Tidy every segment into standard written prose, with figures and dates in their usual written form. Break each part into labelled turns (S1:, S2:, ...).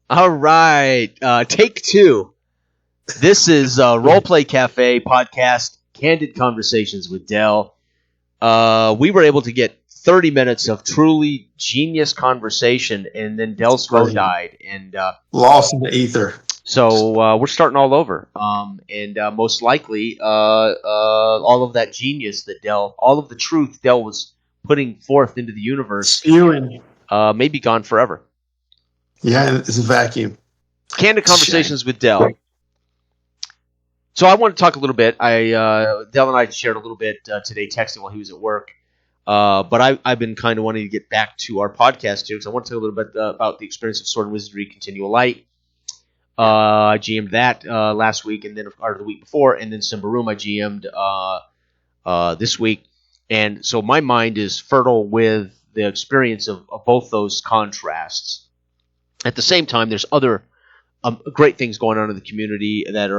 S1: All right, take two. This is Roleplay Cafe podcast, Candid Conversations with Dell. We were able to get 30 minutes of truly genius conversation, and then Dell's phone died, and
S2: lost in the ether.
S1: So we're starting all over, and most likely all of that genius that Dell, all of the truth Dell was putting forth into the universe,
S2: spewing,
S1: may be gone forever.
S2: Yeah, it's a vacuum.
S1: Candid Conversations with Dell. So I want to talk a little bit. Dell and I shared a little bit today, texting while he was at work. But I've been kind of wanting to get back to our podcast here because I want to talk a little bit about the experience of Sword and Wizardry Continual Light. I GM'd that last week, and then or the week before, and then Simbaroom I GM'd this week. And so my mind is fertile with the experience of both those contrasts. At the same time, there's other great things going on in the community that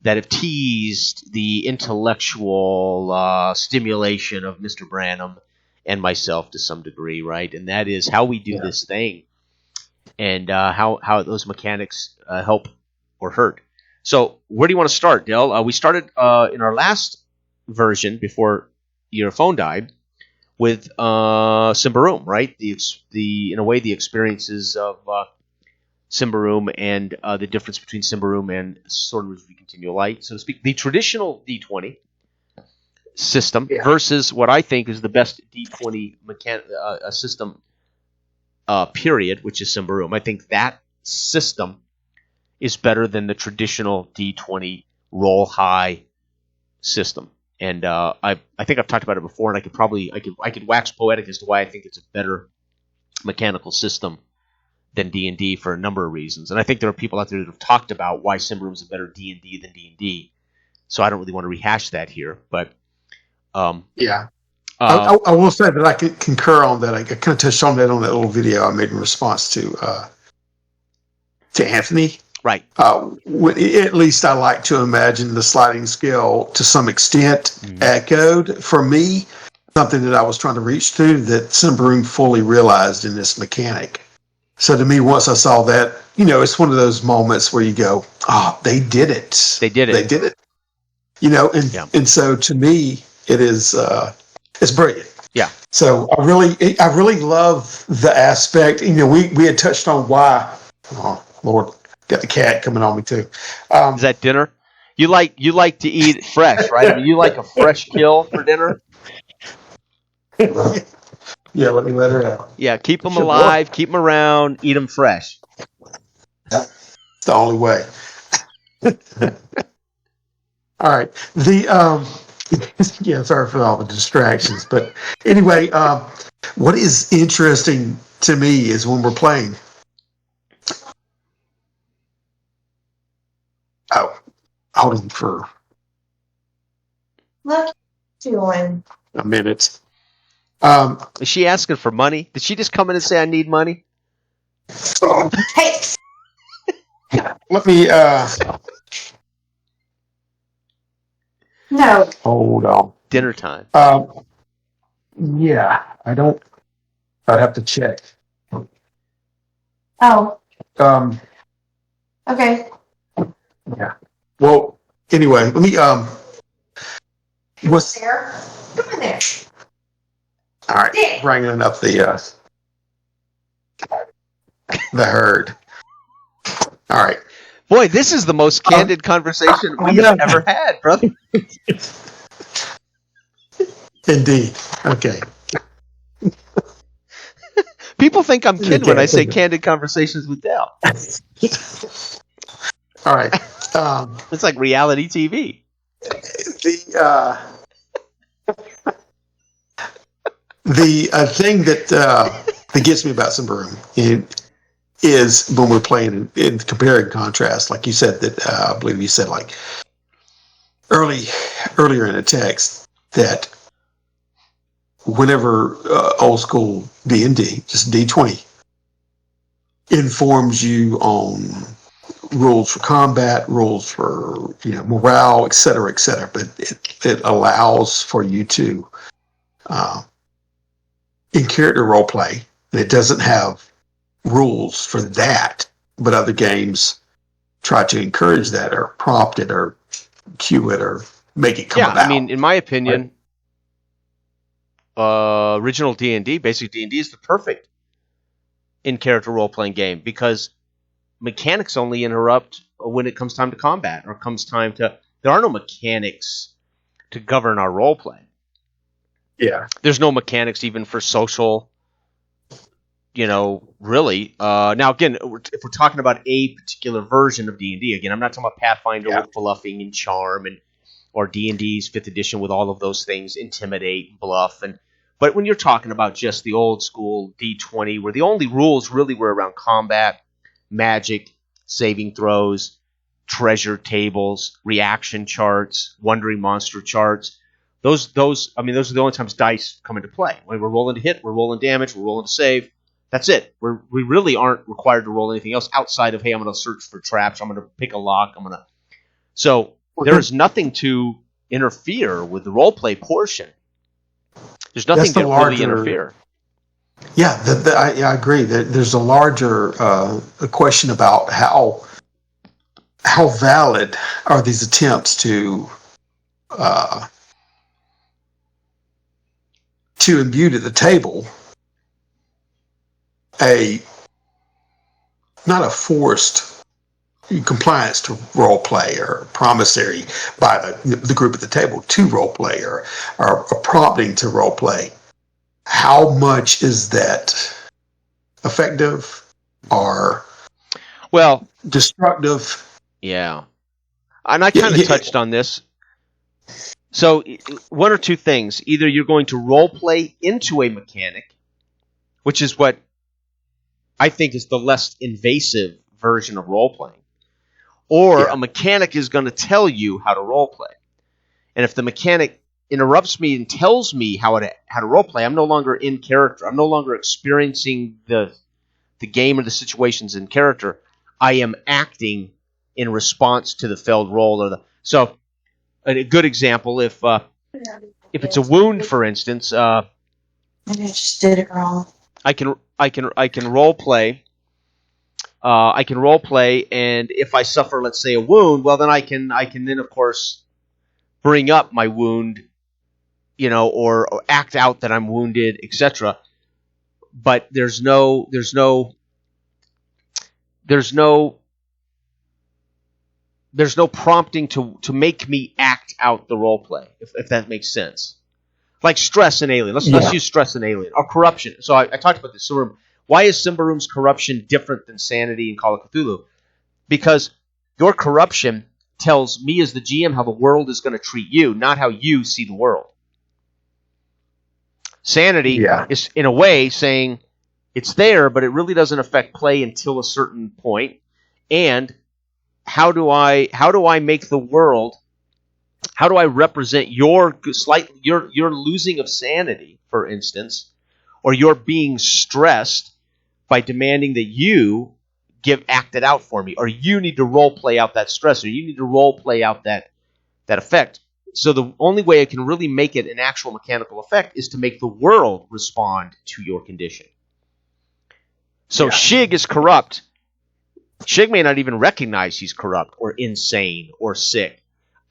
S1: have teased the intellectual stimulation of Mr. Branham and myself to some degree, right? And that is how we do this thing, and how those mechanics help or hurt. So where do you want to start, Dell? We started in our last version before your phone died with Simbaroom, right? In a way, the experiences of Simbaroom and the difference between Simbaroom and Sword and Wizardry Continual Light, so to speak. The traditional D20 system versus what I think is the best D20 system, period, which is Simbaroom. I think that system is better than the traditional D20 roll high system. And I think I've talked about it before, and I could wax poetic as to why I think it's a better mechanical system than D&D for a number of reasons. And I think there are people out there that have talked about why Simbaroom is a better D&D than D&D. So I don't really want to rehash that here, but
S2: I will say that I could concur on that. I kind of touched on that little video I made in response to Anthony.
S1: Right.
S2: At least I like to imagine the sliding scale to some extent echoed for me something that I was trying to reach to that Simbaroom fully realized in this mechanic. So to me, once I saw that, it's one of those moments where you go, "Oh, they did it!
S1: They did it!
S2: And so to me, it is it's brilliant.
S1: Yeah.
S2: So I really love the aspect. We had touched on why. Oh Lord. Got the cat coming on me too.
S1: Is that dinner? You like to eat fresh, right? I mean, you like a fresh kill for dinner?
S2: Yeah, let me let her out.
S1: Yeah, keep them alive, keep them around, eat them fresh.
S2: It's the only way. All right. Sorry for all the distractions, but anyway, what is interesting to me is when we're playing. Oh, hold on for a minute.
S1: Is she asking for money? Did she just come in and say, I need money?
S3: Hey!
S2: Let me,
S3: No.
S2: Hold on.
S1: Dinner time.
S2: Yeah, I'd have to check.
S3: Oh. Okay.
S2: Yeah. Well, anyway, let me, what's
S3: there? Come in there.
S2: All right,
S3: Yeah.
S2: bringing up the herd. All right.
S1: Boy, this is the most candid conversation we have ever had, brother.
S2: Indeed. Okay.
S1: People think I'm kidding when I say Candid Conversations with Dell.
S2: All right.
S1: It's like reality TV.
S2: The thing that gets me about Simbaroom is when we're playing in compare and contrast, like you said that I believe you said like earlier in the text that whenever old school D&D, just D20, informs you on rules for combat, rules for morale, et cetera, but it allows for you to in character role play, and it doesn't have rules for that, but other games try to encourage that or prompt it or cue it or make it come about.
S1: I mean, in my opinion, original D&D, basic D&D is the perfect in-character role-playing game because mechanics only interrupt when it comes time to combat or comes time to... There are no mechanics to govern our role-play.
S2: Yeah.
S1: There's no mechanics even for social, really. Now, again, if we're talking about a particular version of D&D, again, I'm not talking about Pathfinder with bluffing and charm or D&D's 5th edition with all of those things, intimidate, bluff, but when you're talking about just the old school D20, where the only rules really were around combat, magic, saving throws, treasure tables, reaction charts, wandering monster charts, those are the only times dice come into play. When we're rolling to hit, we're rolling damage, we're rolling to save. That's it. We really aren't required to roll anything else outside of, hey, I'm going to search for traps, I'm going to pick a lock, So there's nothing to interfere with the roleplay portion. There's nothing to really interfere.
S2: Yeah, I agree. There's a larger a question about how valid are these attempts to imbue at the table not a forced compliance to role play or promissory by the group at the table to role play or a prompting to role play. How much is that effective or destructive?
S1: Yeah. And I kind of touched on this. So one or two things. Either you're going to role play into a mechanic, which is what I think is the less invasive version of role playing. Or a mechanic is going to tell you how to role play. And if the mechanic interrupts me and tells me how to role play, I'm no longer in character. I'm no longer experiencing the game or the situations in character. I am acting in response to the failed roll So a good example, if it's a wound, for instance,
S3: I just did it wrong.
S1: I can role play. I can role play, and if I suffer, let's say, a wound, well, then I can then, of course, bring up my wound, or act out that I'm wounded, etc. But there's no prompting to make me act out the role play, if that makes sense. Like stress and Alien. Let's use stress and Alien or corruption. So I talked about this. So why is Symbaroum's corruption different than sanity in Call of Cthulhu? Because your corruption tells me as the GM how the world is going to treat you, not how you see the world. Sanity is, in a way, saying it's there, but it really doesn't affect play until a certain point. And how do I make the world? How do I represent your losing of sanity, for instance, or your being stressed by demanding that you act it out for me, or you need to role play out that stress, or you need to role play out that effect. So the only way I can really make it an actual mechanical effect is to make the world respond to your condition. So Shig is corrupt. Shig may not even recognize he's corrupt or insane or sick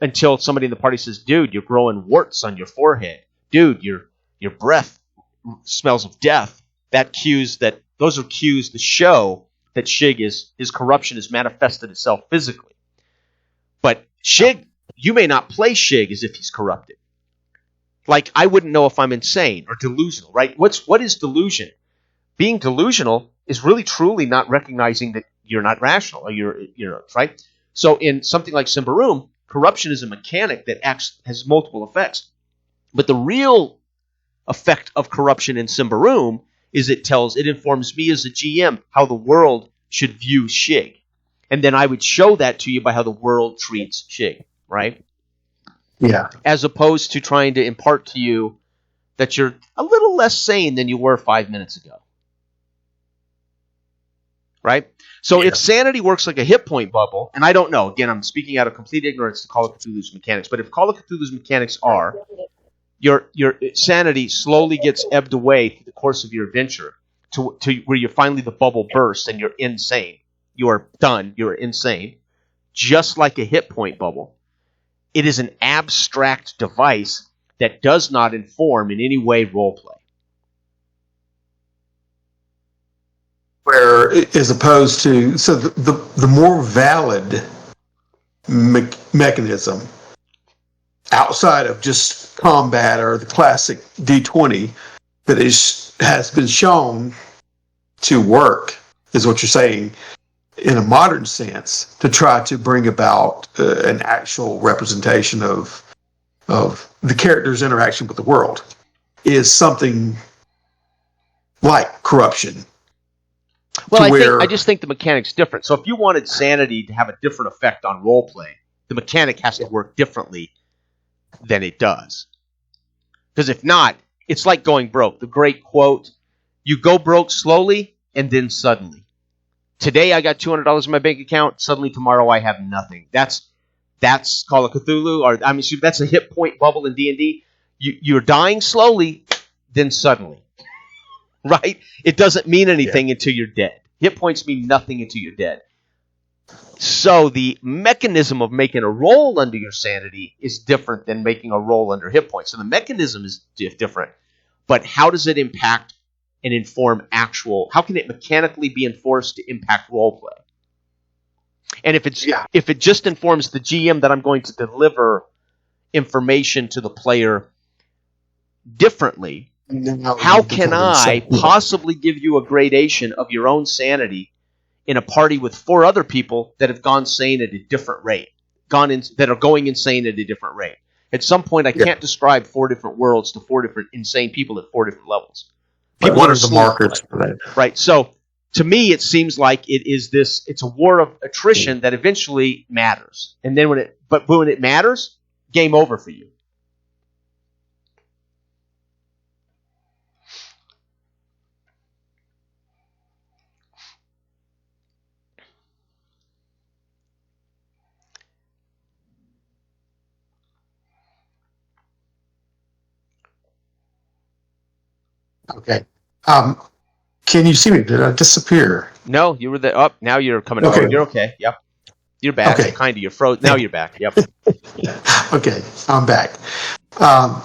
S1: until somebody in the party says, "Dude, you're growing warts on your forehead. Dude, your breath smells of death." Those are cues to show that his corruption has manifested itself physically. But Shig, you may not play Shig as if he's corrupted. Like, I wouldn't know if I'm insane or delusional, right? What is delusion? Being delusional is really truly not recognizing that you're not rational, or you're right. So in something like Symbaroum, corruption is a mechanic that has multiple effects. But the real effect of corruption in Symbaroum is it informs me as a GM how the world should view Shig. And then I would show that to you by how the world treats Shig, right?
S2: Yeah.
S1: As opposed to trying to impart to you that you're a little less sane than you were 5 minutes ago. Right? So if sanity works like a hit point bubble, and I don't know, again, I'm speaking out of complete ignorance to Call of Cthulhu's mechanics, but if Call of Cthulhu's mechanics are your sanity slowly gets ebbed away through the course of your adventure, to where you finally the bubble bursts and you're insane. You're done. You're insane. Just like a hit point bubble. It is an abstract device that does not inform in any way roleplay.
S2: Where, as opposed to, so the more valid mechanism outside of just combat or the classic D20 that has been shown to work, is what you're saying, in a modern sense, to try to bring about an actual representation of the character's interaction with the world, is something like corruption.
S1: Well, I just think the mechanic's different. So if you wanted sanity to have a different effect on roleplay, the mechanic has to work differently than it does. Because if not, it's like going broke. The great quote, you go broke slowly and then suddenly. Today I got $200 in my bank account. Suddenly tomorrow I have nothing. That's Call of Cthulhu, or I mean, that's a hit point bubble in D&D. You're dying slowly, then suddenly. Right? It doesn't mean anything until you're dead. Hit points mean nothing until you're dead. So the mechanism of making a roll under your sanity is different than making a roll under hit points. So the mechanism is different. But how does it impact and inform how can it mechanically be enforced to impact roleplay? And if it just informs the GM that I'm going to deliver information to the player differently, how can I possibly give you a gradation of your own sanity in a party with 4 other people that have gone sane at a different rate, that are going insane at a different rate? At some point, I can't describe 4 different worlds to 4 different insane people at 4 different levels. People
S2: what are the markers for that?
S1: Right. So to me, it seems like it's a war of attrition that eventually matters. And then when it matters, game over for you.
S2: Okay. Can you see me? Did I disappear?
S1: No, you were there. Up. Now you're coming over. You're okay. Yep. You're back.
S2: Okay.
S1: Kind of. You're frozen. Now you're back. Yep.
S2: Okay. I'm back. All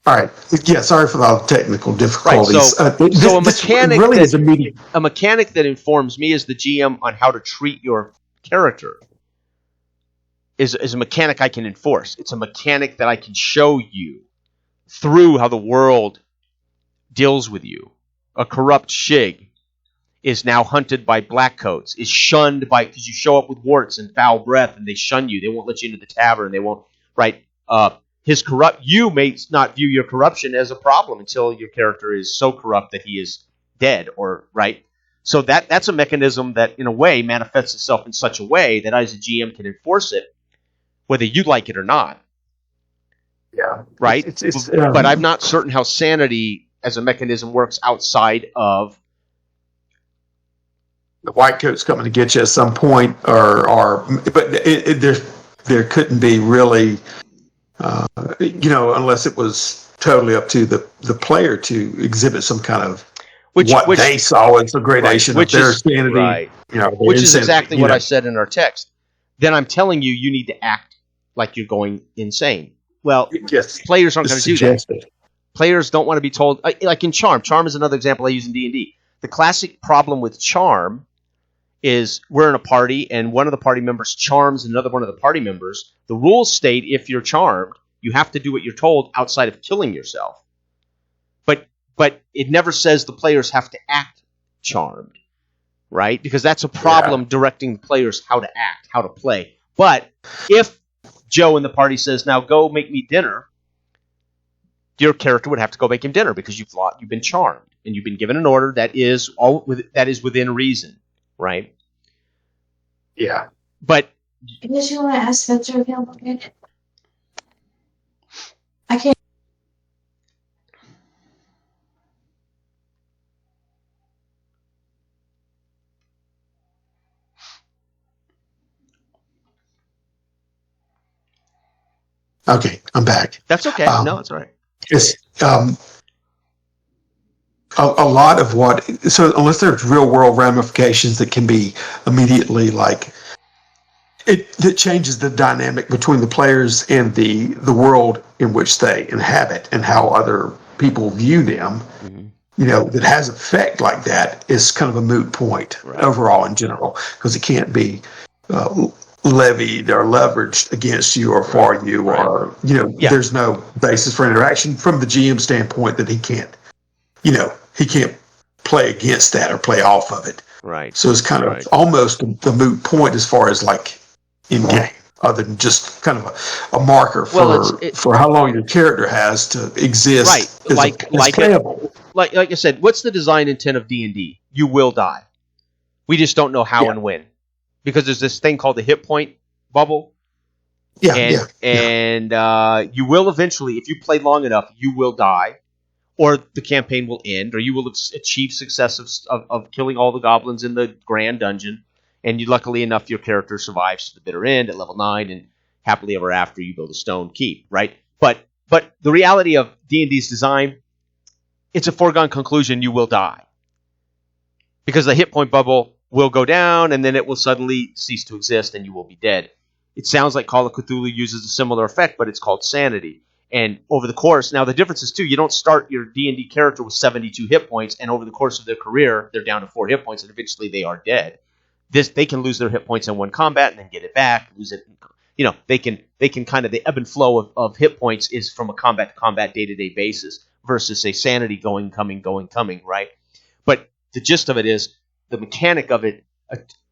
S2: right. Yeah. Sorry for all the technical difficulties.
S1: Right. So a mechanic
S2: really is immediate.
S1: A mechanic that informs me as the GM on how to treat your character is a mechanic I can enforce. It's a mechanic that I can show you through how the world deals with you. A corrupt shig is now hunted by blackcoats, is shunned because you show up with warts and foul breath, and they shun you. They won't let you into the tavern. They won't. Right? You may not view your corruption as a problem until your character is so corrupt that he is dead. Or right. So that's a mechanism that, in a way, manifests itself in such a way that I, as a GM, can enforce it, whether you like it or not.
S2: Yeah.
S1: Right. But I'm not certain how sanity as a mechanism works outside of
S2: the white coat's coming to get you at some point, but there couldn't be really, unless it was totally up to the player to exhibit some kind of what they saw as a gradation of their sanity.
S1: Right. Which is exactly what I said in our text. Then I'm telling you, you need to act like you're going insane. Well, players aren't going to do that. Players don't want to be told, like in Charm. Charm is another example I use in D&D. The classic problem with Charm is we're in a party and one of the party members charms another one of the party members. The rules state if you're charmed, you have to do what you're told outside of killing yourself. But it never says the players have to act charmed, right? Because that's a problem directing the players how to act, how to play. But if Joe in the party says, now go make me dinner, your character would have to go make him dinner because you've been charmed and you've been given an order that is within reason, right?
S2: Yeah.
S1: But
S3: Unless you want to ask Spencer if he'll look at it. I can't.
S2: Okay, I'm back.
S1: That's okay. No, it's all right.
S2: Yes. a lot of what, so unless there's real world ramifications that can be immediately like, it changes the dynamic between the players and the world in which they inhabit and how other people view them.
S1: Mm-hmm.
S2: That has effect like that is kind of a moot point overall in general, because it can't be levied or leveraged against you or for you, or there's no basis for interaction from the GM standpoint that he can't play against that or play off of it.
S1: Right.
S2: So it's kind of almost a moot point as far as like in game, other than just kind of a marker for how long your character has to exist.
S1: Right.
S2: Playable.
S1: Like I said, what's the design intent of D&D? You will die. We just don't know how and when, because there's this thing called the hit point bubble. And you will eventually, if you play long enough, you will die, or the campaign will end, or you will achieve success of killing all the goblins in the grand dungeon, and luckily enough, your character survives to the bitter end at level 9, and happily ever after, you build a stone keep, right? But the reality of D&D's design, it's a foregone conclusion you will die, because the hit point bubble will go down, and then it will suddenly cease to exist, and you will be dead. It sounds like Call of Cthulhu uses a similar effect, but it's called sanity. And over the course, now the difference is too, you don't start your D&D character with 72 hit points, and over the course of their career, they're down to 4 hit points, and eventually they are dead. They can lose their hit points in one combat and then get it back, lose it. They can kind of, the ebb and flow of hit points is from a combat to combat, day-to-day basis, versus a sanity going, coming, right? But the gist of it is, the mechanic of it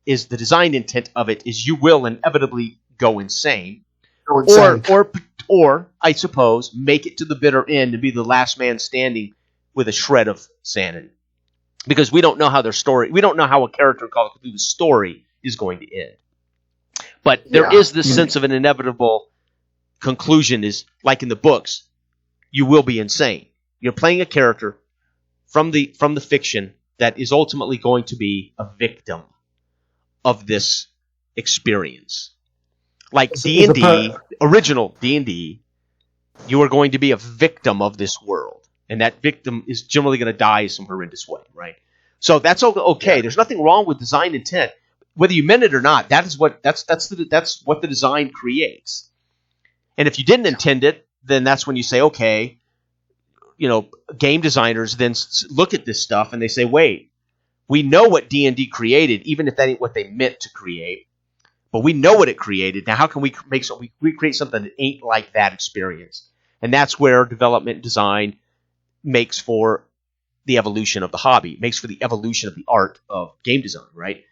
S1: is, the design intent of it is, you will inevitably go insane. Or I suppose make it to the bitter end and be the last man standing with a shred of sanity, because we don't know how we don't know how a character in Call of Cthulhu's story is going to end. But there is this sense of an inevitable conclusion, is like in the books, you will be insane. You're playing a character from the fiction that is ultimately going to be a victim of this experience. Like D&D, original D&D, you are going to be a victim of this world. And that victim is generally going to die some horrendous way, right? So that's okay. There's nothing wrong with design intent. Whether you meant it or not, that's what the design creates. And if you didn't intend it, then that's when you say, okay, game designers then look at this stuff and they say, wait, we know what D&D created, even if that ain't what they meant to create. But we know what it created. Now, how can we create something that ain't like that experience? And that's where development design makes for the evolution of the hobby, makes for the evolution of the art of game design, right?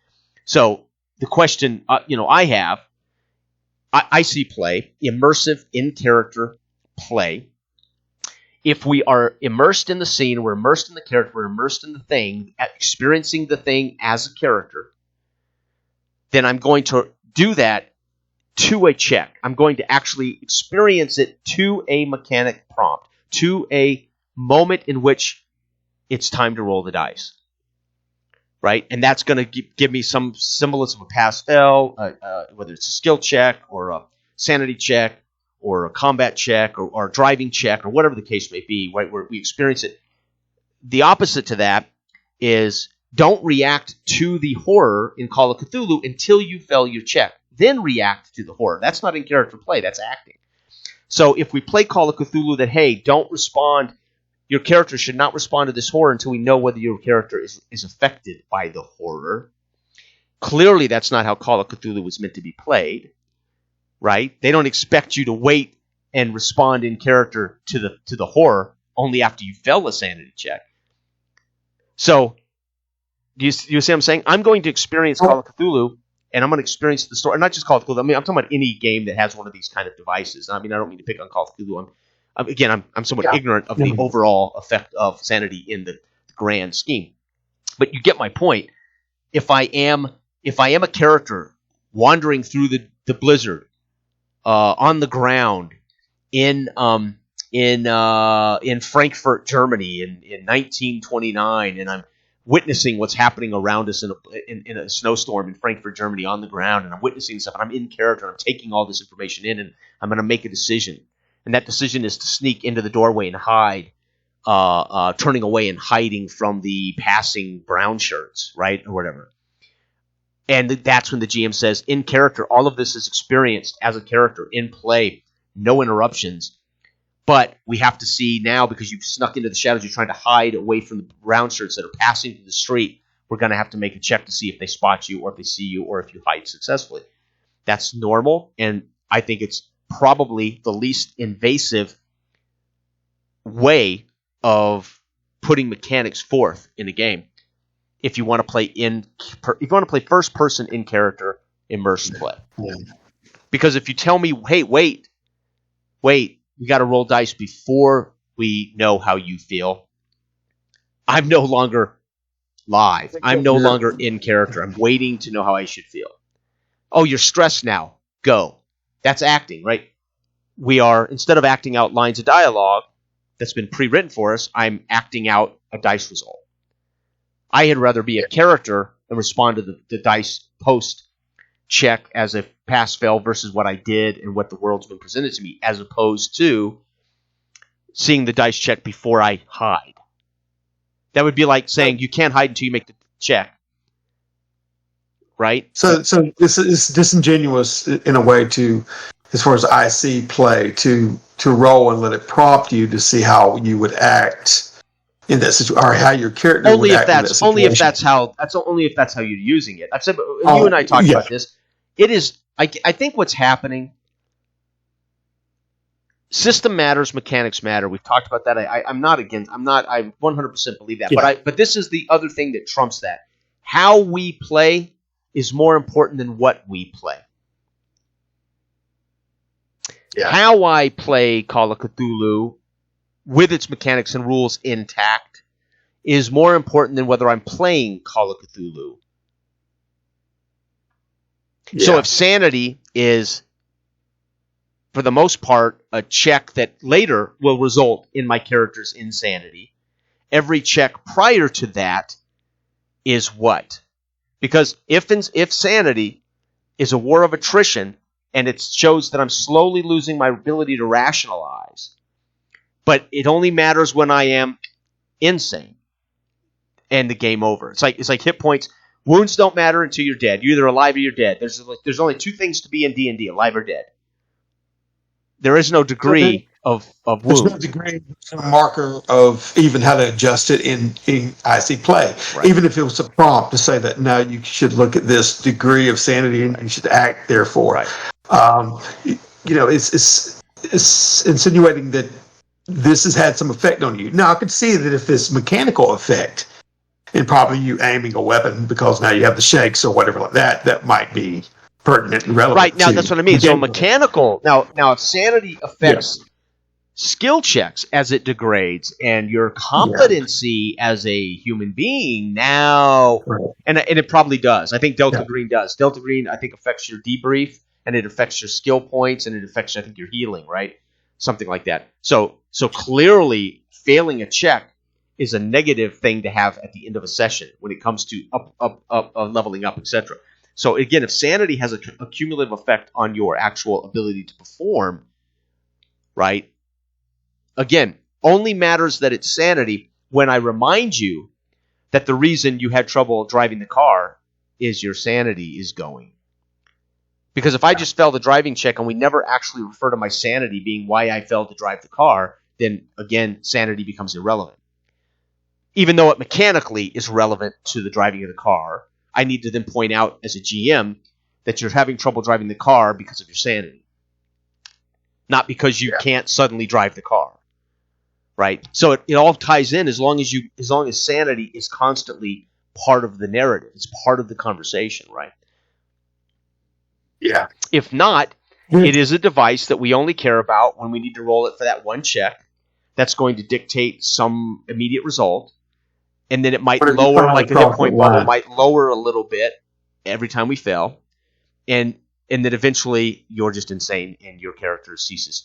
S1: So the question, I see play, immersive in-character play. If we are immersed in the scene, we're immersed in the character, we're immersed in the thing, experiencing the thing as a character, then I'm going to do that to a check. I'm going to actually experience it to a mechanic prompt, to a moment in which it's time to roll the dice, right? And that's going to give me some semblance of a pass-fail, whether it's a skill check or a sanity check or a combat check or a driving check or whatever the case may be, right, where we experience it. The opposite to that is, don't react to the horror in Call of Cthulhu until you fail your check. Then react to the horror. That's not in character play. That's acting. So if we play Call of Cthulhu that, hey, don't respond, your character should not respond to this horror until we know whether your character is affected by the horror. Clearly, that's not how Call of Cthulhu was meant to be played, right? They don't expect you to wait and respond in character to the horror only after you fail a sanity check. So, do you see what I'm saying? I'm going to experience Call of Cthulhu, and I'm going to experience the story. Not just Call of Cthulhu. I mean, I'm talking about any game that has one of these kind of devices. I mean, I don't mean to pick on Call of Cthulhu. I'm somewhat ignorant of the overall effect of sanity in the grand scheme. But you get my point. If I am a character wandering through the blizzard, on the ground in Frankfurt, Germany in 1929, and I'm witnessing what's happening around us in a snowstorm in Frankfurt, Germany, on the ground, and I'm witnessing stuff, and I'm in character, and I'm taking all this information in, and I'm going to make a decision. And that decision is to sneak into the doorway and hide turning away and hiding from the passing brown shirts, right, or whatever. And that's when the GM says, in character, all of this is experienced as a character in play, no interruptions. But we have to see now, because you've snuck into the shadows, you're trying to hide away from the brown shirts that are passing through the street. We're going to have to make a check to see if they spot you or if they see you or if you hide successfully. That's normal, and I think it's probably the least invasive way of putting mechanics forth in a game. If you want to play first person in character immersed play.
S2: Yeah.
S1: Because if you tell me, hey, wait, we got to roll dice before we know how you feel, I'm no longer live. I'm no longer in character. I'm waiting to know how I should feel. Oh, you're stressed now. Go. That's acting, right? We are, instead of acting out lines of dialogue that's been pre-written for us, I'm acting out a dice result. I had rather be a character and respond to the dice post check as a pass-fail versus what I did and what the world's been presented to me, as opposed to seeing the dice check before I hide. That would be like saying you can't hide until you make the check. Right?
S2: So this is disingenuous in a way to, as far as I see play, to roll and let it prompt you to see how you would act in that situation, or how your character
S1: only
S2: would
S1: if
S2: act
S1: that's
S2: in that situation.
S1: only if that's how you're using it. I've said, you and I talked about this. It is. I think what's happening. System matters, mechanics matter. We've talked about that. I'm not against. I 100% believe that.
S2: Yeah.
S1: But this is the other thing that trumps that. How we play is more important than what we play.
S2: Yeah.
S1: How I play Call of Cthulhu with its mechanics and rules intact is more important than whether I'm playing Call of Cthulhu.
S2: Yeah.
S1: So if sanity is, for the most part, a check that later will result in my character's insanity, every check prior to that is what? Because if sanity is a war of attrition, and it shows that I'm slowly losing my ability to rationalize, but it only matters when I am insane, and the game over. It's like hit points. Wounds don't matter until you're dead. You're either alive or you're dead. There's only two things to be in D&D: alive or dead. There is no degree of wounds.
S2: There's no degree of marker of even how to adjust it in IC play.
S1: Right.
S2: Even if it was a prompt to say that now you should look at this degree of sanity and you should act therefore.
S1: Right.
S2: It's insinuating that this has had some effect on you. Now I could see that if it's mechanical effect, and probably you aiming a weapon because now you have the shakes or whatever like that, that might be pertinent and relevant.
S1: Right, now that's what I mean. So mechanical, now if sanity affects skill checks as it degrades and your competency as a human being now, and it probably does. I think Delta Green does. Delta Green, I think, affects your debrief, and it affects your skill points, and it affects, I think, your healing, right? Something like that. So clearly failing a check is a negative thing to have at the end of a session when it comes to up leveling up, etc. So again, if sanity has a cumulative effect on your actual ability to perform, right? Again, only matters that it's sanity when I remind you that the reason you had trouble driving the car is your sanity is going. Because if I just failed the driving check and we never actually refer to my sanity being why I failed to drive the car, then again, sanity becomes irrelevant. Even though it mechanically is relevant to the driving of the car, I need to then point out as a GM that you're having trouble driving the car because of your sanity. Not because you can't suddenly drive the car. Right? So it all ties in as long as sanity is constantly part of the narrative. It's part of the conversation, right?
S2: Yeah.
S1: If not, it is a device that we only care about when we need to roll it for that one check. That's going to dictate some immediate result. And then it might lower, like the hit point bubble might lower a little bit every time we fail. And then eventually you're just insane and your character ceases.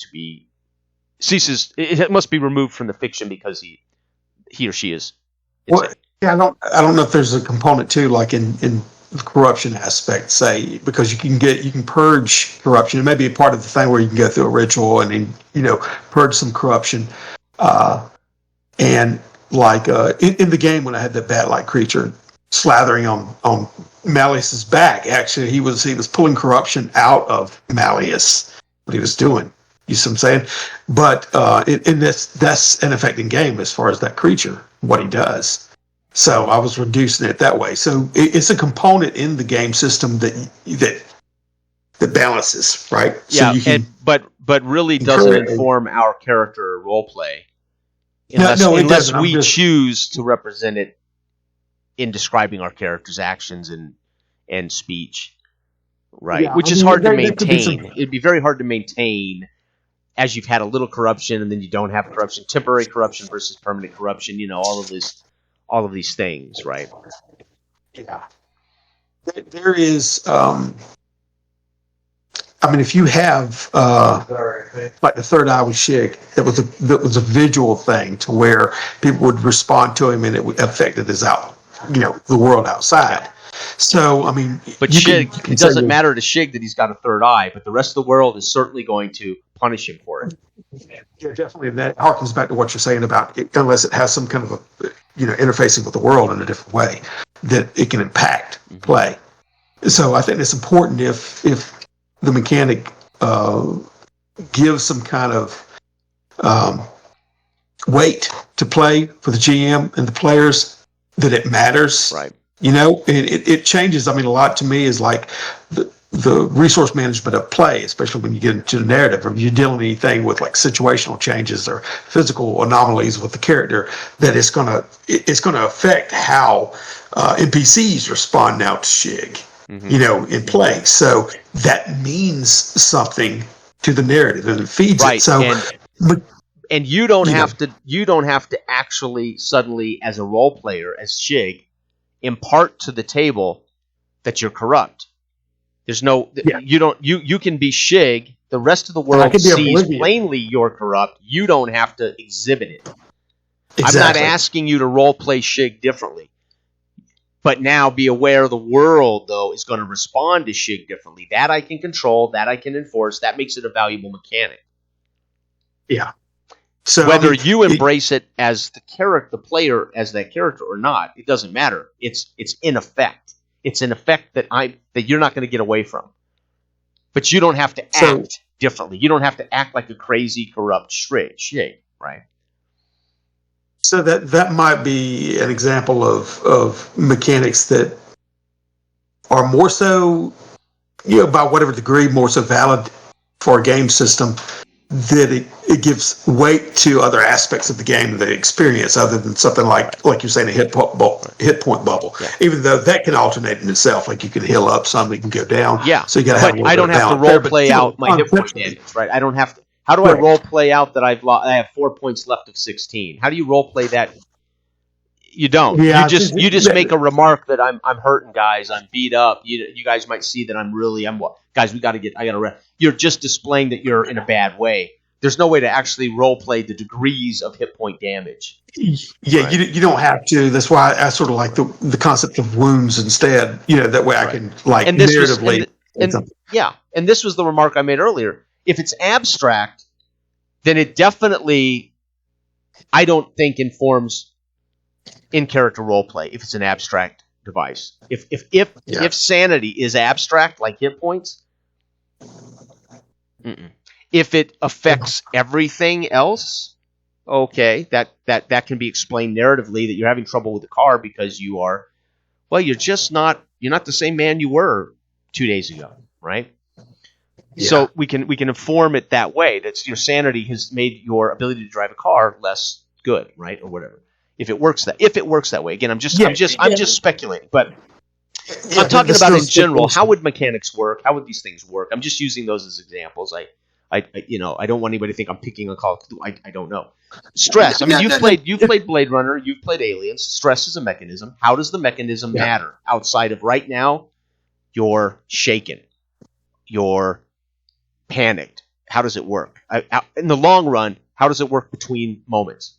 S1: It must be removed from the fiction because he or she is insane.
S2: Well, yeah, I don't know if there's a component too, like in the corruption aspect, say, because you can purge corruption. It may be a part of the thing where you can go through a ritual and purge some corruption. And like in the game when I had that bat-like creature slathering on Malleus's back, actually he was pulling corruption out of Malleus. What he was doing, you see what I'm saying? But that's an effect in game as far as that creature, what he does. So I was reducing it that way. So it's a component in the game system that balances, right?
S1: Yeah,
S2: so you can
S1: but really doesn't inform our character role play unless we choose to represent it in describing our character's actions and speech, right?
S2: Yeah,
S1: which is hard to maintain. It'd be very hard to maintain as you've had a little corruption and then you don't have corruption, temporary corruption versus permanent corruption. All of these things, right?
S2: Yeah, there is. If you have like the third eye with Shig, that was a visual thing to where people would respond to him and it affected his the world outside. So
S1: but Shig, it doesn't matter to Shig that he's got a third eye, but the rest of the world is certainly going to punish him for it.
S2: Yeah, definitely. And that harkens back to what you're saying about it, unless it has some kind of interfacing with the world in a different way, that it can impact play. So I think it's important if the mechanic gives some kind of weight to play for the GM and the players, that it matters.
S1: Right.
S2: It changes. A lot to me is like the resource management of play, especially when you get into the narrative, or you're dealing with anything with like situational changes or physical anomalies with the character, that it's gonna affect how NPCs respond now to Shig. In play. So that means something to the narrative and it feeds it. So,
S1: and you don't have to actually suddenly, as a role player, as Shig, impart to the table that you're corrupt. There's no you can be Shig. The rest of the world sees plainly you're corrupt. You don't have to exhibit it. Exactly. I'm not asking you to role play Shig differently. But now be aware the world, though, is going to respond to Shig differently. That I can control, that I can enforce. That makes it a valuable mechanic.
S2: Yeah. So
S1: whether you embrace it as the player as that character or not, it doesn't matter. It's in effect. It's an effect that you're not going to get away from. But you don't have to act differently. You don't have to act like a crazy, corrupt Shig, right?
S2: So that might be an example of mechanics that are more so, by whatever degree, more so valid for a game system, that it gives weight to other aspects of the game and the experience, other than something like you're saying, a hit point bubble. Yeah. Even though that can alternate in itself, like you can heal up some, you can go down.
S1: Yeah.
S2: So you got to have.
S1: But I don't have to role play out my hit point damage, right? I don't have to. How do I role play out that I have 4 points left of 16? How do you role play that? You don't. Yeah, you just make a remark that I'm hurting, guys. I'm beat up. You guys might see that I'm guys. I gotta rest. You're just displaying that you're in a bad way. There's no way to actually role play the degrees of hit point damage.
S2: Yeah, right. You don't have to. That's why I sort of like the concept of wounds instead. That way I can narratively.
S1: And this was the remark I made earlier. If it's abstract, then it definitely, I don't think, informs in-character roleplay. If it's an abstract device, if sanity is abstract, like hit points, if it affects everything else, okay, that can be explained narratively, that you're having trouble with the car because you're not the same man you were 2 days ago, right? Yeah. So we can inform it that way. That's your sanity has made your ability to drive a car less good, right, or whatever. If it works that way. Again, I'm just speculating, but I'm talking about in general. How would mechanics work? How would these things work? I'm just using those as examples. I don't want anybody to think I'm picking on Call of Duty. I don't know. Stress. You've played Blade Runner. You've played Aliens. Stress is a mechanism. How does the mechanism matter outside of right now? You're shaken. You're panicked. How does it work? In the long run, how does it work between moments?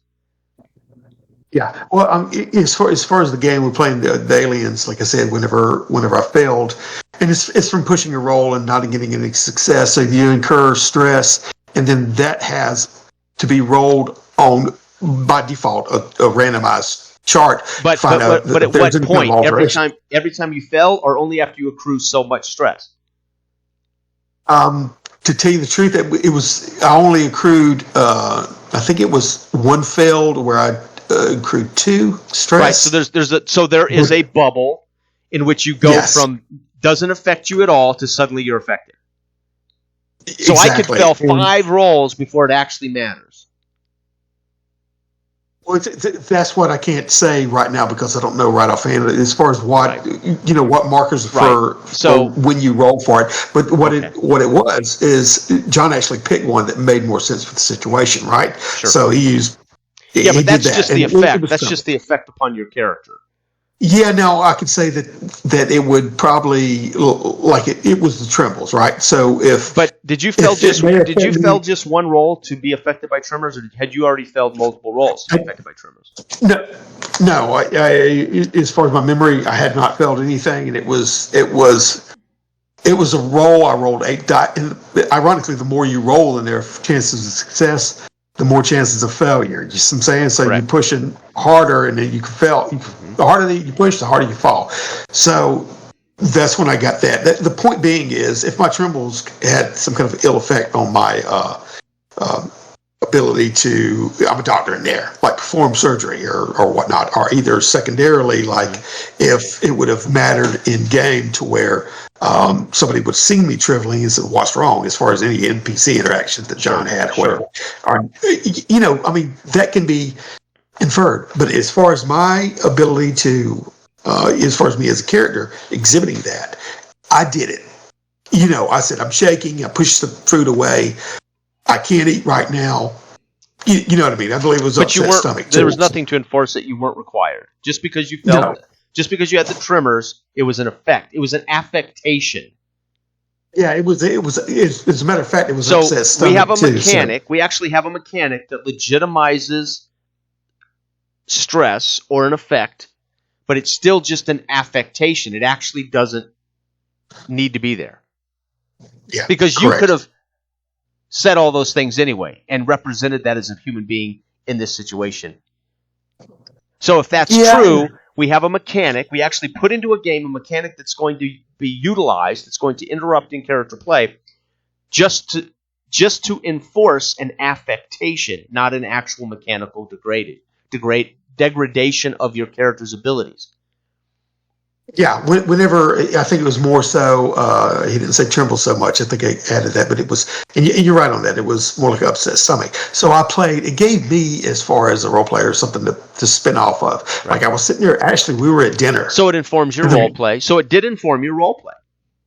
S2: Yeah. Well, as far as the game, we're playing the Aliens. Like I said, whenever I failed, and it's from pushing a roll and not getting any success. So you incur stress, and then that has to be rolled on by default a randomized chart.
S1: But at what point? Every time you fail, or only after you accrue so much stress?
S2: To tell you the truth, I only accrued. I think it was one failed where I accrued 2 stress.
S1: Right. So there is a bubble in which you go from doesn't affect you at all to suddenly you're affected. So exactly. I could fail 5 rolls before it actually matters.
S2: Well, that's what I can't say right now because I don't know right offhand as far as what what markers for when you roll for it. But what it was is John actually picked one that made more sense for the situation, right? Sure. So he used.
S1: Yeah, but that's just the effect. That's just the effect upon your character.
S2: Yeah, no, I could say that it would probably like it was the trembles, right? So
S1: but did you fail just one roll to be affected by tremors, or had you already failed multiple rolls to be affected by tremors?
S2: No. I, as far as my memory, I had not failed anything, and it was a roll. I rolled 8 die. And ironically, the more you roll, and there are chances of success, the more chances of failure. You see what I'm saying? So You're pushing harder, and then you can fail. The harder that you push, the harder you fall. So that's when I got that. The point being is, if my trembles had some kind of ill effect on my ability to, I'm a doctor in there, like perform surgery or whatnot, or either secondarily, like if it would have mattered in game to where somebody would see me trembling and say, what's wrong, as far as any NPC interactions that John had, or whatever. That can be inferred. But as far as my ability to, as far as me as a character exhibiting that, I did it. I said, I'm shaking, I pushed the fruit away, I can't eat right now. You know what I mean? I believe it was upset stomach.
S1: There was nothing to enforce it. You weren't required. Just because you felt just because you had the tremors, it was an effect. It was an affectation.
S2: Yeah, it was. As a matter of fact, it was upset stomach.
S1: We have a mechanic. We actually have a mechanic that legitimizes stress or an effect, but it's still just an affectation. It actually doesn't need to be there.
S2: Yeah,
S1: because you could have said all those things anyway and represented that as a human being in this situation. So if that's true, we have a mechanic. We actually put into a game a mechanic that's going to be utilized, that's going to interrupt in character play, just to enforce an affectation, not an actual mechanical degradation of your character's abilities.
S2: Yeah, whenever, I think it was more so, he didn't say tremble so much, I think I added that, but it was, and you're right on that, it was more like upset stomach. So I played, it gave me, as far as a role player, something to spin off of. Right. Like I was sitting there, actually, we were at dinner.
S1: So it informs your role play. So it did inform your role play.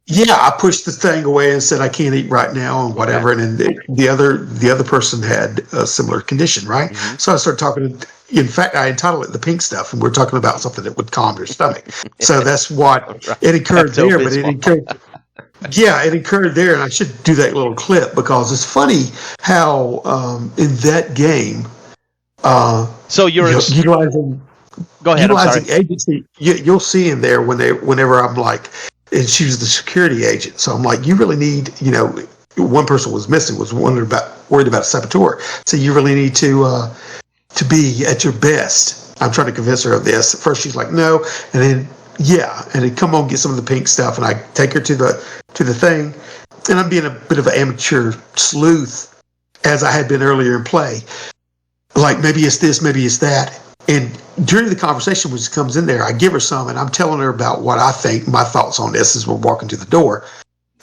S2: Yeah, I pushed the thing away and said, I can't eat right now and whatever. Okay. And then the other person had a similar condition, right? Mm-hmm. So I started talking to, in fact, I entitled it The Pink Stuff, and we're talking about something that would calm their stomach. So that's what it occurred there, but it occurred. Yeah, it occurred there, and I should do that little clip because it's funny how in that game,
S1: so you're
S2: utilizing.
S1: Go ahead.
S2: Utilizing agency, you'll see in there whenever I'm like. And she was the security agent. So I'm like, you really need, one person was missing, was worried about a saboteur. So you really need to be at your best. I'm trying to convince her of this. At first she's like, no. And then, and then come on, get some of the pink stuff. And I take her to the thing. And I'm being a bit of an amateur sleuth, as I had been earlier in play. Like, maybe it's this, maybe it's that. And during the conversation, when she comes in there, I give her some, and I'm telling her about what I think, my thoughts on this as we're walking to the door.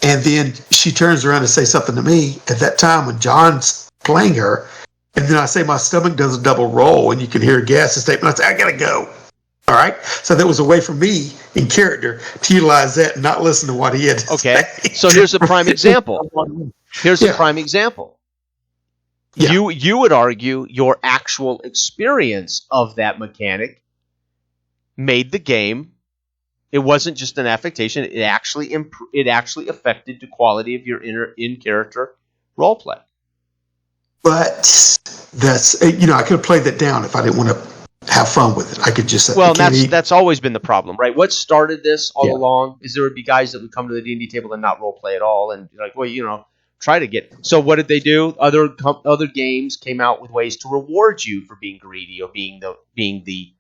S2: And then she turns around to say something to me at that time when John's playing her. And then I say my stomach does a double roll, and you can hear a gas statement. I say, I got to go. All right? So that was a way for me in character to utilize that and not listen to what he had to say.
S1: So here's a prime example. A prime example. Yeah. You would argue your actual experience of that mechanic made the game. It wasn't just an affectation. It actually affected the quality of your in character role play.
S2: But that's I could have played that down if I didn't want to have fun with it. I could just say,
S1: that's always been the problem, right? What started this all along is there would be guys that would come to the D&D table and not role play at all, and like, well, try to get. So what did they do? Other games came out with ways to reward you for being greedy or being the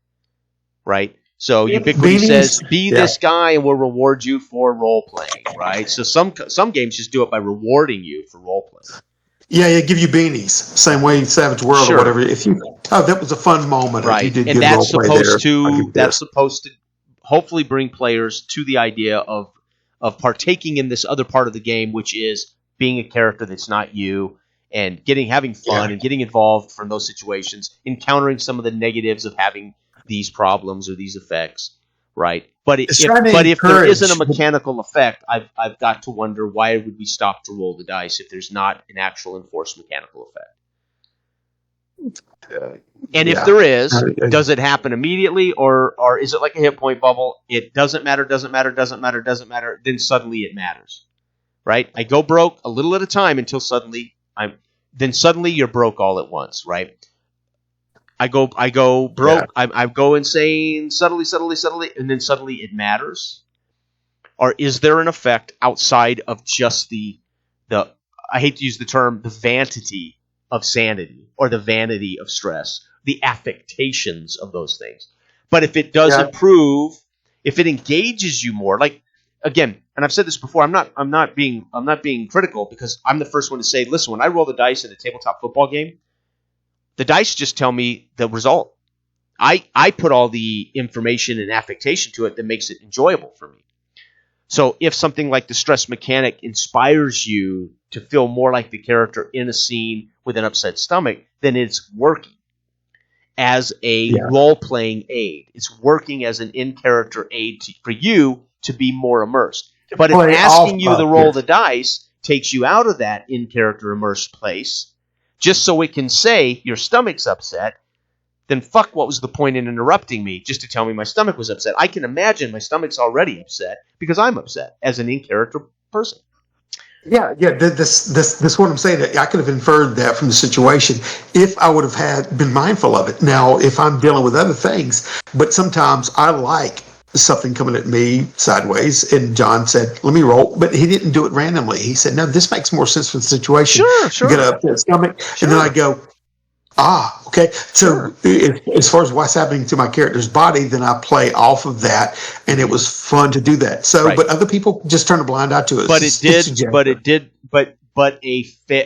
S1: right. So Ubiquity says, be this guy and we'll reward you for role playing, right? So some games just do it by rewarding you for role playing.
S2: Yeah, give you beanies. Same way Savage World or whatever. That was a fun moment.
S1: Right.
S2: If you did
S1: and that's
S2: role
S1: supposed to hopefully bring players to the idea of partaking in this other part of the game, which is being a character that's not you and having fun and getting involved from those situations, encountering some of the negatives of having these problems or these effects, right? But if there isn't a mechanical effect, I've got to wonder, why would we stop to roll the dice if there's not an actual enforced mechanical effect? And if there is, does it happen immediately, or is it like a hit point bubble? It doesn't matter, then suddenly it matters, right? I go broke a little at a time until suddenly you're broke all at once, right? I go broke. Yeah. I go insane suddenly, and then suddenly it matters. Or is there an effect outside of just the I hate to use the term, the vanity of sanity or the vanity of stress, the affectations of those things? But if it does improve, if it engages you more, like again, and I've said this before, I'm not being critical, because I'm the first one to say, listen, when I roll the dice in a tabletop football game, the dice just tell me the result. I put all the information and affectation to it that makes it enjoyable for me. So if something like the stress mechanic inspires you to feel more like the character in a scene with an upset stomach, then it's working as a role-playing aid. It's working as an in-character aid for you to be more immersed. But if asking you to roll the dice takes you out of that in-character immersed place, just so it can say your stomach's upset, then fuck, what was the point in interrupting me just to tell me my stomach was upset? I can imagine my stomach's already upset because I'm upset as an in-character person.
S2: Yeah. This what I'm saying. I could have inferred that from the situation if I would have been mindful of it. Now, if I'm dealing with other things, but sometimes I like something coming at me sideways, and John said, let me roll, but he didn't do it randomly. He said, no, this makes more sense for the situation.
S1: Sure.
S2: You get up to the stomach, and then I go, okay. So as far as what's happening to my character's body, then I play off of that, and it was fun to do that. So, but other people just turn a blind eye to it.
S1: But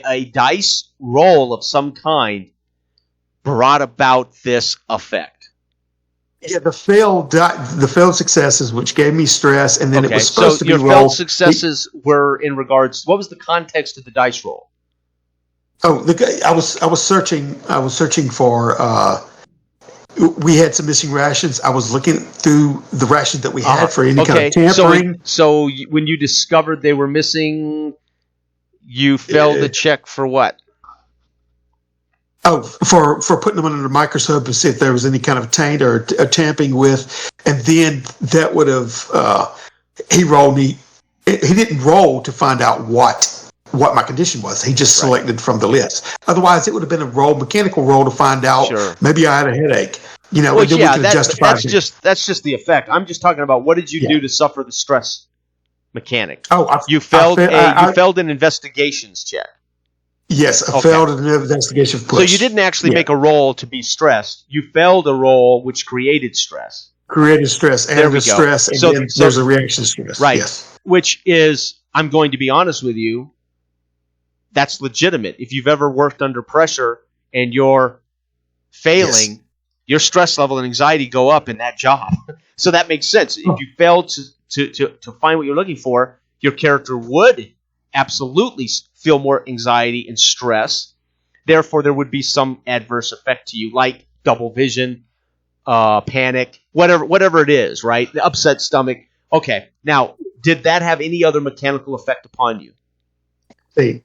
S1: a dice roll of some kind brought about this effect.
S2: Yeah, the failed successes, which gave me stress, and then it was supposed to be rolled.
S1: Your failed successes were in regards. What was the context of the dice roll?
S2: Oh, I was searching for. We had some missing rations. I was looking through the rations that we had for any kind of tampering.
S1: So when you discovered they were missing, you failed the check for what?
S2: Oh, for putting them under the microscope to see if there was any kind of taint or tampering with, and then that would have he rolled me. He didn't roll to find out what my condition was. He just selected from the list. Otherwise, it would have been a mechanical roll to find out. Maybe I had a headache.
S1: That's just the effect. I'm just talking about, what did you do to suffer the stress mechanic? You failed an investigations check.
S2: Yes, I failed an investigation push.
S1: So you didn't actually make a roll to be stressed. You failed a roll which created stress.
S2: And stress, and then there's a reaction to stress.
S1: Right,
S2: yes.
S1: Which is, I'm going to be honest with you, that's legitimate. If you've ever worked under pressure and you're failing, your stress level and anxiety go up in that job. So that makes sense. If you fail to find what you're looking for, your character would absolutely feel more anxiety and stress. Therefore, there would be some adverse effect to you, like double vision, panic, whatever it is, right? The upset stomach. Okay, now, did that have any other mechanical effect upon you?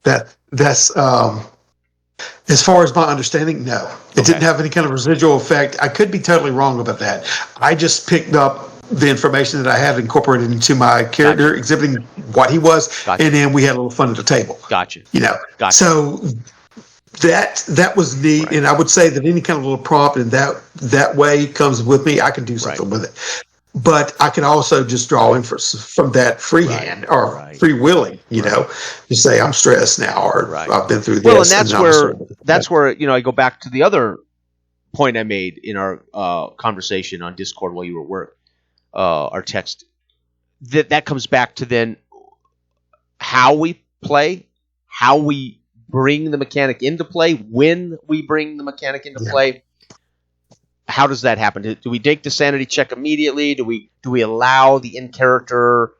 S2: That's as far as my understanding, no. It didn't have any kind of residual effect. I could be totally wrong about that. I just picked up the information that I had incorporated into my character, exhibiting what he was, and then we had a little fun at the table.
S1: Gotcha.
S2: So that was neat, and I would say that any kind of little prompt in that way comes with me. I can do something with it. but I can also just draw inference from that freehand or free willing, you know, just say I'm stressed now, or I've been through this.
S1: Well, and that's where I go back to the other point I made in our conversation on Discord while you were at work, our text. That comes back to then how we play, how we bring the mechanic into play, when we bring the mechanic into play. How does that happen? Do we take the sanity check immediately? Do we allow the in-character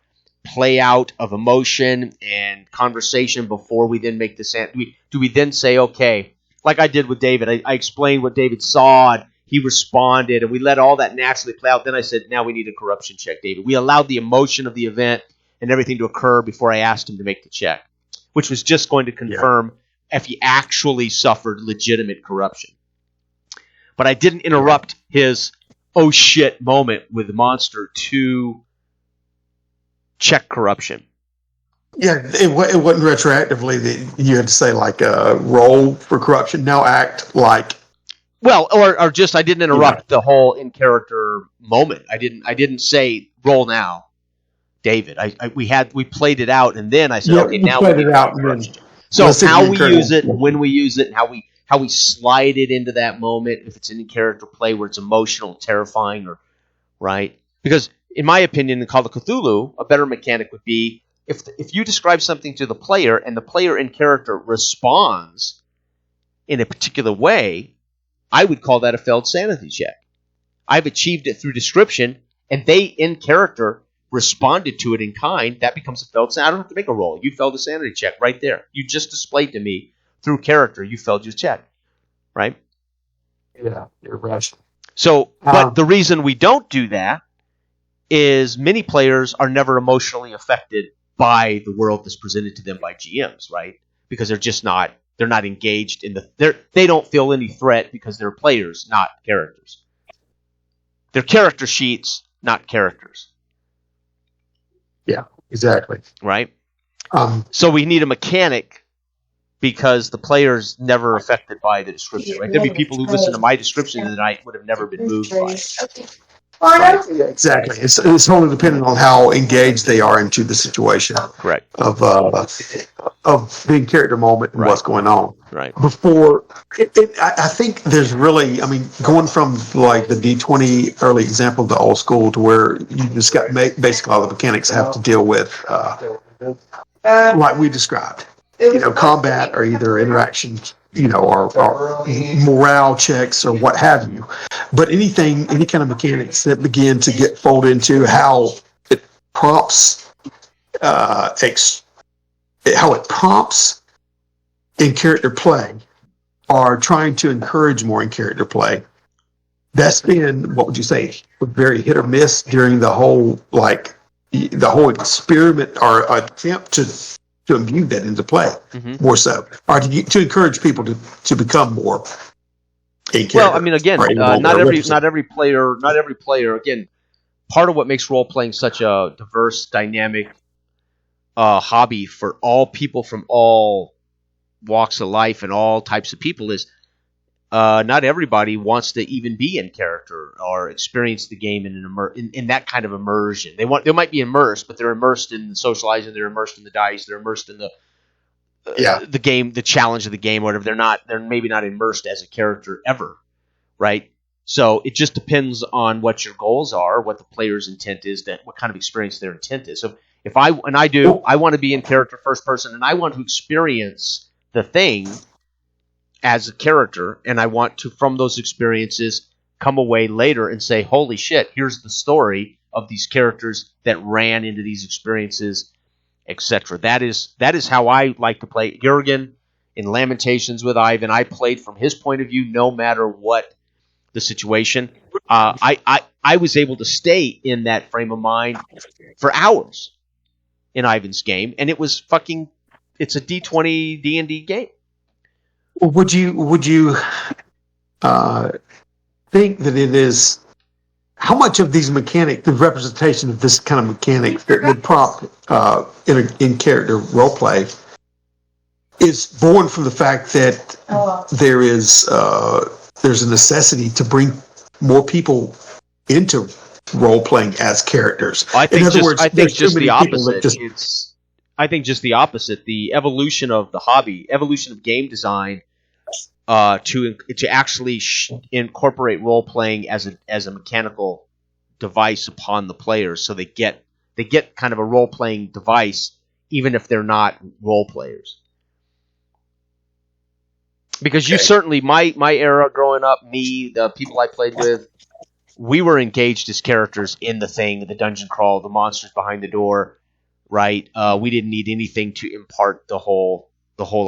S1: play out of emotion and conversation before we then make the sanity? Do we then say, okay, like I did with David, I explained what David saw, and he responded, and we let all that naturally play out. Then I said, now we need a corruption check, David. We allowed the emotion of the event and everything to occur before I asked him to make the check, which was just going to confirm if he actually suffered legitimate corruption. But I didn't interrupt his oh shit moment with the monster to check corruption.
S2: Yeah, it wasn't retroactively that you had to say like roll for corruption. Now act like.
S1: Well, or just I didn't interrupt the whole in character moment. I didn't say roll now, David. We played it out, and then I said okay, now we need corruption. So how we use it, when we use it, and how we slide it into that moment, if it's in character play where it's emotional, terrifying, or right? Because in my opinion, in Call of Cthulhu, a better mechanic would be if you describe something to the player and the player in character responds in a particular way, I would call that a failed sanity check. I've achieved it through description, and they in character responded to it in kind. That becomes a failed sanity. I don't have to make a roll. You failed a sanity check right there. You just displayed to me through character, you failed your check, right?
S2: Yeah, you're right.
S1: So, but the reason we don't do that is many players are never emotionally affected by the world that's presented to them by GMs, right? Because they're not engaged in they don't feel any threat because they're players, not characters. They're character sheets, not characters.
S2: Yeah, exactly.
S1: Right? So we need a mechanic because the player's never affected by the description, right? There'd be people who listen to my description tonight would have never been moved by it.
S2: Right. Yeah, exactly. It's only dependent on how engaged they are into the situation.
S1: Correct.
S2: Of being character moment and what's going on.
S1: Right.
S2: Before, I think there's really, going from like the D20 early example of the old school to where you just got basically all the mechanics have to deal with, like we described. Combat or either interactions, or morale checks or what have you. But any kind of mechanics that begin to get folded into how it prompts, how it prompts in character play, or trying to encourage more in character play. That's been, what would you say, very hit or miss during the whole experiment or attempt to imbue that into play, more so, or to encourage people to become more.
S1: Well, again, not every player. Again, part of what makes role playing such a diverse, dynamic hobby for all people from all walks of life and all types of people is not everybody wants to even be in character or experience the game in that kind of immersion. They might be immersed, but they're immersed in the socializing, they're immersed in the dice, they're immersed in the game, the challenge of the game, or whatever. They're maybe not immersed as a character ever, right? So it just depends on what your goals are, what the player's intent is, what kind of experience their intent is. So if I want to be in character first person, and I want to experience the thing as a character, and I want to, from those experiences, come away later and say, holy shit, here's the story of these characters that ran into these experiences, etc. That is how I like to play. Jurgen, in Lamentations with Ivan, I played from his point of view no matter what the situation. I was able to stay in that frame of mind for hours in Ivan's game, and it was it's a D20 D&D game.
S2: Would you think that it is, how much of these mechanics, the representation of this kind of mechanic that would prompt in character role play, is born from the fact that there's a necessity to bring more people into role playing as characters.
S1: I think
S2: In other words,
S1: I think
S2: there's too
S1: just the
S2: many people that
S1: opposite.
S2: just
S1: I think just the opposite. The evolution of the hobby, evolution of game design, to actually incorporate role playing as a mechanical device upon the players, so they get kind of a role playing device, even if they're not role players. Because you certainly, my era growing up, me, the people I played with, we were engaged as characters in the thing, the dungeon crawl, the monsters behind the door, right? We didn't need anything to impart the whole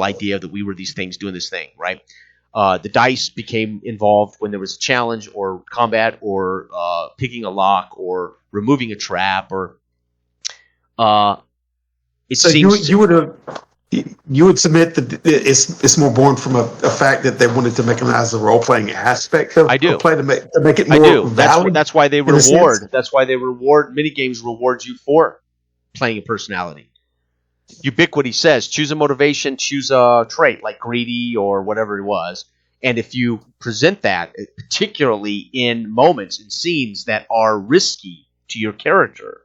S1: idea that we were these things doing this thing, right? The dice became involved when there was a challenge or combat or picking a lock or removing a trap or
S2: you would submit that it's more born from a fact that they wanted to mechanize the role playing aspect of play to make it more valid.
S1: That's why they reward. That's why they reward. Many games reward you for playing a personality. Ubiquity says choose a motivation, choose a trait like greedy or whatever it was. And if you present that, particularly in moments and scenes that are risky to your character,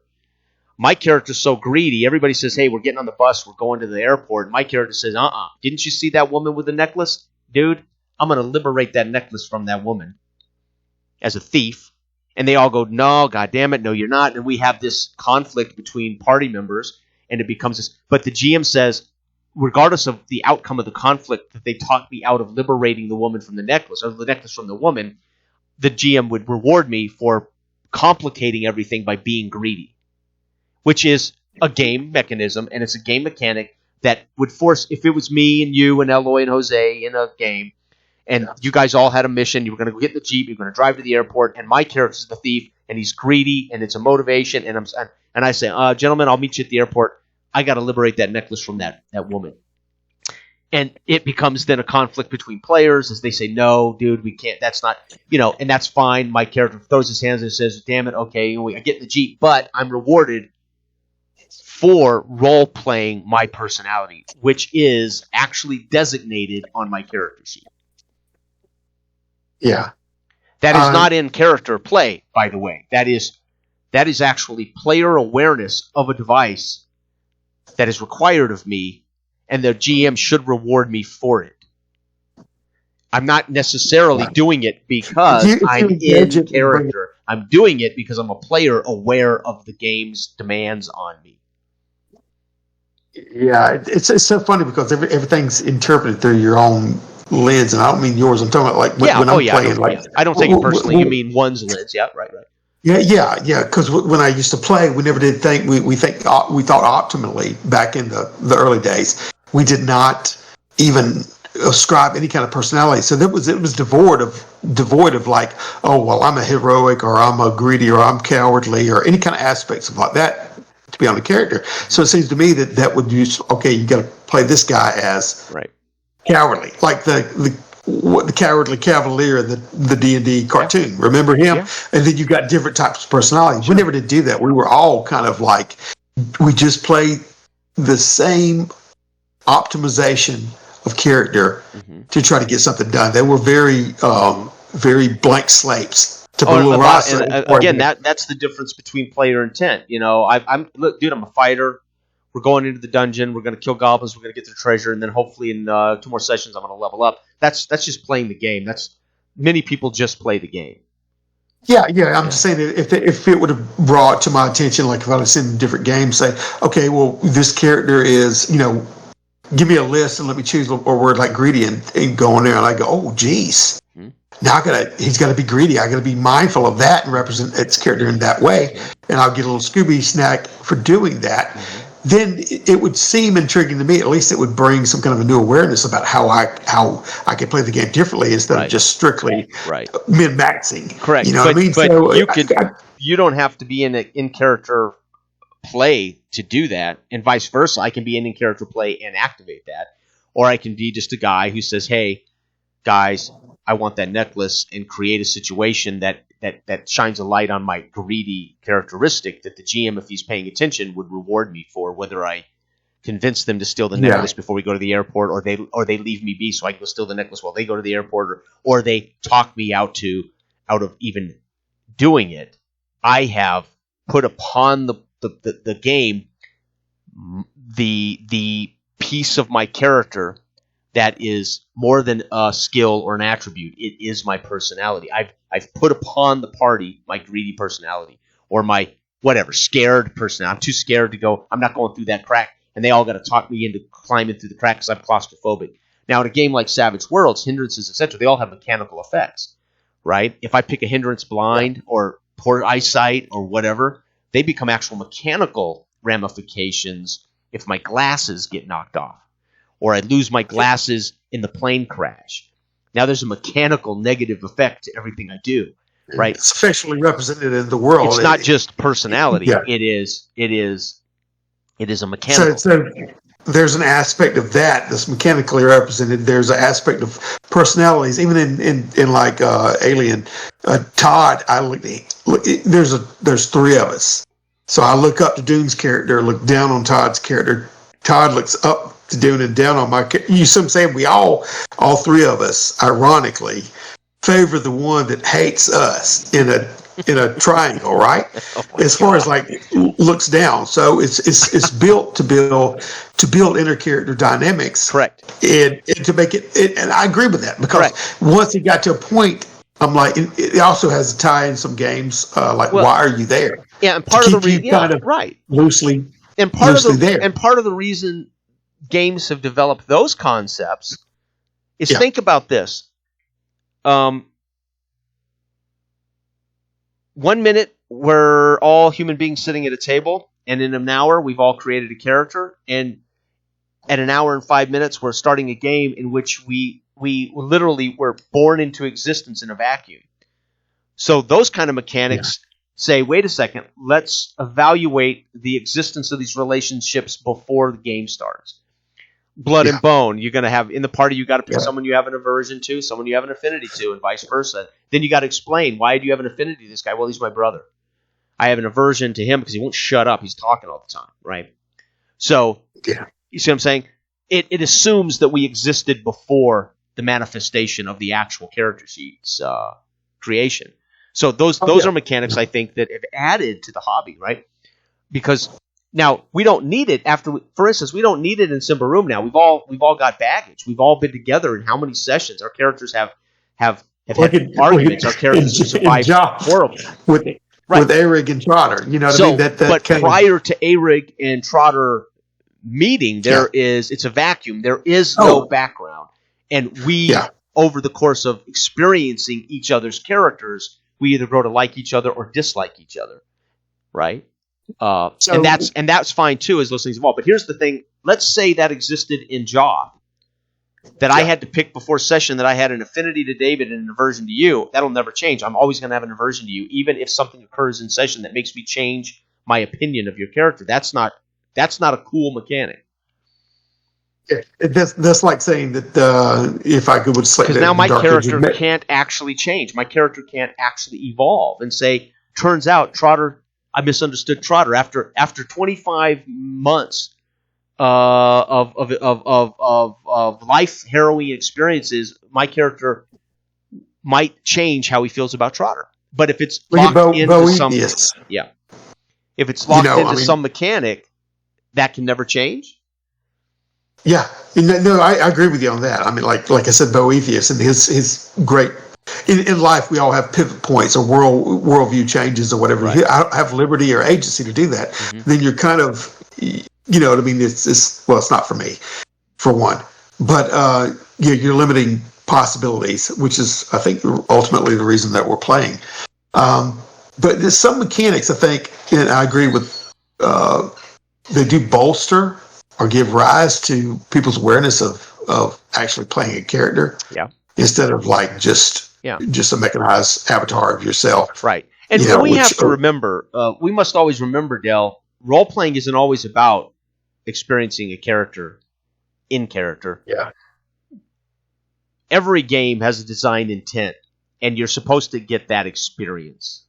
S1: my character's so greedy, everybody says, hey, we're getting on the bus, we're going to the airport. My character says, didn't you see that woman with the necklace? Dude, I'm going to liberate that necklace from that woman as a thief. And they all go, no, God damn it, no, you're not. And we have this conflict between party members, and it becomes this. But the GM says, regardless of the outcome of the conflict, that they talked me out of liberating the woman from the necklace, or the necklace from the woman, the GM would reward me for complicating everything by being greedy. Which is a game mechanism, and it's a game mechanic that would force, if it was me and you and Eloy and Jose in a game, and you guys all had a mission, you were going to go get in the Jeep, you're going to drive to the airport, and my character's the thief, and he's greedy, and it's a motivation, and I say, gentlemen, I'll meet you at the airport. I got to liberate that necklace from that woman. And it becomes then a conflict between players as they say, no, dude, we can't, that's not, and that's fine. My character throws his hands and says, damn it, okay, I get in the Jeep, but I'm rewarded for role-playing my personality, which is actually designated on my character sheet.
S2: Yeah.
S1: That is not in character play, by the way. That is actually player awareness of a device that is required of me, and the GM should reward me for it. I'm not necessarily doing it because I'm in character. I'm doing it because I'm a player aware of the game's demands on me.
S2: Yeah, it's so funny because everything's interpreted through your own lens, and I don't mean yours. I'm talking about like when I'm playing.
S1: I don't take it personally. You mean one's lens? Yeah, right.
S2: Yeah. Because when I used to play, we never did think we thought optimally back in the early days. We did not even ascribe any kind of personality, so it was devoid of like, oh well, I'm a heroic or I'm a greedy or I'm cowardly or any kind of aspects of like that to be on the character. So it seems to me that would use, okay, you got to play this guy as cowardly, like the cowardly cavalier, the D&D cartoon. Yeah. Remember him? Yeah. And then you got different types of personalities. Sure. We never did do that. We were all kind of like, we just played the same optimization of character to try to get something done. They were very blank slates.
S1: Again, that's the difference between player intent. Look, dude, I'm a fighter. We're going into the dungeon. We're going to kill goblins. We're going to get the treasure, and then hopefully in 2 more sessions, I'm going to level up. That's just playing the game. Many people just play the game.
S2: Yeah. I'm just saying that if it would have brought to my attention, like if I was in different games, say, okay, well, this character is, give me a list and let me choose a word like greedy and go in there, and I go, oh, geez. Now he's got to be greedy. I got to be mindful of that and represent its character in that way, and I'll get a little Scooby snack for doing that. Then it would seem intriguing to me. At least it would bring some kind of a new awareness about how I could play the game differently instead of just strictly min-maxing.
S1: Correct.
S2: You know what I mean?
S1: But you don't have to be in character play to do that, and vice versa. I can be in character play and activate that, or I can be just a guy who says, "Hey, guys, I want that necklace," and create a situation that shines a light on my greedy characteristic that the GM, if he's paying attention, would reward me for, whether I convince them to steal the necklace before we go to the airport, or they leave me be so I can go steal the necklace while they go to the airport, or they talk me out of even doing it. I have put upon the game the piece of my character that is more than a skill or an attribute. It is my personality. I've put upon the party my greedy personality or my whatever scared personality. I'm too scared to go. I'm not going through that crack, and they all got to talk me into climbing through the crack because I'm claustrophobic. Now, in a game like Savage Worlds, hindrances, etc., they all have mechanical effects, right? If I pick a hindrance blind or poor eyesight or whatever, they become actual mechanical ramifications if my glasses get knocked off or I lose my glasses in the plane crash. Now there's a mechanical negative effect to everything I do, right?
S2: It's officially represented in the world.
S1: It's not just personality.
S2: Yeah.
S1: It is a mechanical.
S2: So there's an aspect of that that's mechanically represented. There's an aspect of personalities, even in like Alien. Todd, there's three of us. So I look up to Dune's character, look down on Todd's character. Todd looks up to Dune and down on my character. You see what I'm saying? We all three of us, ironically, favor the one that hates us in a triangle, right? As far as like looks down. So it's built to build inner character dynamics.
S1: Correct.
S2: And to make it, and I agree with that because
S1: Correct.
S2: once it got to a point, I'm like, it also has a tie in some games, like why are you there?
S1: Yeah, and part of the reason, right,
S2: loosely,
S1: and part of the reason games have developed those concepts is think about this. 1 minute we're all human beings sitting at a table, and in an hour we've all created a character, and at an hour and 5 minutes we're starting a game in which we literally were born into existence in a vacuum. So those kind of mechanics say, wait a second, let's evaluate the existence of these relationships before the game starts. Blood and bone, you're going to have in the party, you got to pick someone you have an aversion to, someone you have an affinity to, and vice versa. Then you got to explain, why do you have an affinity to this guy? Well, he's my brother. I have an aversion to him because he won't shut up. He's talking all the time, right? So, you see what I'm saying? It assumes that we existed before the manifestation of the actual character sheet's creation. So those are mechanics, I think, that have added to the hobby, right? Because now we don't need it for instance, we don't need it in Simba Room now. We've all got baggage. We've all been together in how many sessions? Our characters have had arguments. Our characters have survived horribly.
S2: With Arig and Trotter. You know what I mean?
S1: But prior to Arig and Trotter meeting, it's a vacuum. There is no background. And we, over the course of experiencing each other's characters, we either grow to like each other or dislike each other, right? And that's fine too as those things evolve. But here's the thing: let's say that existed in Jaw, that I had to pick before session that I had an affinity to David and an aversion to you. That'll never change. I'm always going to have an aversion to you, even if something occurs in session that makes me change my opinion of your character. That's not a cool mechanic.
S2: That's like saying that if I would say
S1: because now my character can't actually change. My character can't actually evolve and say, turns out Trotter, I misunderstood Trotter after 25 months of life harrowing experiences. My character might change how he feels about Trotter. But if it's locked into some mechanic, that can never change.
S2: Yeah, no, I agree with you on that. I mean, like I said, Boethius and his great in life, we all have pivot points or worldview changes or whatever.
S1: Right.
S2: I don't have liberty or agency to do that. Mm-hmm. Then you're kind of, you know what I mean? It's not for me, for one, but you're limiting possibilities, which is, I think, ultimately the reason that we're playing. But there's some mechanics, I think, and I agree with. They do bolster or give rise to people's awareness of actually playing a character, instead of like just a mechanized avatar of yourself,
S1: right? And we have to remember, we must always remember, Del, role playing isn't always about experiencing a character in character.
S2: Yeah.
S1: Every game has a design intent, and you're supposed to get that experience.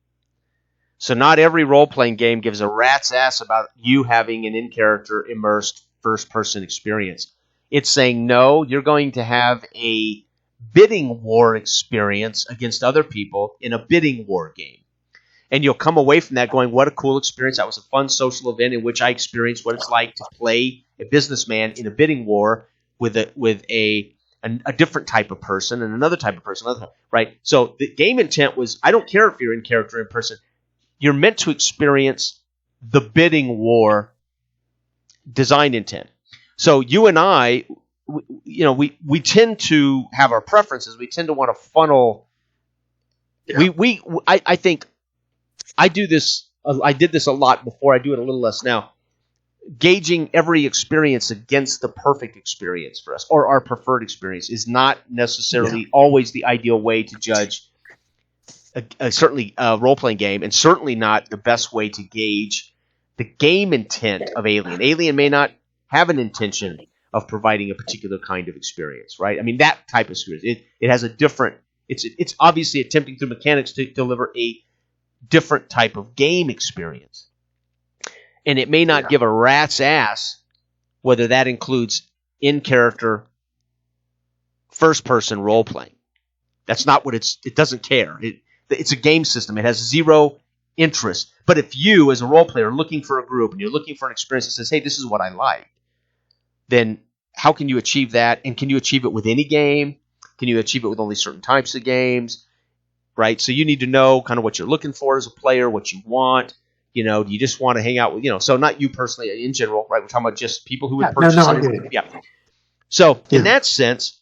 S1: So not every role-playing game gives a rat's ass about you having an in-character immersed first-person experience. It's saying, no, you're going to have a bidding war experience against other people in a bidding war game. And you'll come away from that going, what a cool experience. That was a fun social event in which I experienced what it's like to play a businessman in a bidding war with a different type of person and another type of person, right? So the game intent was, I don't care if you're in character or in person. You're meant to experience the bidding war design intent. So you and I, we tend to have our preferences. We tend to want to funnel. Yeah. I think I do this. I did this a lot before. I do it a little less now. Gauging every experience against the perfect experience for us, or our preferred experience, is not necessarily always the ideal way to judge certainly a role-playing game, and certainly not the best way to gauge the game intent of Alien. Alien may not have an intention of providing a particular kind of experience, right? I mean, that type of experience. It has a different. It's obviously attempting through mechanics to deliver a different type of game experience. And it may not give a rat's ass whether that includes in-character, first-person role-playing. That's not what it doesn't care. It's a game system. It has zero interest. But if you, as a role player, are looking for a group and you're looking for an experience that says, hey, this is what I like, then how can you achieve that? And can you achieve it with any game? Can you achieve it with only certain types of games? Right? So you need to know kind of what you're looking for as a player, what you want. Do you just want to hang out with, so not you personally, in general, right? We're talking about just people who would purchase it. Yeah. So in that sense,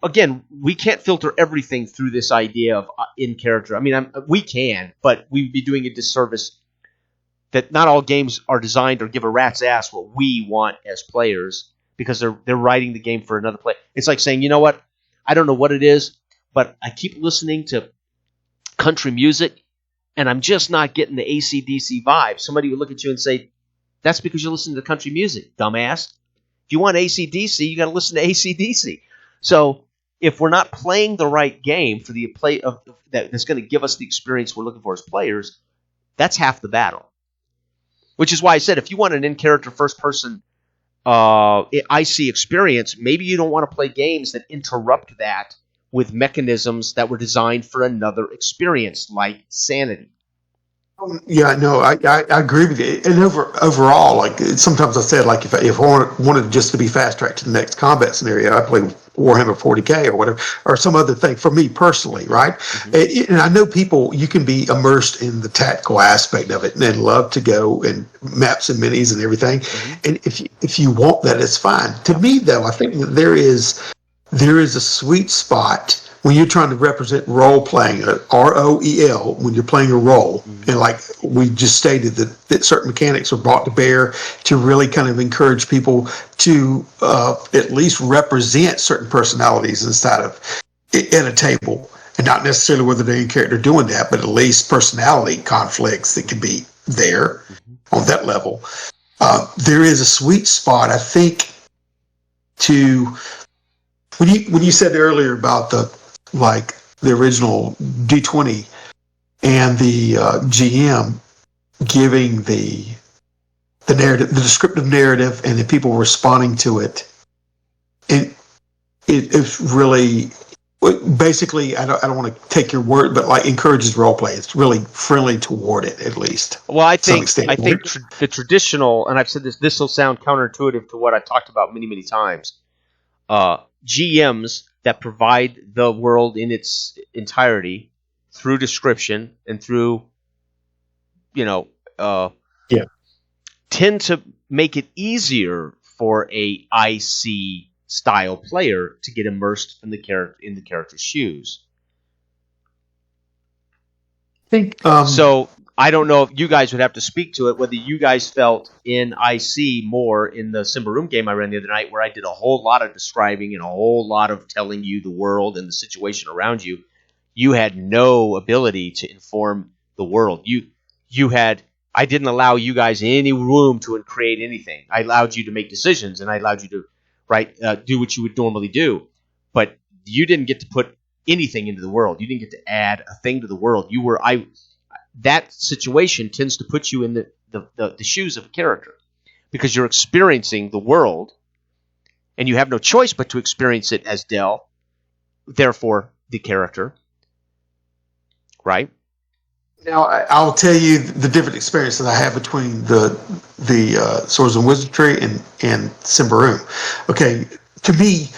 S1: again, we can't filter everything through this idea of in character. I mean, we can, but we'd be doing a disservice that not all games are designed or give a rat's ass what we want as players, because they're writing the game for another player. It's like saying, you know what? I don't know what it is, but I keep listening to country music, and I'm just not getting the AC/DC vibe. Somebody would look at you and say, that's because you're listening to country music, dumbass. If you want AC/DC, you got to listen to AC/DC. So if we're not playing the right game for the play of that's going to give us the experience we're looking for as players, that's half the battle. Which is why I said, if you want an in-character first-person IC experience, maybe you don't want to play games that interrupt that with mechanisms that were designed for another experience, like Sanity.
S2: Yeah, no, I agree with you. And overall, like sometimes I said, like if I wanted just to be fast tracked to the next combat scenario, I play Warhammer 40K or whatever, or some other thing for me personally, right? Mm-hmm. And I know people, you can be immersed in the tactical aspect of it and love to go and maps and minis and everything. Mm-hmm. And if you want that, it's fine. To me, though, I think that there is a sweet spot when you're trying to represent role playing, ROEL, when you're playing a role. Mm-hmm. And like we just stated, that certain mechanics are brought to bear to really kind of encourage people to at least represent certain personalities inside of at a table. And not necessarily whether they're in character doing that, but at least personality conflicts that can be there on that level. There is a sweet spot, I think, to when you said earlier about the original D20 and the GM giving the narrative, the descriptive narrative, and the people responding to it, and it's really basically, I don't want to take your word, but like encourages role play. It's really friendly toward it, at least.
S1: Well, I think the traditional, and I've said this will sound counterintuitive to what I've talked about many, many times. GMs that provide the world in its entirety through description and through, tend to make it easier for a IC style player to get immersed in the character's shoes.
S2: I think
S1: so. I don't know if you guys would have to speak to it, whether you guys felt in IC more in the Simba Room game I ran the other night, where I did a whole lot of describing and a whole lot of telling you the world and the situation around you. You had no ability to inform the world. I didn't allow you guys any room to create anything. I allowed you to make decisions, and I allowed you to do what you would normally do. But you didn't get to put anything into the world. You didn't get to add a thing to the world. That situation tends to put you in the shoes of a character, because you're experiencing the world, and you have no choice but to experience it as Del, therefore the character, right?
S2: Now, I'll tell you the different experiences I have between the Swords and Wizardry and Symbaroum. Okay, to me,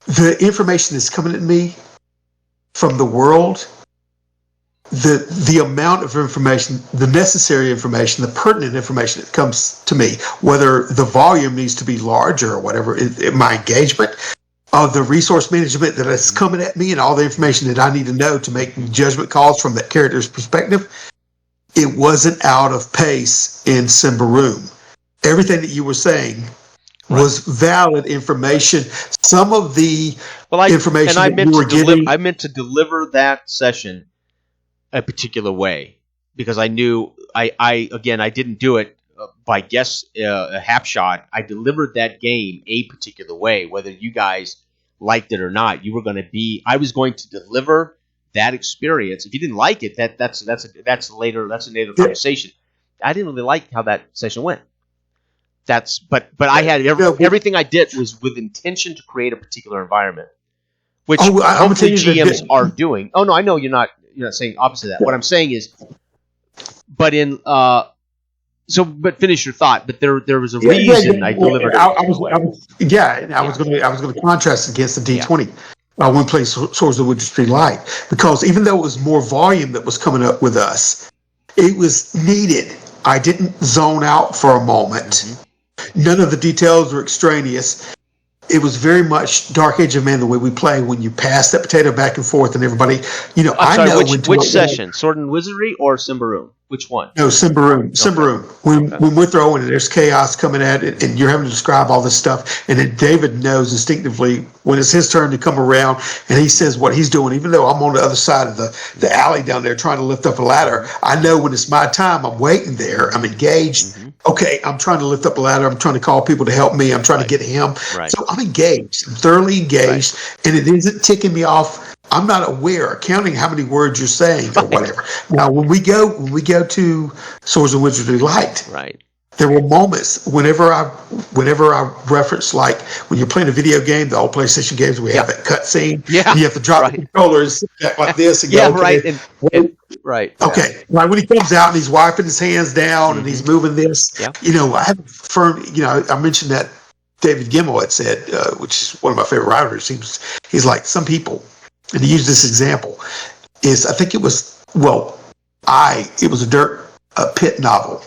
S2: the information that's coming at me from the world, the amount of information, the necessary information, the pertinent information that comes to me, whether the volume needs to be larger or whatever, my engagement, the resource management that is coming at me and all the information that I need to know to make judgment calls from that character's perspective, it wasn't out of pace in Symbaroum. Everything that you were saying was valid information. Some of the information that you were giving...
S1: I meant to deliver that session a particular way because I knew I didn't do it by guess a half shot. I delivered that game a particular way, whether you guys liked it or not. I was going to deliver that experience. If you didn't like it, that's later. That's a later conversation. I didn't really like how that session went. But I had everything I did was with intention to create a particular environment, which hopefully GMs are doing. Oh no, I know you're not saying opposite of that. What I'm saying is, but finish your thought. But there was a reason I delivered.
S2: I was going to contrast against the D20. When we played Swords of Wizardry Light, because even though it was more volume that was coming up with us, it was needed. I didn't zone out for a moment. Mm-hmm. None of the details were extraneous. It was very much Dark Age of Man, the way we play, when you pass that potato back and forth and everybody,
S1: which session? Sword and Wizardry or Symbaroum? Which one?
S2: No, Symbaroum. Okay. Symbaroum. When we're throwing and there's chaos coming at it and you're having to describe all this stuff, and then David knows instinctively when it's his turn to come around and he says what he's doing, even though I'm on the other side of the alley down there trying to lift up a ladder, I know when it's my time, I'm waiting there, I'm engaged. Mm-hmm. Okay, I'm trying to lift up a ladder, I'm trying to call people to help me, I'm trying to get him. Right. So I'm engaged, I'm thoroughly engaged, and it isn't ticking me off. I'm not aware, counting how many words you're saying or whatever. Now, when we go to Swords and Wizardry Light, there were moments whenever I reference, like when you're playing a video game, the old PlayStation games, we have that cut scene. Yeah, and you have to drop the controllers like this and go. Okay, like when he comes out and he's wiping his hands down and he's moving this. Yeah. I have firm. I mentioned that David Gemmell had said, which is one of my favorite writers. He's like, some people. And he used this example. It was a dirt pit novel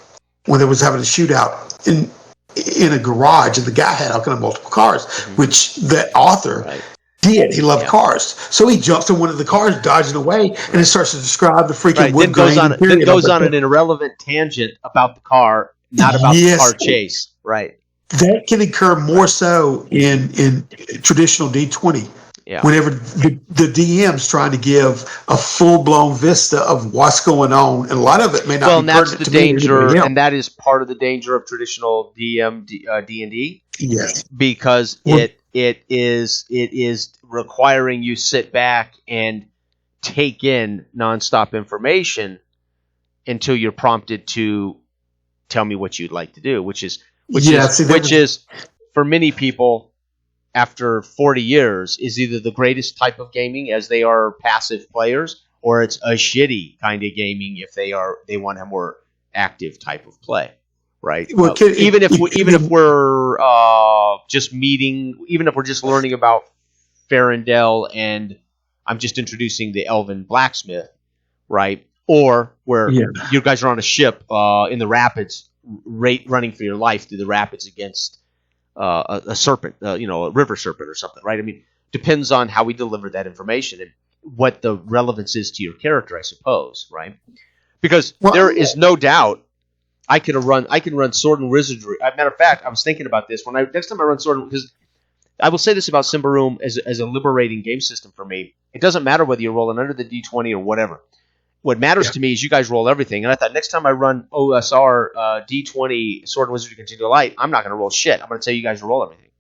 S2: when they was having a shootout in a garage, and the guy had all kind of multiple cars, which that author did. He loved cars, so he jumps in one of the cars, dodging away, and it starts to describe the freaking wood grain.
S1: Then goes on an irrelevant tangent about the car, not about the car chase. Right.
S2: That can occur more so in traditional D20. Yeah. Whenever the DM's trying to give a full-blown vista of what's going on, and a lot of it may not be pertinent to me. Well, that's the
S1: danger, and that is part of the danger of traditional D&D.
S2: Yes,
S1: because it is requiring you sit back and take in nonstop information until you're prompted to tell me what you'd like to do, which is for many people, after 40 years, is either the greatest type of gaming as they are passive players, or it's a shitty kind of gaming if they want to have more active type of play, right? Well, even if we're just learning about Farendel and I'm just introducing the Elven blacksmith, right? Or where you guys are on a ship in the rapids, running for your life through the rapids against a serpent, a river serpent or something, right? I mean, depends on how we deliver that information and what the relevance is to your character, I suppose, right? Because there is no doubt I can run Sword and Wizardry. As a matter of fact, I was thinking about this next time I run Sword, because I will say this about Symbaroum as a liberating game system for me. It doesn't matter whether you're rolling under the D20 or whatever. What matters to me is you guys roll everything. And I thought next time I run OSR D20 Sword and Wizardry Continual Light, I'm not going to roll shit. I'm going to tell you guys to roll everything.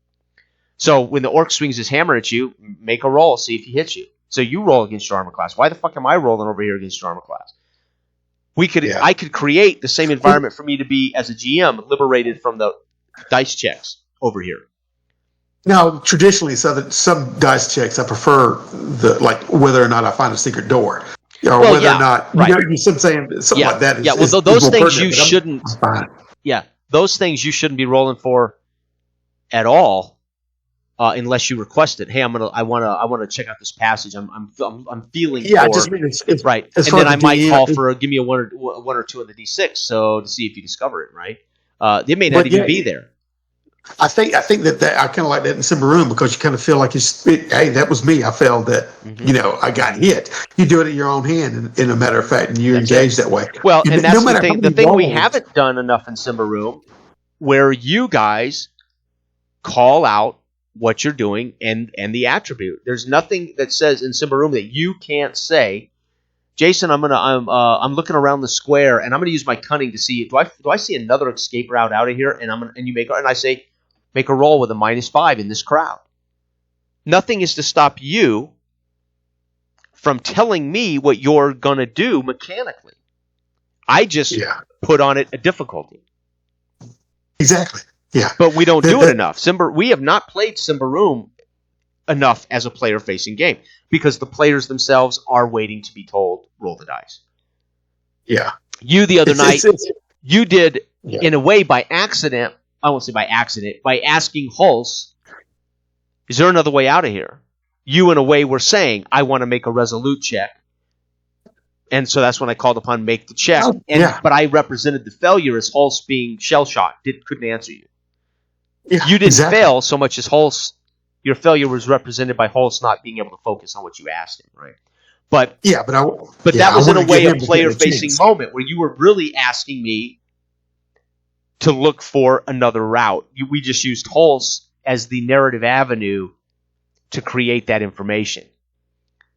S1: So when the orc swings his hammer at you, make a roll, see if he hits you. So you roll against your armor class. Why the fuck am I rolling over here against your armor class? I could create the same environment for me to be, as a GM, liberated from the dice checks over here.
S2: Now, traditionally, some dice checks, I prefer whether or not I find a secret door. or
S1: Well,
S2: whether
S1: yeah,
S2: or not
S1: right.
S2: you see what I'm saying, something
S1: Yeah,
S2: like that.
S1: yeah. Well,
S2: Is
S1: those
S2: more
S1: things
S2: pertinent,
S1: you
S2: but
S1: shouldn't.
S2: I'm fine.
S1: Yeah, those things you shouldn't be rolling for at all, unless you request it. Hey, I wanna check out this passage. I'm feeling
S2: Yeah, I
S1: for
S2: just mean it's
S1: right,
S2: as
S1: and
S2: far
S1: then
S2: as
S1: I
S2: the
S1: might call
S2: DM.
S1: for give me a one or two on the D6, so to see if you discover it. Right, they may not
S2: But
S1: even
S2: yeah,
S1: be there.
S2: I think that I kind of like that in Simbaroom because you kind of feel like hey, that was me. I felt that
S1: Mm-hmm.
S2: I got hit. You do it in your own hand, in a matter of fact, and you
S1: That's
S2: engage
S1: it.
S2: that way.
S1: Well, and
S2: No
S1: that's the
S2: matter how
S1: thing. The
S2: many
S1: thing we
S2: rolls.
S1: haven't done enough in Simba Room, where you guys call out what you're doing and the attribute. There's nothing that says in Simba Room that you can't say, Jason, I'm looking around the square and I'm gonna use my cunning to see, do I see another escape route out of here? And you make, and I say, make a roll with a -5 in this crowd. Nothing is to stop you from telling me what you're gonna do mechanically. I just put on it a difficulty.
S2: Exactly. Yeah.
S1: But we don't do it enough. We have not played Simba Room enough as a player-facing game because the players themselves are waiting to be told, roll the dice.
S2: Yeah.
S1: You, the other night, you did,
S2: Yeah.
S1: in a way, by accident, I won't say by accident, by asking Hulse, is there another way out of here? You, in a way, were saying, I want to make a resolute check. And so that's when I called upon make the check.
S2: Oh, yeah.
S1: But I represented the failure as Hulse being shell-shocked, couldn't answer you.
S2: Yeah,
S1: You didn't
S2: exactly.
S1: fail so much as Hulse. Your failure was represented by Hulse not being able to focus on what you asked him, right? But that was in a way a player-facing moment where you were really asking me to look for another route. We just used Hulse as the narrative avenue to create that information.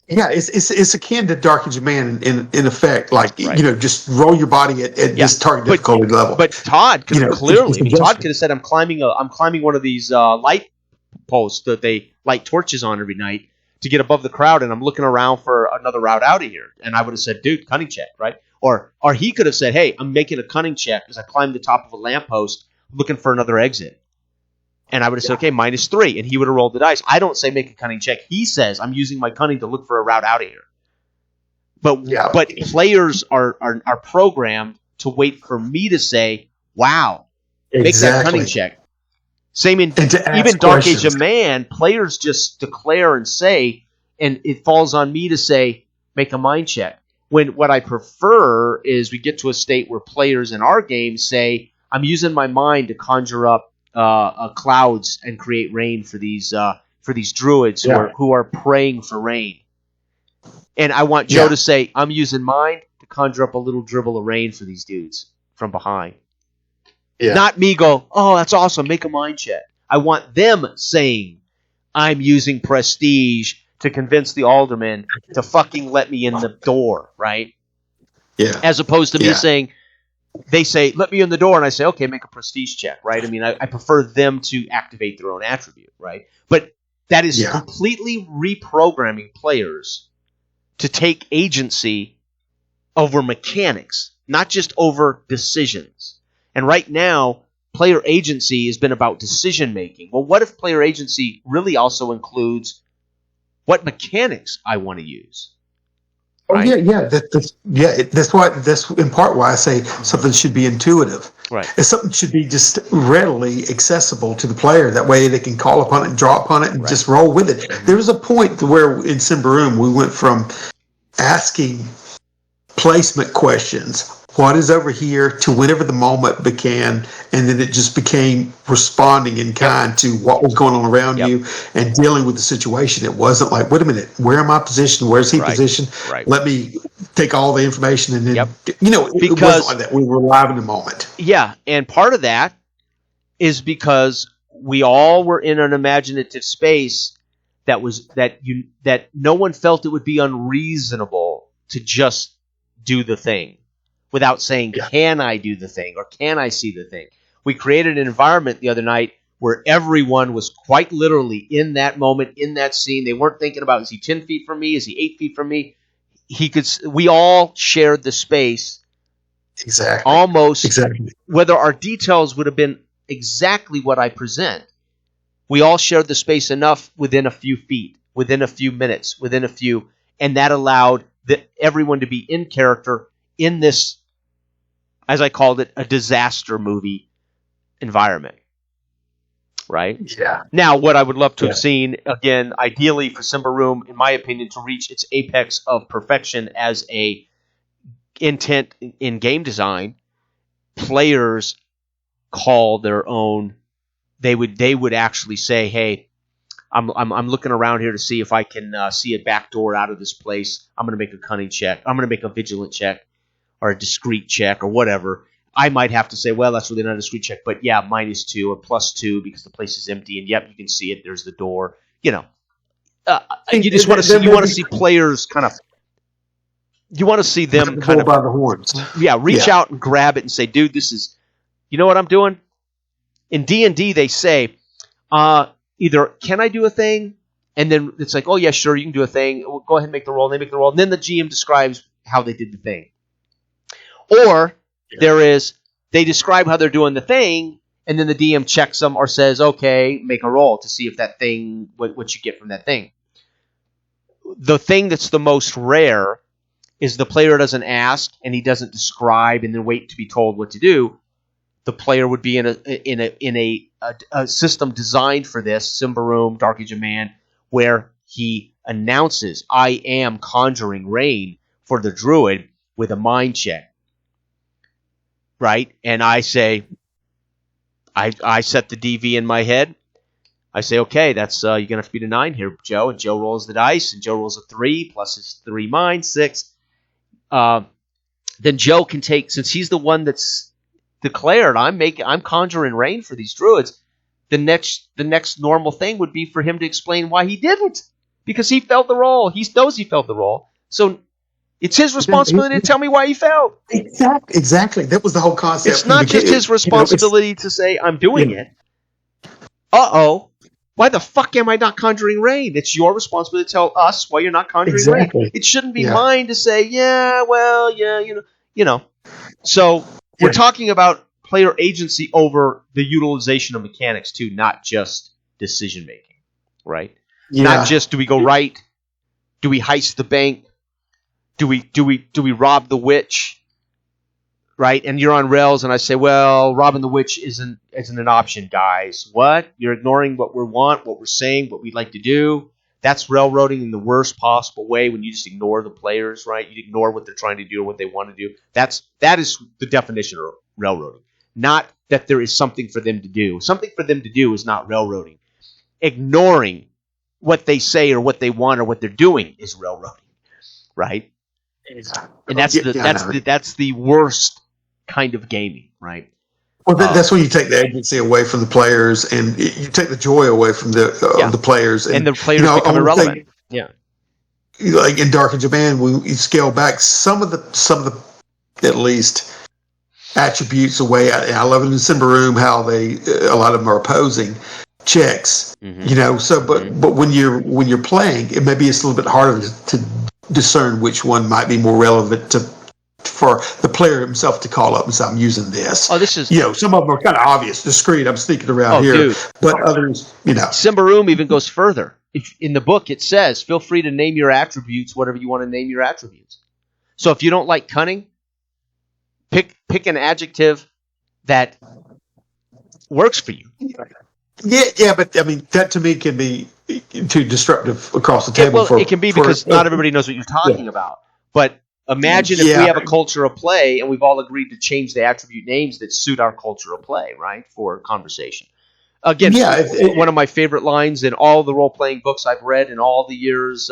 S2: Yeah, it's akin to Dark Age of Man in effect. Like
S1: Right.
S2: just roll your body at this target difficulty level.
S1: But Todd could have clearly, Todd could
S2: have
S1: have said, I'm climbing one of these light posts that they light torches on every night to get above the crowd, and I'm looking around for another route out of here. And I would have said, dude, cunning check, right? Or he could have said, hey, I'm making a cunning check as I climb the top of a lamppost looking for another exit. And I would have said, okay, -3, and he would have rolled the dice. I don't say make a cunning check. He says, I'm using my cunning to look for a route out of here. But players are programmed to wait for me to say, wow, make that cunning check. Same in even Dark Age of Man, players just declare and say, and it falls on me to say, make a mind check. When what I prefer is we get to a state where players in our game say, I'm using my mind to conjure up clouds and create rain for these druids who are praying for rain. And I want Joe to say, I'm using mine to conjure up a little dribble of rain for these dudes from behind. Yeah. Not me go, oh, that's awesome, make a mind check. I want them saying, I'm using prestige to convince the alderman to fucking let me in the door, right?
S2: Yeah.
S1: As opposed to me saying, they say, let me in the door, and I say, okay, make a prestige check, right? I mean, I prefer them to activate their own attribute, right? But that is completely reprogramming players to take agency over mechanics, not just over decisions. And right now, player agency has been about decision making. Well, what if player agency really also includes what mechanics I want to use? Right?
S2: Oh, that's in part why I say something should be intuitive.
S1: Right.
S2: And something should be just readily accessible to the player. That way they can call upon it and draw upon it and just roll with it. There was a point where in Simbaroom we went from asking placement questions, what is over here, to whenever the moment began, and then it just became responding in kind to what was going on around you and dealing with the situation. It wasn't like, wait a minute, where am I positioned? Where's he positioned?
S1: Right.
S2: Let me take all the information and then, it wasn't like that. We were live in the moment.
S1: Yeah, and part of that is because we all were in an imaginative space that no one felt it would be unreasonable to just do the thing without saying, can I do the thing or can I see the thing? We created an environment the other night where everyone was quite literally in that moment, in that scene. They weren't thinking about, is he 10 feet from me? Is he 8 feet from me? We all shared the space.
S2: Exactly.
S1: Almost.
S2: Exactly.
S1: Whether our details would have been exactly what I present, we all shared the space enough within a few feet, within a few minutes, and that allowed everyone to be in character in this, as I called it, a disaster movie environment. Right?
S2: Yeah.
S1: Now, what I would love to have seen, again, ideally for Simba Room, in my opinion, to reach its apex of perfection as a intent in game design, players call their own. They would actually say, "Hey, I'm looking around here to see if I can see a back door out of this place. I'm going to make a cunning check. I'm going to make a vigilant check, or a discreet check, or whatever." I might have to say, well, that's really not a discreet check, but yeah, -2 or +2 because the place is empty, and yep, you can see it. There's the door. You just want to see players kind of. You want to see them kind of
S2: by the horns.
S1: Yeah, reach out and grab it and say, dude, this is. You know what I'm doing? In D&D, they say, either can I do a thing, and then it's like, oh yeah, sure, you can do a thing. Well, go ahead and make the roll. And they make the roll, and then the GM describes how they did the thing, or. They describe how they're doing the thing, and then the DM checks them or says, okay, make a roll to see if that thing, what you get from that thing. The thing that's the most rare is the player doesn't ask and he doesn't describe and then wait to be told what to do. The player would be in a system designed for this, Simba Room, Dark Age of Man, where he announces, I am conjuring rain for the druid with a mind check. Right, and I say, I set the DV in my head. I say, okay, that's you're gonna have to beat a 9 here, Joe. And Joe rolls the dice, and Joe rolls a 3 plus his 3 mind 6. Then Joe can take, since he's the one that's declared, I'm conjuring rain for these druids. The next normal thing would be for him to explain why he didn't, because he felt the role. He knows he felt the role. So. It's his responsibility to tell me why he failed.
S2: Exactly. That was the whole concept.
S1: It's not just his responsibility to say, I'm doing it. Uh-oh. Why the fuck am I not conjuring rain? It's your responsibility to tell us why you're not conjuring rain. It shouldn't be mine to say, So we're talking about player agency over the utilization of mechanics, too, not just decision-making, right? Yeah. Not just, do we go right? Do we heist the bank? Do we rob the witch, right? And you're on rails, and I say, well, robbing the witch isn't an option, guys. What? You're ignoring what we want, what we're saying, what we'd like to do. That's railroading in the worst possible way when you just ignore the players, right? You ignore what they're trying to do or what they want to do. That is the definition of railroading. Not that there is something for them to do. Something for them to do is not railroading. Ignoring what they say or what they want or what they're doing is railroading, right? And that's the worst kind of gaming, right?
S2: Well, that's when you take the agency away from the players, and you take the joy away from the players,
S1: and the players become irrelevant.
S2: Like in Dark Age of Man, when you scale back some of the at least attributes away. I love it in Simba Room how a lot of them are opposing checks. Mm-hmm. So but when you're playing, it maybe it's a little bit harder to discern which one might be more relevant for the player himself to call up and say, I'm using this.
S1: Oh, this is...
S2: some of them are kind of obvious, discreet, I'm sneaking around here. Dude. But others,
S1: Simba Room even goes further. In the book, it says, feel free to name your attributes, whatever you want to name your attributes. So if you don't like cunning, pick an adjective that works for you.
S2: Yeah, but I mean, that to me can be too disruptive across the table.
S1: It can be because not everybody knows what you're talking about. But imagine if we have a culture of play and we've all agreed to change the attribute names that suit our culture of play, right, for conversation. Again, one of my favorite lines in all the role-playing books I've read in all the years,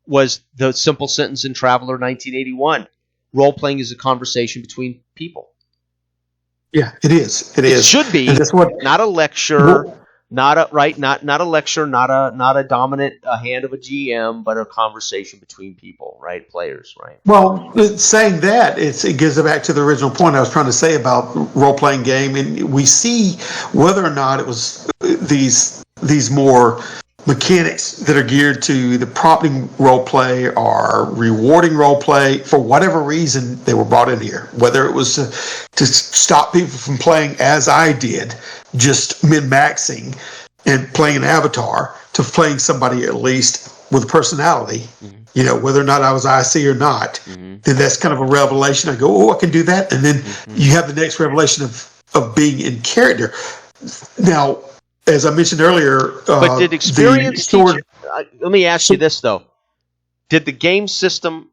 S1: was the simple sentence in Traveller 1981. Role-playing is a conversation between people.
S2: Yeah, it is. It
S1: should be not a lecture, not a lecture, not a dominant hand of a GM, but a conversation between people, right? Players, right?
S2: Well, saying that, it gives it back to the original point I was trying to say about role-playing game, and we see whether or not it was these more mechanics that are geared to the prompting role play or rewarding role play. For whatever reason, they were brought in here. Whether it was to stop people from playing as I did, just min-maxing and playing an avatar, to playing somebody at least with a personality whether or not I was IC or not,
S1: Mm-hmm.
S2: then that's kind of a revelation. I go, oh, I can do that. And then you have the next revelation of being in character. Now, as I mentioned earlier,
S1: but did experience teach you, let me ask you this, though. Did the game system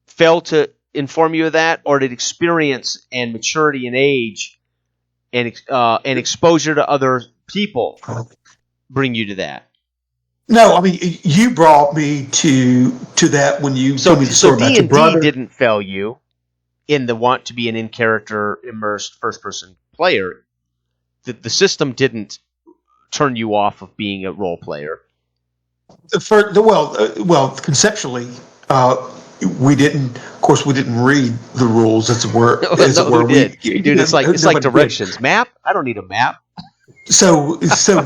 S1: fail to inform you of that, or did experience and maturity and age and exposure to other people bring you to that?
S2: No, I mean, you brought me to that when you told me the story about your brother.
S1: D&D didn't fail you in the want to be an in-character, immersed, first-person player. The system didn't turn you off of being a role player.
S2: Well, conceptually, we didn't. Of course, we didn't read the rules, as it were.
S1: Who did? Dude, it's like directions. Did. Map? I don't need a map.
S2: So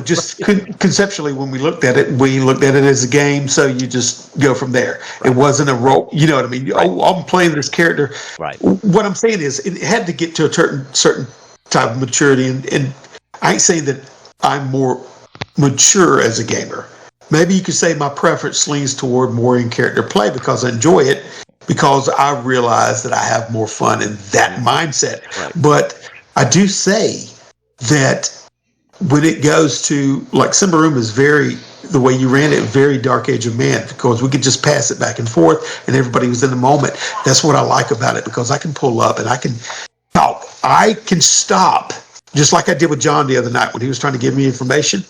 S2: just conceptually, when we looked at it as a game. So you just go from there. Right. It wasn't a role. You know what I mean? Right. Oh, I'm playing this character.
S1: Right.
S2: What I'm saying is, it had to get to a certain type of maturity, and I ain't saying that I'm more mature as a gamer. Maybe you could say my preference leans toward more in character play because I enjoy it, because I realize that I have more fun in that mindset.
S1: Right.
S2: But I do say that when it goes to, like, Simba Room is the way you ran it, very Dark Age of Man, because we could just pass it back and forth and everybody was in the moment. That's what I like about it, because I can pull up and I can talk. I can stop, just like I did with John the other night when he was trying to give me information.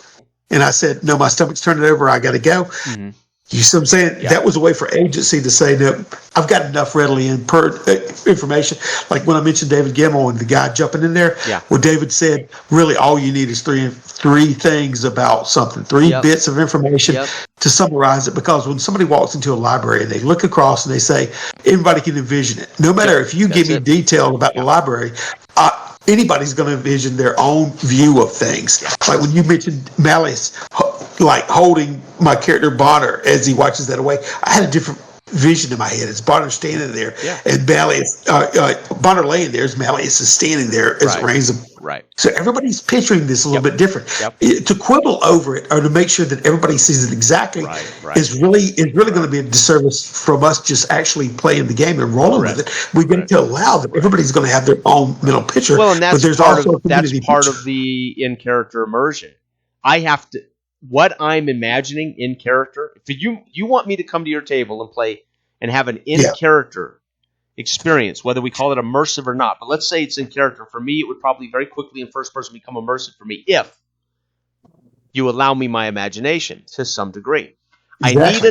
S2: And I said, no, my stomach's turning over. I got to go. Mm-hmm. You see what I'm saying? Yeah. That was a way for agency to say, no, I've got enough readily information. Like when I mentioned David Gemmell and the guy jumping in there, where David said, really all you need is three things about something, three bits of information to summarize it. Because when somebody walks into a library and they look across and they say, everybody can envision it. No matter if you give me detail about the library, anybody's going to envision their own view of things. Like when you mentioned Malleus, like holding my character Bonner as he watches that away, I had a different vision in my head. It's Bonner standing there, and Malleus, Bonner laying there as Malleus is standing there as it rains.
S1: Right.
S2: So everybody's picturing this a little bit different. To quibble over it or to make sure that everybody sees it exactly is really going to be a disservice from us just actually playing the game and rolling with it. We get to allow that everybody's going to have their own mental picture.
S1: Well, and that's part of the in-character immersion. I have to. What I'm imagining in character. If you want me to come to your table and play and have an in-character experience, whether we call it immersive or not, but let's say it's in character. For me, it would probably very quickly in first person become immersive for me if you allow me my imagination to some degree.
S2: Exactly.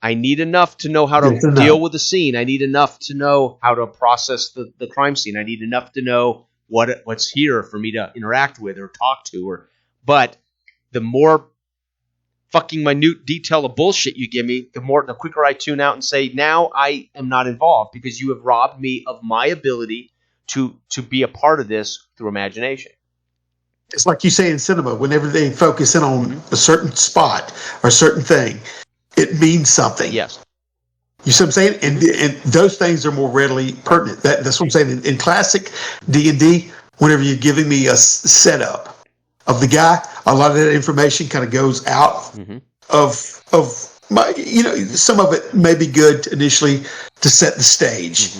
S1: I need enough to know how to deal with the scene. I need enough to know how to process the crime scene. I need enough to know what's here for me to interact with or talk to. But the more fucking minute detail of bullshit you give me, the quicker I tune out and say, now I am not involved because you have robbed me of my ability to be a part of this through imagination.
S2: It's like you say in cinema, whenever they focus in on a certain spot or a certain thing, it means something.
S1: Yes.
S2: You see what I'm saying? And those things are more readily pertinent. That's what I'm saying. In classic D&D, whenever you're giving me a setup of the guy, a lot of that information kind of goes out of my, some of it may be good initially to set the stage.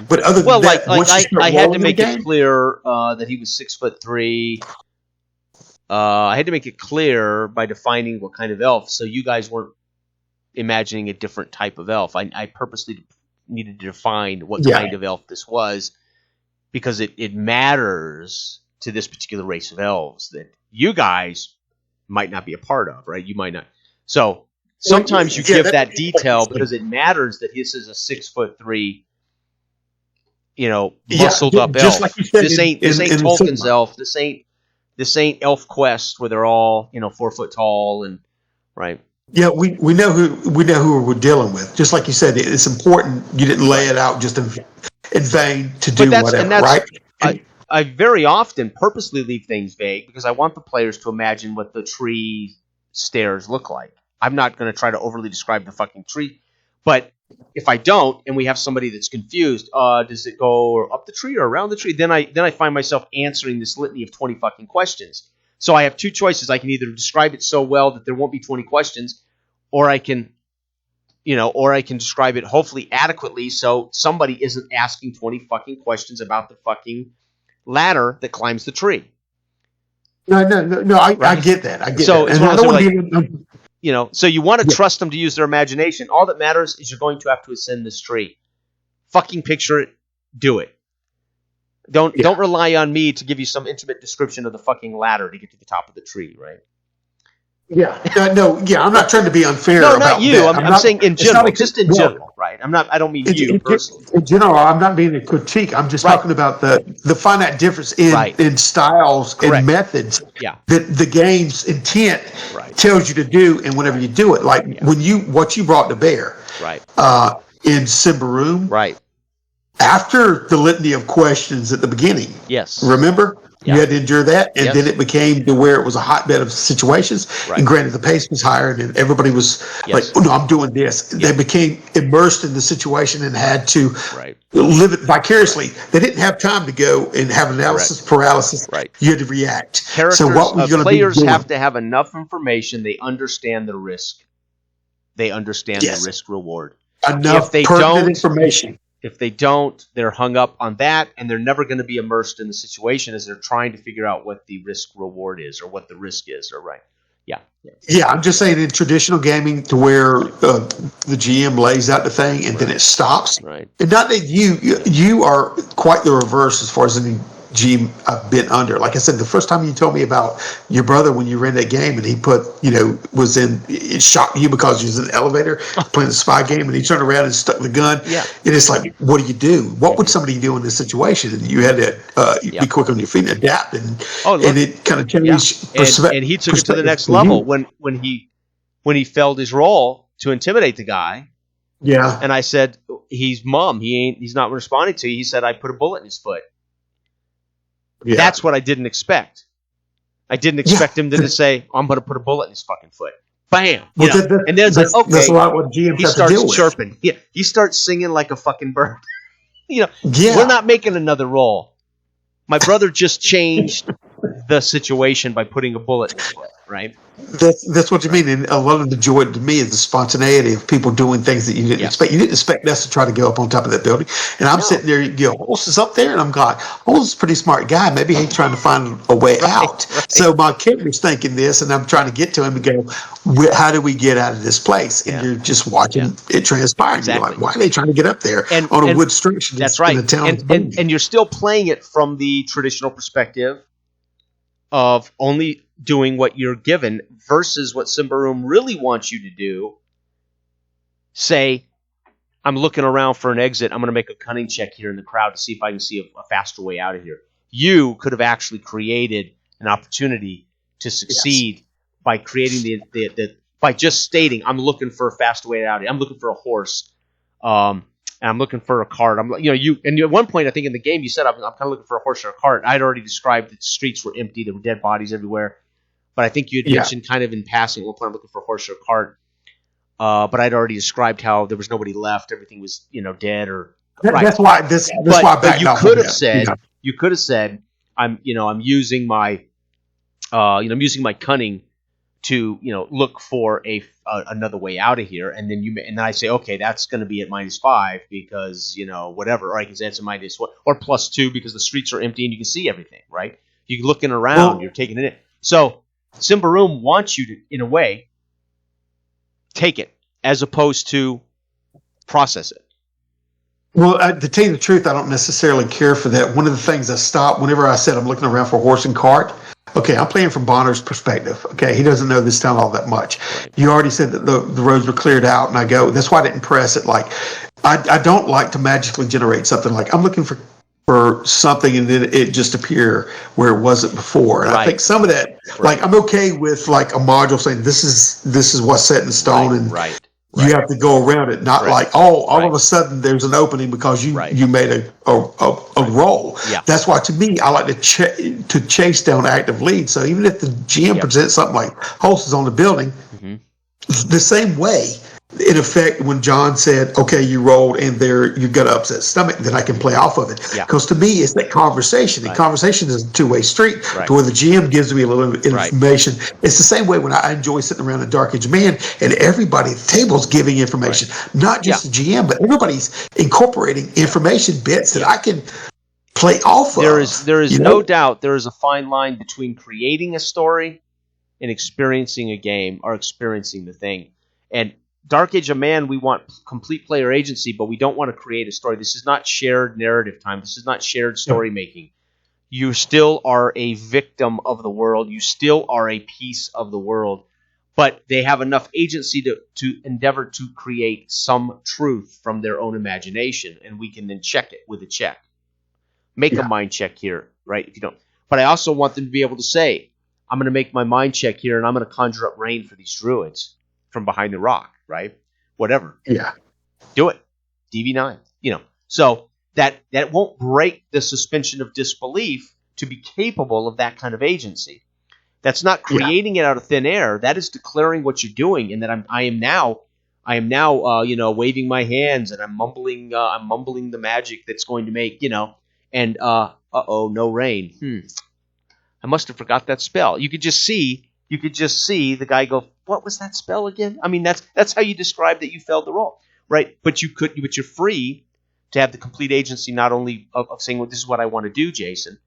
S2: But other than that,
S1: I had to make it clear that he was 6'3". I had to make it clear by defining what kind of elf, so you guys weren't imagining a different type of elf. I purposely needed to define what kind of elf this was, because it matters to this particular race of elves that you guys might not be a part of, right? You might not. So sometimes you give that detail because it matters that this is a 6'3", muscled up elf.
S2: Just like you said,
S1: this ain't Tolkien's elf. This ain't Elf Quest where they're all 4 foot tall and right.
S2: Yeah, we know who we're dealing with. Just like you said, it's important you didn't lay it out just in vain to do whatever, right?
S1: I very often purposely leave things vague because I want the players to imagine what the tree stairs look like. I'm not going to try to overly describe the fucking tree, but if I don't, and we have somebody that's confused, does it go up the tree or around the tree? Then I find myself answering this litany of 20 fucking questions. So I have two choices. I can either describe it so well that there won't be 20 questions, or I can describe it hopefully adequately so somebody isn't asking 20 fucking questions about the fucking ladder that climbs the tree.
S2: No. I get that. I get
S1: so
S2: that.
S1: It's
S2: and I don't want
S1: to so you want to trust them to use their imagination. All that matters is you're going to have to ascend this tree. Fucking picture it. Do it. Don't rely on me to give you some intimate description of the fucking ladder to get to the top of the tree, right?
S2: Yeah. I'm not trying to be unfair.
S1: No,
S2: about
S1: not you.
S2: that.
S1: I'm saying in general, just in general, right? I don't mean you personally.
S2: In general, I'm not being a critique. I'm just talking about the finite difference in styles and methods that the game's intent tells you to do, and whenever you do it, like what you brought to bear, in Simbaroom, after the litany of questions at the beginning, remember. You had to endure that, and then it became to where it was a hotbed of situations. And granted, the pace was higher, and everybody was like, "Oh no, I'm doing this." They became immersed in the situation and had to live it vicariously. They didn't have time to go and have analysis paralysis. You had to react.
S1: Players have to have enough information. They understand the risk. They understand the risk reward.
S2: Enough pertinent information.
S1: If they don't, they're hung up on that, and they're never going to be immersed in the situation as they're trying to figure out what the risk reward is or what the risk is. Or I'm just saying in traditional gaming, to where the GM lays out the thing and then it stops. And not that you are quite the reverse as far as any GM I've been under. Like I said, the first time you told me about your brother when you ran that game and he it shocked you because he was in the elevator playing a spy game and he turned around and stuck the gun. And it's like, what do you do? What would somebody do in this situation? And you had to be quick on your feet and adapt, and it kind of changed perspective. And he took it to the next level when he failed his role to intimidate the guy. And I said, he's mum. He's not responding to you. He said, I put a bullet in his foot. That's what I didn't expect. I didn't expect him to just say, I'm going to put a bullet in his fucking foot. Bam! And then it's like, okay.
S2: That's a lot what GMs have to deal with.
S1: He starts chirping. He starts singing like a fucking bird. We're not making another roll. My brother just changed the situation by putting a bullet in his foot, right?
S2: That's what you mean. And a lot of the joy to me is the spontaneity of people doing things that you didn't expect. You didn't expect us to try to go up on top of that building. And I'm sitting there, Holst is up there, and I'm going, Holst is a pretty smart guy. Maybe he's trying to find a way out. So my character's thinking this, and I'm trying to get to him and go, how do we get out of this place? And you're just watching it transpire. You're like, why are they trying to get up there on a wood structure?
S1: That's right. And you're still playing it from the traditional perspective of only doing what you're given versus what Simbaroom really wants you to do. Say, I'm looking around for an exit. I'm going to make a cunning check here in the crowd to see if I can see a faster way out of here. You could have actually created an opportunity to succeed by creating by just stating, I'm looking for a faster way out of here. I'm looking for a horse. And I'm looking for a cart. And at one point, I think in the game, you said, I'm kind of looking for a horse or a cart. I'd already described that the streets were empty. There were dead bodies everywhere. But I think you had mentioned kind of in passing, at one point, I'm looking for a horse or a cart. But I'd already described how there was nobody left. Everything was, dead or.
S2: That's why. That's why.
S1: But you could have said, I'm using my, I'm using my cunning to look for another way out of here, and then I say, okay, that's going to be at -5 because whatever, or I can say it's a -1 or +2 because the streets are empty and you can see everything, right? You're looking around, you're taking it in. So Simbaroom wants you to, in a way, take it as opposed to process it.
S2: Well, to tell you the truth, I don't necessarily care for that. One of the things I stopped whenever I said I'm looking around for a horse and cart. Okay, I'm playing from Bonner's perspective. Okay, he doesn't know this town all that much. You already said that the roads were cleared out, and I go, that's why I didn't press it. Like, I don't like to magically generate something like I'm looking for something and then it just appear where it wasn't before. And I think some of that, like, I'm okay with like a module saying this is what's set in stone and you have to go around it, not like all of a sudden there's an opening because you made a roll. That's why to me I like to chase down active leads. So even if the GM presents something like Holst is on the building, the same way in effect, when John said, "Okay, you rolled, and there you got an upset stomach," then I can play off of it.
S1: Yeah.
S2: Because to me, it's that conversation, and conversation is a two-way street. To where the GM gives me a little information. It's the same way when I enjoy sitting around a Dark Age Man, and everybody at the table is giving information, not just the GM, but everybody's incorporating information bits that I can play off of.
S1: There is no doubt there is a fine line between creating a story and experiencing a game or experiencing the thing. And Dark Age of Man, we want complete player agency, but we don't want to create a story. This is not shared narrative time. This is not shared story making. You still are a victim of the world. You still are a piece of the world. But they have enough agency to endeavor to create some truth from their own imagination, and we can then check it with a check. Make a mind check here, right? If you don't. But I also want them to be able to say, I'm going to make my mind check here, and I'm going to conjure up rain for these druids from behind the rock, right? Whatever.
S2: Yeah.
S1: Do it. DV9. So that won't break the suspension of disbelief to be capable of that kind of agency. That's not creating it out of thin air. That is declaring what you're doing, and that I am now waving my hands, and I'm mumbling the magic that's going to make, and no rain. I must have forgot that spell. You could just see the guy go, what was that spell again? I mean, that's how you describe that you failed the roll, right? But you're free to have the complete agency, not only of saying, well, this is what I want to do, Jason.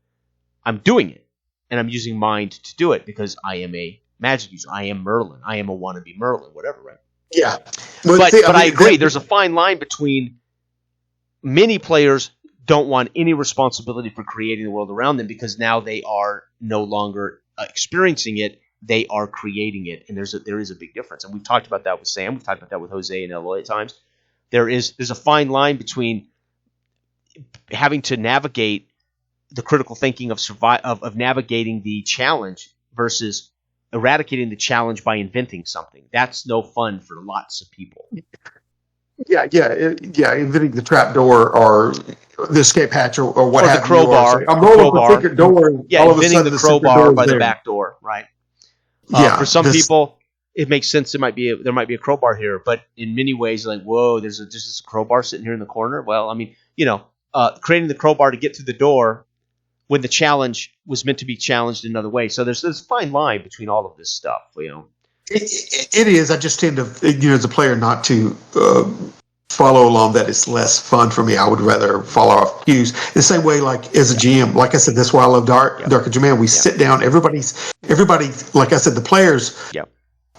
S1: I'm doing it, and I'm using mind to do it because I am a magic user. I am Merlin. I am a wannabe Merlin, whatever, right?
S2: Yeah.
S1: But I agree. There's a fine line between many players don't want any responsibility for creating the world around them because now they are no longer experiencing it. They are creating it, and there is a big difference. And we've talked about that with Sam. We've talked about that with Jose and LA at times. There's a fine line between having to navigate the critical thinking of navigating the challenge versus eradicating the challenge by inventing something. That's no fun for lots of people.
S2: Yeah. Inventing the trap door or the escape hatch or what have
S1: you. Or the crowbar.
S2: I'm rolling the secret door.
S1: Yeah, inventing the crowbar by the back door, right? For some people, it makes sense. There might be a crowbar here, but in many ways, like, whoa, there's just this crowbar sitting here in the corner. Well, I mean, creating the crowbar to get through the door when the challenge was meant to be challenged in another way. So there's this fine line between all of this stuff,
S2: It is. I just tend to, as a player, not to follow along that it's less fun for me. I would rather follow off cues. The same way, like as a GM, like I said, that's why I love Dark Age of Man. We sit down. Everybody, like I said, the players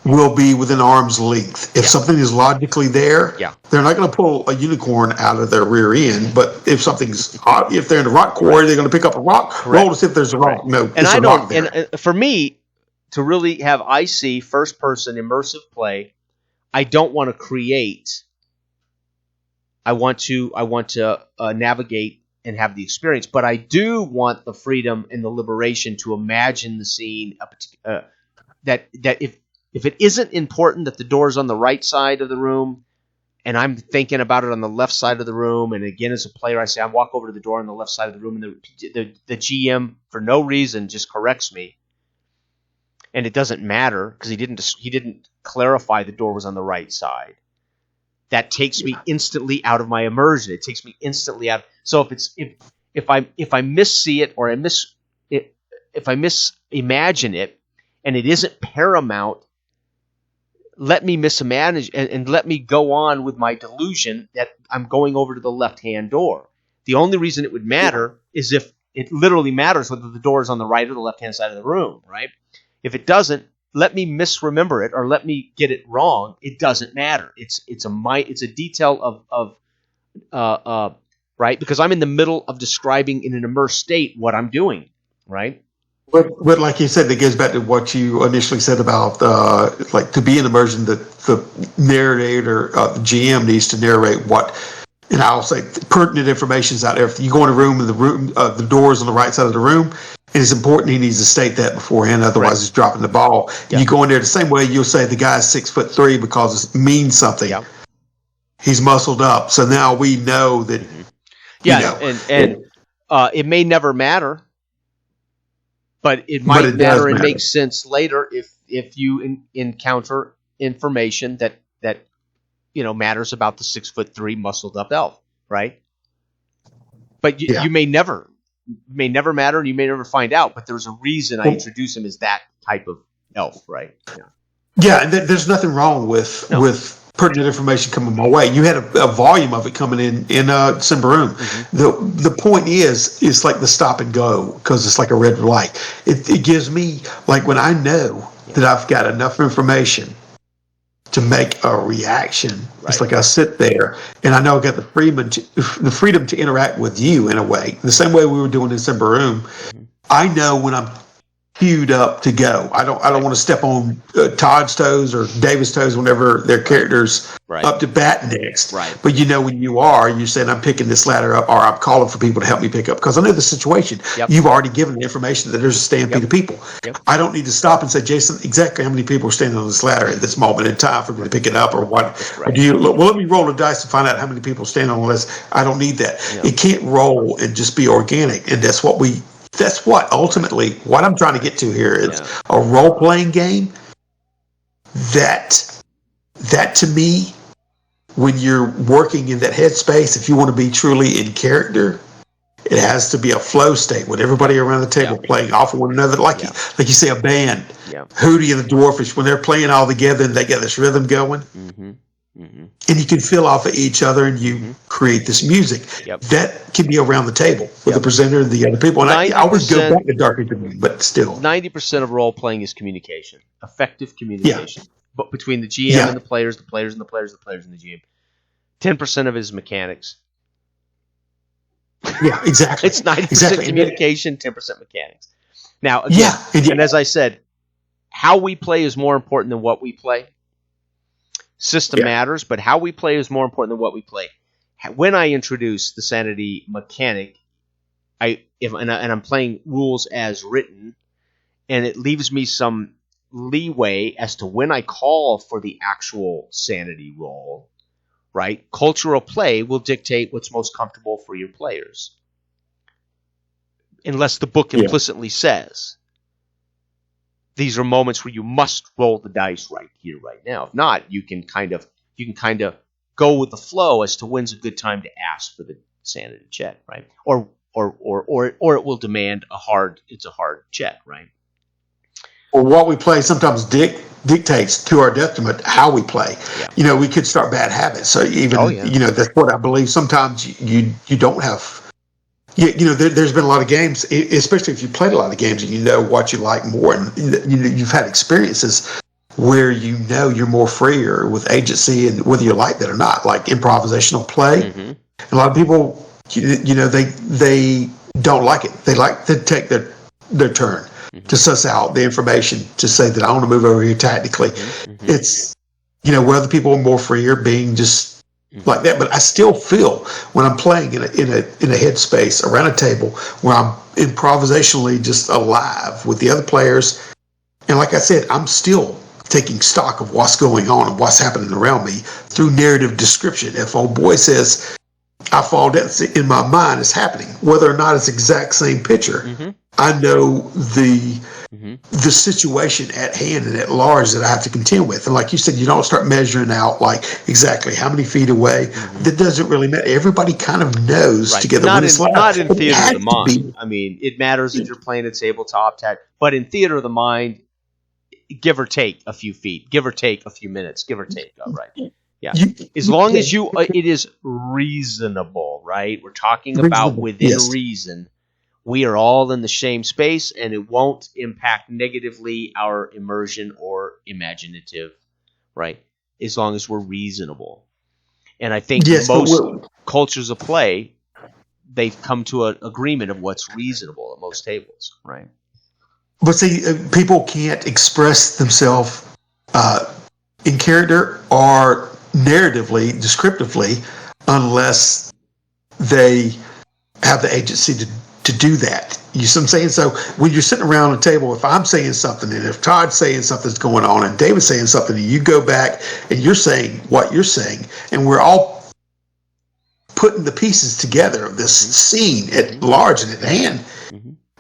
S2: will be within arm's length. If something is logically there, they're not going to pull a unicorn out of their rear end. But if if they're in a rock quarry, they're going to pick up a rock, roll to see if there's a rock. No,
S1: and I don't. And for me, to really have IC first-person immersive play, I don't want to create. I want to navigate and have the experience, but I do want the freedom and the liberation to imagine the scene. That if it isn't important that the door's on the right side of the room, and I'm thinking about it on the left side of the room, and again as a player, I say I walk over to the door on the left side of the room, and the GM for no reason just corrects me. And it doesn't matter because he didn't clarify the door was on the right side. That takes me instantly out of my immersion. It takes me instantly out. So if I missee it or if I misimagine it and it isn't paramount, let me misimagine and let me go on with my delusion that I'm going over to the left-hand door. The only reason it would matter is if it literally matters whether the door is on the right or the left-hand side of the room, right? If it doesn't, let me misremember it or let me get it wrong. It doesn't matter. It's a detail of right, because I'm in the middle of describing in an immersed state what I'm doing, right?
S2: But like you said, that goes back to what you initially said about like to be in immersion, the narrator, the GM needs to narrate what. And I'll say pertinent information is out there. If you go in a room and the door is on the right side of the room, it is important he needs to state that beforehand. Otherwise, he's dropping the ball. Yep. You go in there the same way you'll say the guy's 6'3" because it means something. Yep. He's muscled up, so now we know that.
S1: And it may never matter, but it might matter and make sense later if you encounter information that matters about the 6'3" muscled up elf, right? But
S2: Yeah.
S1: you may never matter, and you may never find out. But there's a reason I introduce him as that type of elf, right? Yeah.
S2: Yeah, and there's nothing wrong with pertinent information coming my way. You had a volume of it coming in Simbaroom. The point is, it's like the stop and go, because it's like a red light. It gives me, like, when I know that I've got enough information to make a reaction. Right. It's like I sit there and I know I got the freedom to interact with you in a way, the same way we were doing in Simbaroom. I know when I'm queued up to go. I don't want to step on Todd's toes or David's toes whenever their character's up to bat next.
S1: Right.
S2: But when you're saying I'm picking this ladder up, or I'm calling for people to help me pick up, because I know the situation.
S1: Yep.
S2: You've already given the information that there's a stampede of people.
S1: Yep.
S2: I don't need to stop and say, Jason, exactly how many people are standing on this ladder at this moment in time for me to pick it up, or what? Right. Or let me roll the dice to find out how many people stand on this. I don't need that. Yep. It can't roll and just be organic, and that's what ultimately what I'm trying to get to here is a role-playing game that to me, when you're working in that headspace, if you want to be truly in character, it has to be a flow state with everybody around the table playing off of one another, like you say, a band. Hootie and the Dwarfish, when they're playing all together and they got this rhythm going. And you can feel off of each other, and you create this music that can be around the table with the presenter and the other people. And I always go back to Dark Dominion, but still,
S1: 90% of role playing is communication, effective communication, but between the GM and the players and the players and the players and the GM. 10% of it is mechanics.
S2: Yeah, exactly.
S1: It's 90% communication, 10% mechanics. Now, again, and as I said, how we play is more important than what we play. System matters, but how we play is more important than what we play. When I introduce the sanity mechanic, and I'm playing rules as written, and it leaves me some leeway as to when I call for the actual sanity roll, right? Cultural play will dictate what's most comfortable for your players, unless the book implicitly says these are moments where you must roll the dice right here, right now. If not, you can kind of go with the flow as to when's a good time to ask for the sanity check, right? Or it will demand a hard check, right?
S2: Or what we play sometimes dictates to our detriment how we play. Yeah. We could start bad habits. So even that's what I believe. Sometimes you don't have. There's been a lot of games, especially if you played a lot of games and you know what you like more, and you've had experiences where you're more freer with agency, and whether you like that or not, like improvisational play. A lot of people, they don't like it. They like to take their turn to suss out the information to say that I want to move over here tactically. It's where other people are more freer, being just like that. But I still feel when I'm playing in a headspace around a table where I'm improvisationally just alive with the other players, and like I said, I'm still taking stock of what's going on and what's happening around me through narrative description. If old boy says I fall down, in my mind it's happening, whether or not it's the exact same picture. I know the situation at hand and at large that I have to contend with. And like you said, you don't start measuring out like exactly how many feet away. That doesn't really matter. Everybody kind of knows together.
S1: Not in theater of the mind. I mean, it matters if you're playing a tabletop, but in theater of the mind, give or take a few feet, give or take a few minutes, give or take. All right. Yeah. As long as it is reasonable, right? We're talking about within reason. We are all in the same space, and it won't impact negatively our immersion or imaginative, right? As long as we're reasonable. And I think most cultures of play, they've come to an agreement of what's reasonable at most tables, right?
S2: But see, people can't express themselves in character or narratively, descriptively, unless they have the agency to do that. You see what I'm saying? So when you're sitting around a table, if I'm saying something, and if Todd's saying something's going on, and David's saying something, and you go back and you're saying what you're saying, and we're all putting the pieces together of this scene at large and at hand,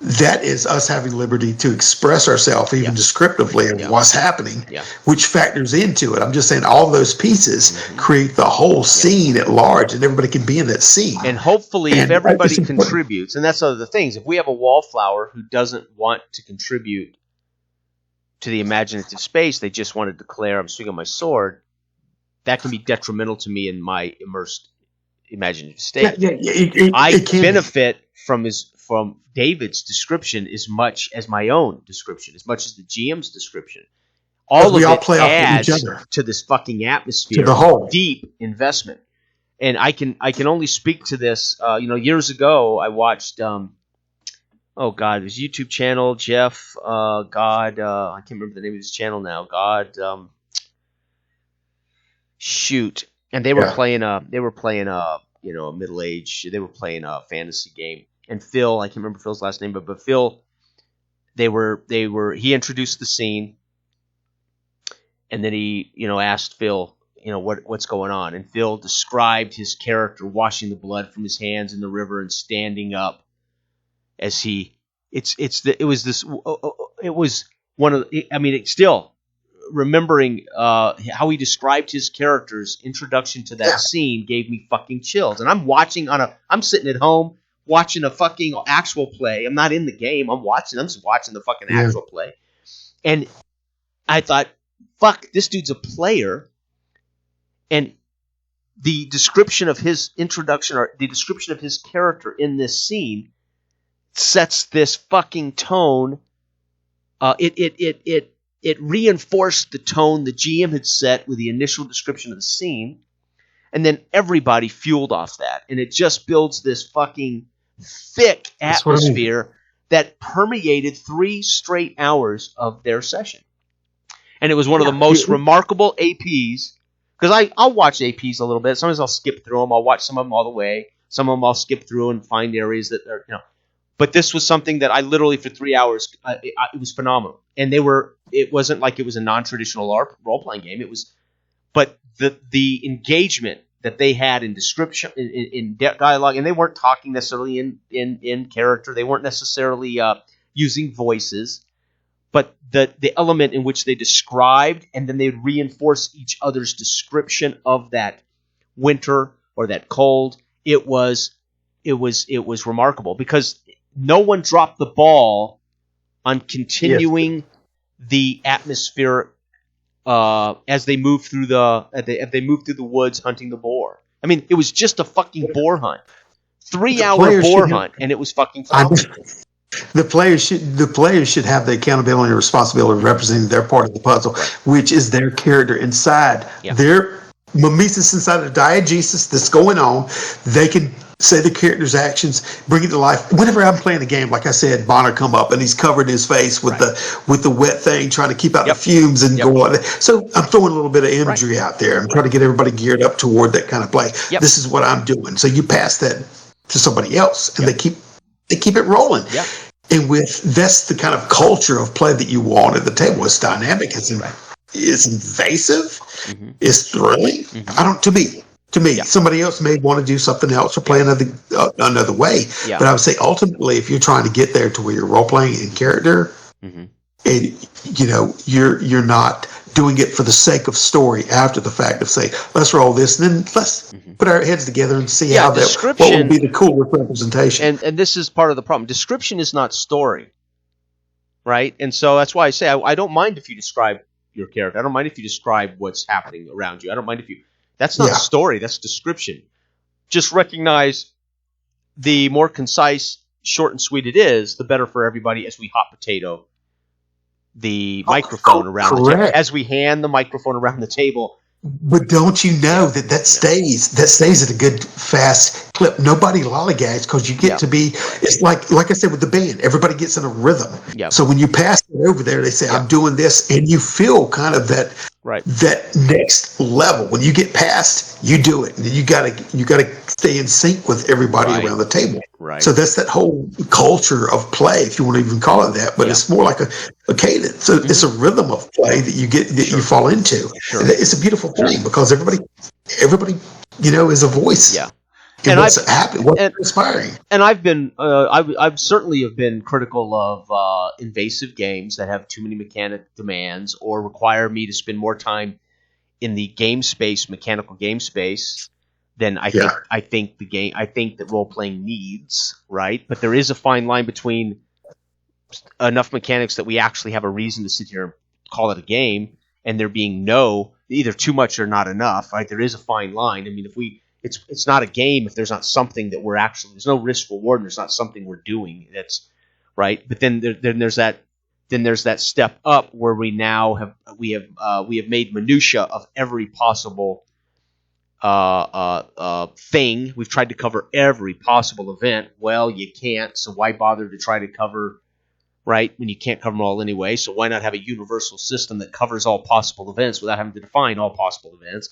S2: that is us having liberty to express ourselves even descriptively of what's happening, which factors into it. I'm just saying all those pieces create the whole scene at large, and everybody can be in that scene.
S1: And hopefully, if everybody contributes, and that's one of the things, if we have a wallflower who doesn't want to contribute to the imaginative space, they just want to declare, I'm swinging my sword, that can be detrimental to me in my immersed imaginative state. I benefit from David's description as much as my own description, as much as the GM's description. All of it adds to this fucking atmosphere,
S2: to the whole
S1: deep investment. And I can only speak to this. Years ago, I watched. His YouTube channel, Jeff. I can't remember the name of his channel now. And they were playing a middle age. They were playing a fantasy game. And Phil, I can't remember Phil's last name, but Phil, he introduced the scene, and then he, asked Phil, what's going on, and Phil described his character washing the blood from his hands in the river and standing up as still remembering how he described his character's introduction to that scene gave me fucking chills. And I'm sitting at home watching a fucking actual play. I'm not in the game. I'm just watching the fucking actual play. And I thought, fuck, this dude's a player. And the description of his introduction, or the description of his character in this scene, sets this fucking tone. It reinforced the tone the GM had set with the initial description of the scene, and then everybody fueled off that, and it just builds this fucking thick atmosphere that permeated 3 straight hours of their session. And it was one of the most remarkable APs, because I'll watch APs a little bit. Sometimes I'll skip through them. I'll watch some of them all the way. Some of them I'll skip through and find areas that are, But this was something that I literally, for 3 hours, it was phenomenal. And it wasn't like it was a non-traditional role-playing game. It was, but the engagement that they had in description, in dialogue, and they weren't talking necessarily in character. They weren't necessarily using voices, but the element in which they described, and then they'd reinforce each other's description of that winter or that cold. It was remarkable, because no one dropped the ball on continuing the atmosphere as they moved through the woods hunting the boar. I mean, it was just a fucking boar hunt, 3-hour boar hunt, and it was fucking phenomenal.
S2: The players should have the accountability and responsibility of representing their part of the puzzle, which is their character inside their mimesis, inside of the diegesis that's going on. They can say the character's actions, bring it to life. Whenever I'm playing a game, like I said, Bonner come up and he's covered his face with the wet thing, trying to keep out the fumes and go on. So I'm throwing a little bit of imagery out there. I'm trying to get everybody geared up toward that kind of play. This is what I'm doing. So you pass that to somebody else, and they keep it rolling. And that's the kind of culture of play that you want at the table. It's dynamic. It's invasive. It's thrilling. To me, somebody else may want to do something else or play another way. But I would say ultimately, if you're trying to get there to where you're role playing in character, and you're not doing it for the sake of story after the fact of say, let's roll this, and then let's put our heads together and see what would be the coolest representation.
S1: And this is part of the problem. Description is not story, right? And so that's why I say I don't mind if you describe your character. I don't mind if you describe what's happening around you. I don't mind if you. That's not story. That's description. Just recognize the more concise, short and sweet it is, the better for everybody as we hot potato the microphone around the table. As we hand the microphone around the table.
S2: But don't you know that stays at a good fast clip? Nobody lollygags, because you get to be. It's like I said with the band, everybody gets in a rhythm. So when you pass it over there, they say, "I'm doing this," and you feel kind of that next level. When you get past, you do it, and you gotta stay in sync with everybody around the table. So that's that whole culture of play, if you want to even call it that. But it's more like a cadence. So it's a rhythm of play that you get you fall into. It's a beautiful thing because everybody is a voice. And
S1: And
S2: what's happening? What's inspiring?
S1: And I've certainly have been critical of invasive games that have too many mechanic demands or require me to spend more time in the game space, mechanical game space, than I think that role playing needs, right? But there is a fine line between enough mechanics that we actually have a reason to sit here and call it a game, and there being either too much or not enough, right? There is a fine line. I mean, it's not a game if there's not something that there's no risk reward, and there's not something we're doing that's right. But then there's that step up where we have made minutia of every possible thing. We've tried to cover every possible event. Well, you can't, so why bother to try to cover, right, when you can't cover them all anyway? So why not have a universal system that covers all possible events without having to define all possible events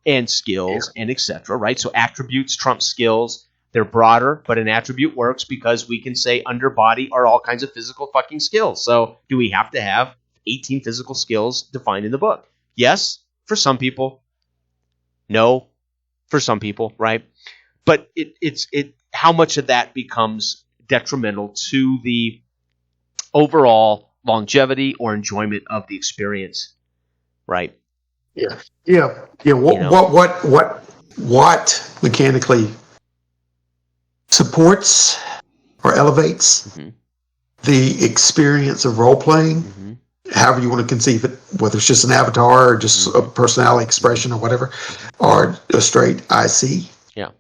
S1: and skills and etc., right? So attributes trump skills. They're broader, but an attribute works because we can say under body are all kinds of physical fucking skills. So do we have to have 18 physical skills defined in the book? Yes, for some people. No, for some people, right? But it's how much of that becomes detrimental to the overall longevity or enjoyment of the experience, right?
S2: Yeah. What mechanically supports or elevates the experience of role playing, however you want to conceive it, whether it's just an avatar or just a personality expression or whatever, or a straight IC.
S1: Yeah.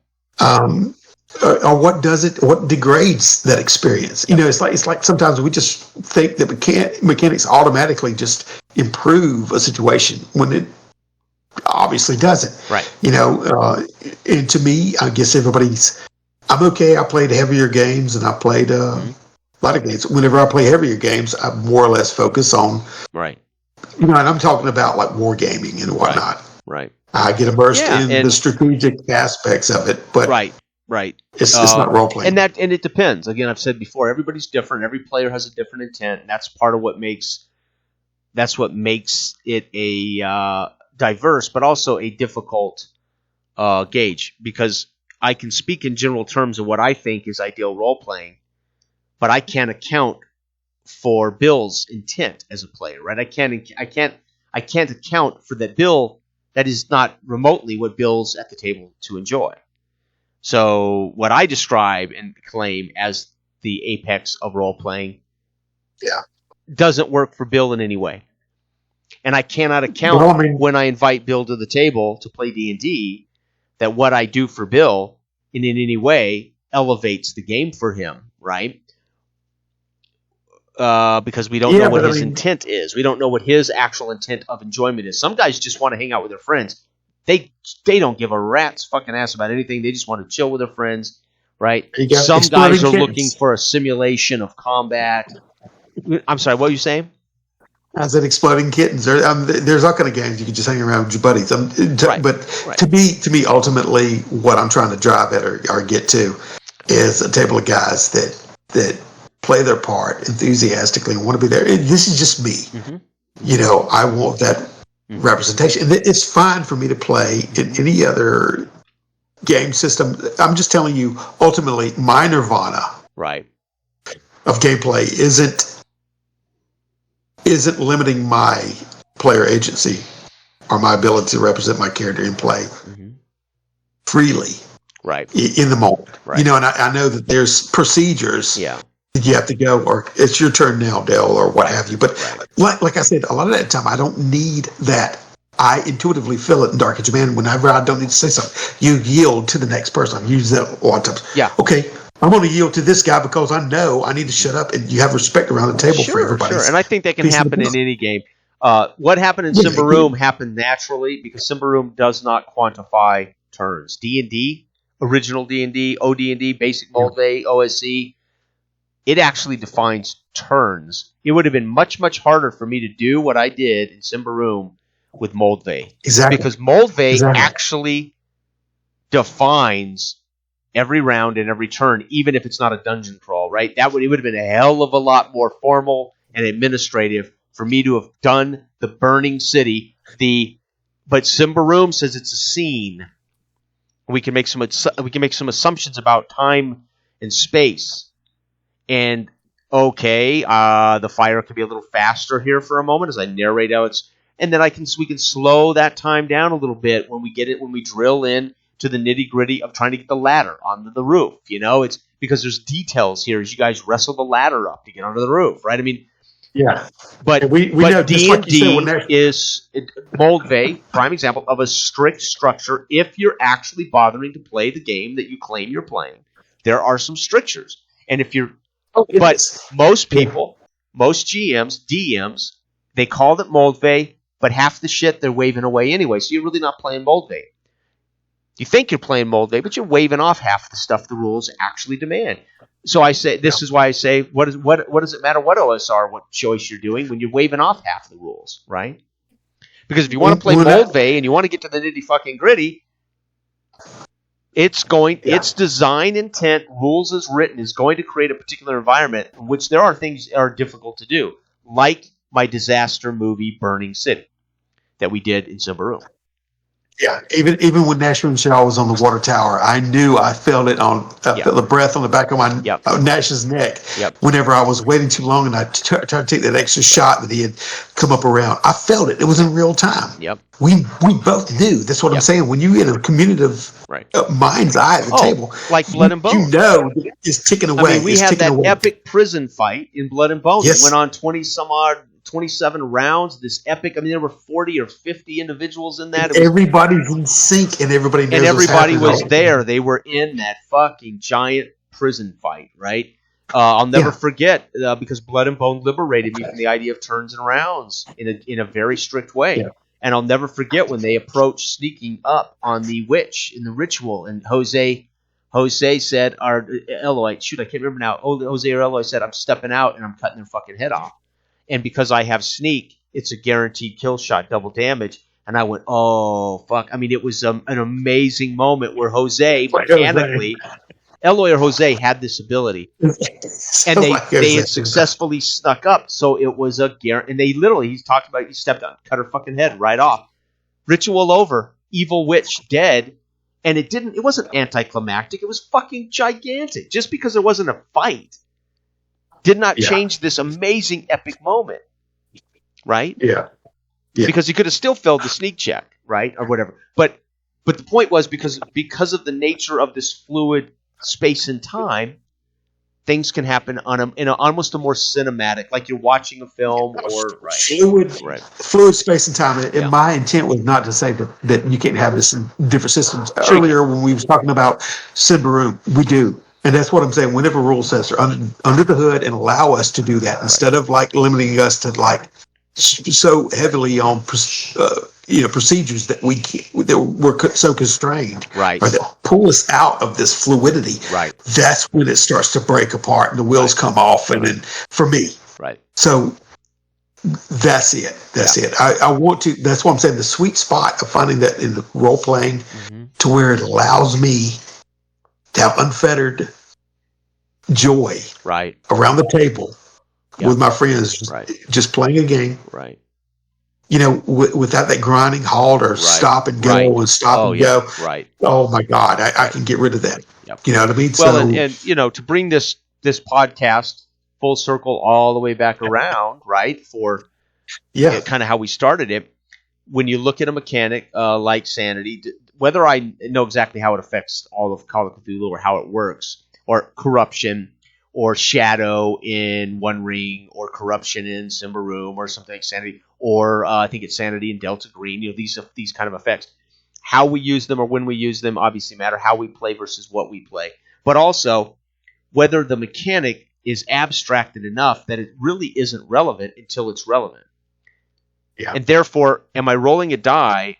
S2: Or what degrades that experience? You know, it's like sometimes we just think that mechanics automatically just improve a situation when it obviously doesn't.
S1: Right.
S2: You know, and to me, I guess I'm okay. I played heavier games and I played a lot of games. Whenever I play heavier games, I more or less focus on,
S1: right.
S2: You know, and I'm talking about like wargaming and whatnot.
S1: Right.
S2: I get immersed in the strategic aspects of it, but
S1: right.
S2: It's not role playing,
S1: and it depends. Again, I've said before, everybody's different. Every player has a different intent, and that's part of what makes it a diverse, but also a difficult gauge. Because I can speak in general terms of what I think is ideal role playing, but I can't account for Bill's intent as a player, right? I can't account for that Bill. That is not remotely what Bill's at the table to enjoy. So what I describe and claim as the apex of role-playing doesn't work for Bill in any way. And I cannot account when I invite Bill to the table to play D&D that what I do for Bill in any way elevates the game for him, right? Because we don't know what his intent is. We don't know what his actual intent of enjoyment is. Some guys just want to hang out with their friends. They don't give a rat's fucking ass about anything. They just want to chill with their friends, right? Some guys are looking for a simulation of combat. I'm sorry, what were you saying?
S2: I said exploding kittens. There's all kind of games you can just hang around with your buddies. But to me, ultimately, what I'm trying to drive at or get to is a table of guys that play their part enthusiastically and want to be there. This is just me. You know, I want that representation. And it's fine for me to play in any other game system. I'm just telling you, ultimately, my nirvana of gameplay isn't limiting my player agency or my ability to represent my character in play freely in the moment. You know, and I know that there's procedures that you have to go, or it's your turn now, Dale, or what have you. But like I said, a lot of that time I don't need that. I intuitively feel it in Dark Age of Man whenever I don't need to say something. You yield to the next person. I've used that a lot of times. Yeah. Okay, I'm going to yield to this guy because I know I need to shut up, and you have respect around the table for everybody.
S1: Sure, and I think that can happen in any game. What happened in Symbaroum happened naturally because Symbaroum does not quantify turns. D&D, original D&D, OD&D, Basic Moldvay, OSE, it actually defines turns. It would have been much, much harder for me to do what I did in Symbaroum with Moldvay.
S2: Exactly.
S1: Because Moldvay actually defines every round and every turn, even if it's not a dungeon crawl, right? It would have been a hell of a lot more formal and administrative for me to have done the Burning City. But Symbaroum says it's a scene, We can make some assumptions about time and space. And okay, the fire could be a little faster here for a moment as I narrate out and then we can slow that time down a little bit when we drill in to the nitty-gritty of trying to get the ladder onto the roof. It's because there's details here as you guys wrestle the ladder up to get onto the roof, right? I mean,
S2: yeah.
S1: But
S2: we know,
S1: D&D is Moldvay, prime example of a strict structure. If you're actually bothering to play the game that you claim you're playing, there are some strictures. And if you're most people, most GMs, DMs, they called it Moldvay, but half the shit they're waving away anyway. So you're really not playing Moldvay. You think you're playing Moldvay, but you're waving off half the stuff the rules actually demand. So I say this is why I say what does it matter what OSR, what choice you're doing when you're waving off half the rules, right? Because if you want to play Moldvay and you want to get to the nitty fucking gritty, its design intent, rules as written, is going to create a particular environment in which there are things that are difficult to do, like my disaster movie Burning City that we did in Symbaroum.
S2: Yeah, even when Nash Shaw was on the water tower, I knew I felt it felt the breath on the back of my Nash's neck. Whenever I was waiting too long and I tried to take that extra shot that he had come up around, I felt it. It was in real time. We both knew. That's what I'm saying. When you get a communicative mind's eye at the table,
S1: like Blood and Bone,
S2: you know it's ticking away.
S1: I mean, we had that epic prison fight in Blood and Bone. It went on 27 rounds. This epic. I mean, there were 40 or 50 individuals in that.
S2: Everybody's in sync, and everybody knows.
S1: And everybody was there. They were in that fucking giant prison fight, right? I'll never forget because Blood and Bone liberated me from the idea of turns and rounds in a very strict way. Yeah. And I'll never forget when they approached sneaking up on the witch in the ritual, and Jose said, or Eloy, I can't remember now. Jose or Eloy said, "I'm stepping out and I'm cutting their fucking head off." And because I have sneak, it's a guaranteed kill shot, double damage. And I went, oh, fuck. I mean, it was an amazing moment where Jose, mechanically, Eloy or Jose had this ability. And they had successfully snuck up. So it was a guarantee. And they literally, he stepped on, cut her fucking head right off. Ritual over, evil witch dead. And it wasn't anticlimactic. It was fucking gigantic. Just because there wasn't a fight did not change this amazing epic moment, right?
S2: Yeah.
S1: Because he could have still failed the sneak check, right, or whatever. But the point was because of the nature of this fluid space and time, things can happen in almost a more cinematic, like you're watching a film
S2: fluid space and time. And my intent was not to say that you can't have this in different systems. Earlier, when we was talking about Symbaroum, we do. And that's what I'm saying. Whenever rule sets are under the hood and allow us to do that, instead of like limiting us to like so heavily on procedures that we're so constrained,
S1: right?
S2: Or that pull us out of this fluidity,
S1: right?
S2: That's when it starts to break apart and the wheels come off. And then for me,
S1: right.
S2: So that's it. That's it. I want to. That's what I'm saying. The sweet spot of finding that in the role playing to where it allows me to have unfettered joy around the table with my friends, just playing a game, without that grinding halt or stop and go and stop and go. Oh my God, I can get rid of that. You know what I mean?
S1: Well, and to bring this podcast full circle all the way back around, right? For kind of how we started it. When you look at a mechanic like Sanity, whether I know exactly how it affects all of Call of Cthulhu or how it works, or corruption, or shadow in One Ring, or corruption in Symbaroum, or something like Sanity, or I think it's Sanity in Delta Green. These kind of effects. How we use them or when we use them obviously matter. How we play versus what we play, but also whether the mechanic is abstracted enough that it really isn't relevant until it's relevant.
S2: Yeah.
S1: And therefore, am I rolling a die?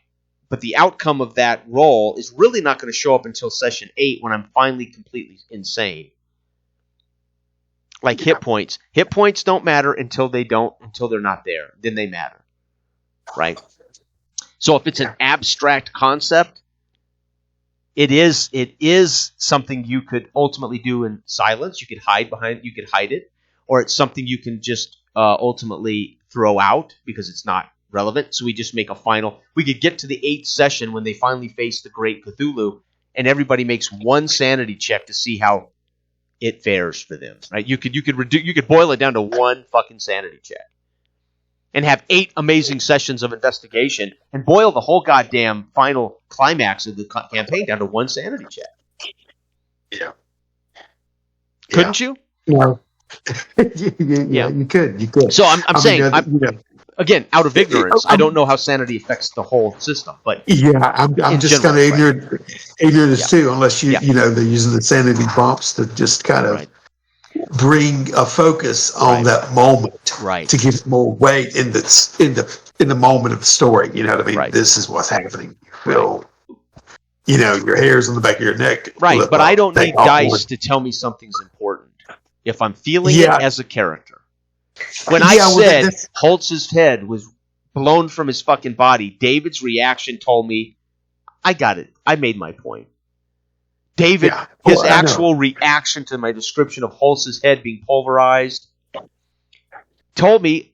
S1: But the outcome of that roll is really not going to show up until session 8 when I'm finally completely insane. Like hit points. Hit points don't matter until they're not there. Then they matter. Right? So if it's an abstract concept, it is something you could ultimately do in silence. You could hide it. Or it's something you can just ultimately throw out because it's not relevant. So we just make we could get to the 8th session when they finally face the Great Cthulhu and everybody makes one sanity check to see how it fares for them. Right? You could boil it down to one fucking sanity check, and have 8 amazing sessions of investigation, and boil the whole goddamn final climax of the campaign down to one sanity check.
S2: Yeah.
S1: Couldn't you?
S2: No. Yeah, you could.
S1: So I'm saying, again, out of
S2: Yeah,
S1: ignorance, I don't know how sanity affects the whole system, but
S2: I'm just kind of ignorant too, unless they're using the sanity bumps to just kind of bring a focus on that moment, to give it more weight in the moment of the story. You know what I mean?
S1: Right.
S2: This is what's happening. Well, your hair's on the back of your neck.
S1: Right, but I don't need dice to tell me something's important if I'm feeling it as a character. When I said Holtz's head was blown from his fucking body, David's reaction told me, I got it. I made my point. David, his actual reaction to my description of Holtz's head being pulverized told me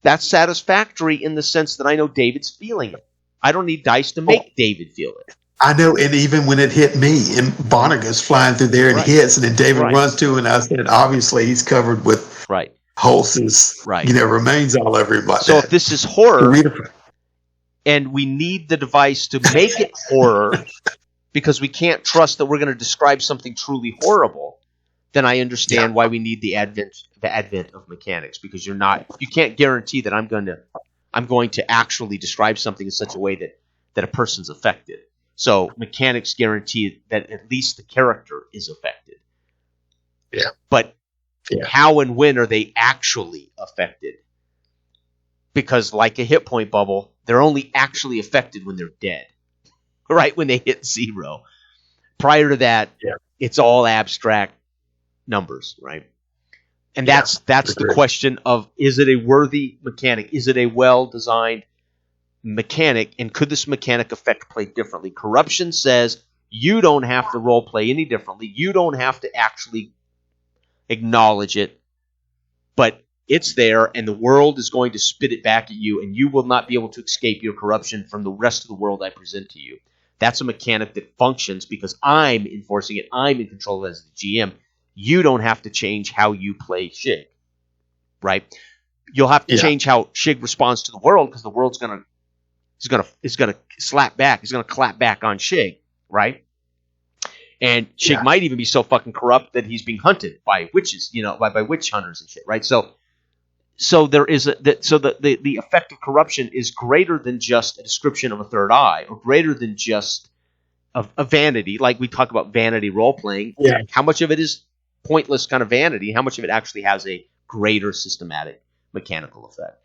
S1: that's satisfactory in the sense that I know David's feeling it. I don't need dice to make David feel it.
S2: I know, and even when it hit me, and Bonniger's flying through there and hits, and then David runs to, and I said, obviously he's covered with Holtz's, remains all over him.
S1: So if this is horror, and we need the device to make it horror, because we can't trust that we're going to describe something truly horrible, then I understand why we need the advent of mechanics, because you can't guarantee that I'm going to actually describe something in such a way that a person's affected. So mechanics guarantee that at least the character is affected.
S2: Yeah.
S1: But how and when are they actually affected? Because like a hit point bubble, they're only actually affected when they're dead. Right? When they hit 0. Prior to that, it's all abstract numbers, right? And that's the question of, is it a worthy mechanic? Is it a well-designed mechanic, and could this mechanic affect play differently? Corruption says you don't have to role play any differently. You don't have to actually acknowledge it, but it's there, and the world is going to spit it back at you, and you will not be able to escape your corruption from the rest of the world I present to you. That's a mechanic that functions because I'm enforcing it. I'm in control as the GM. You don't have to change how you play Shig, right? You'll have to change how Shig responds to the world, because the world's it's gonna slap back. It's gonna clap back on Shig, right? And Shig might even be so fucking corrupt that he's being hunted by witches, by witch hunters and shit, right? So there is the effect of corruption is greater than just a description of a third eye, or greater than just a vanity, like we talk about vanity role playing.
S2: Yeah.
S1: How much of it is pointless kind of vanity? How much of it actually has a greater systematic mechanical effect?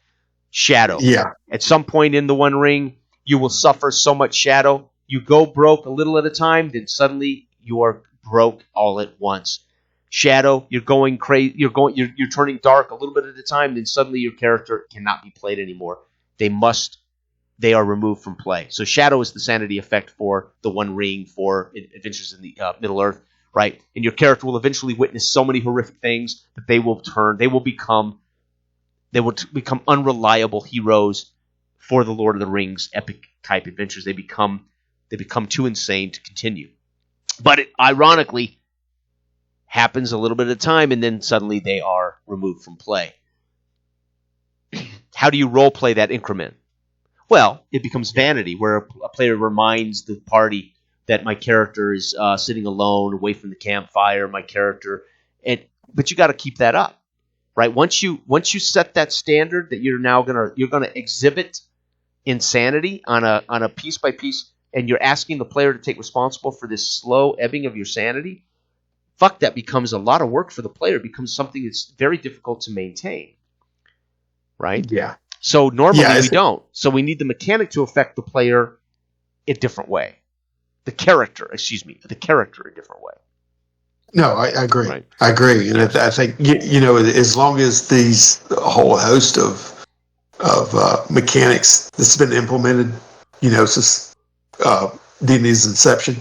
S1: Shadow.
S2: Yeah.
S1: At some point in the One Ring, you will suffer so much shadow. You go broke a little at a time, then suddenly you are broke all at once. Shadow, you're going crazy. You're turning dark a little bit at a time, then suddenly your character cannot be played anymore. They are removed from play. So shadow is the sanity effect for the One Ring, for Adventures in the Middle Earth, right? And your character will eventually witness so many horrific things that they will become unreliable heroes for the Lord of the Rings epic type adventures. They become too insane to continue. But it ironically happens a little bit at a time, and then suddenly they are removed from play. How do you role play that increment? Well, it becomes vanity, where a player reminds the party that my character is sitting alone, away from the campfire. But you got to keep that up, right? Once you set that standard that you're gonna exhibit insanity on a piece by piece, and you're asking the player to take responsible for this slow ebbing of your sanity. Fuck, that becomes a lot of work for the player. It becomes something that's very difficult to maintain, right?
S2: Yeah.
S1: So normally we don't. So we need the mechanic to affect the player a different way. The character a different way.
S2: No, I agree.
S1: Right.
S2: I agree, and I think as long as a whole host of mechanics that's been implemented, since D&D's inception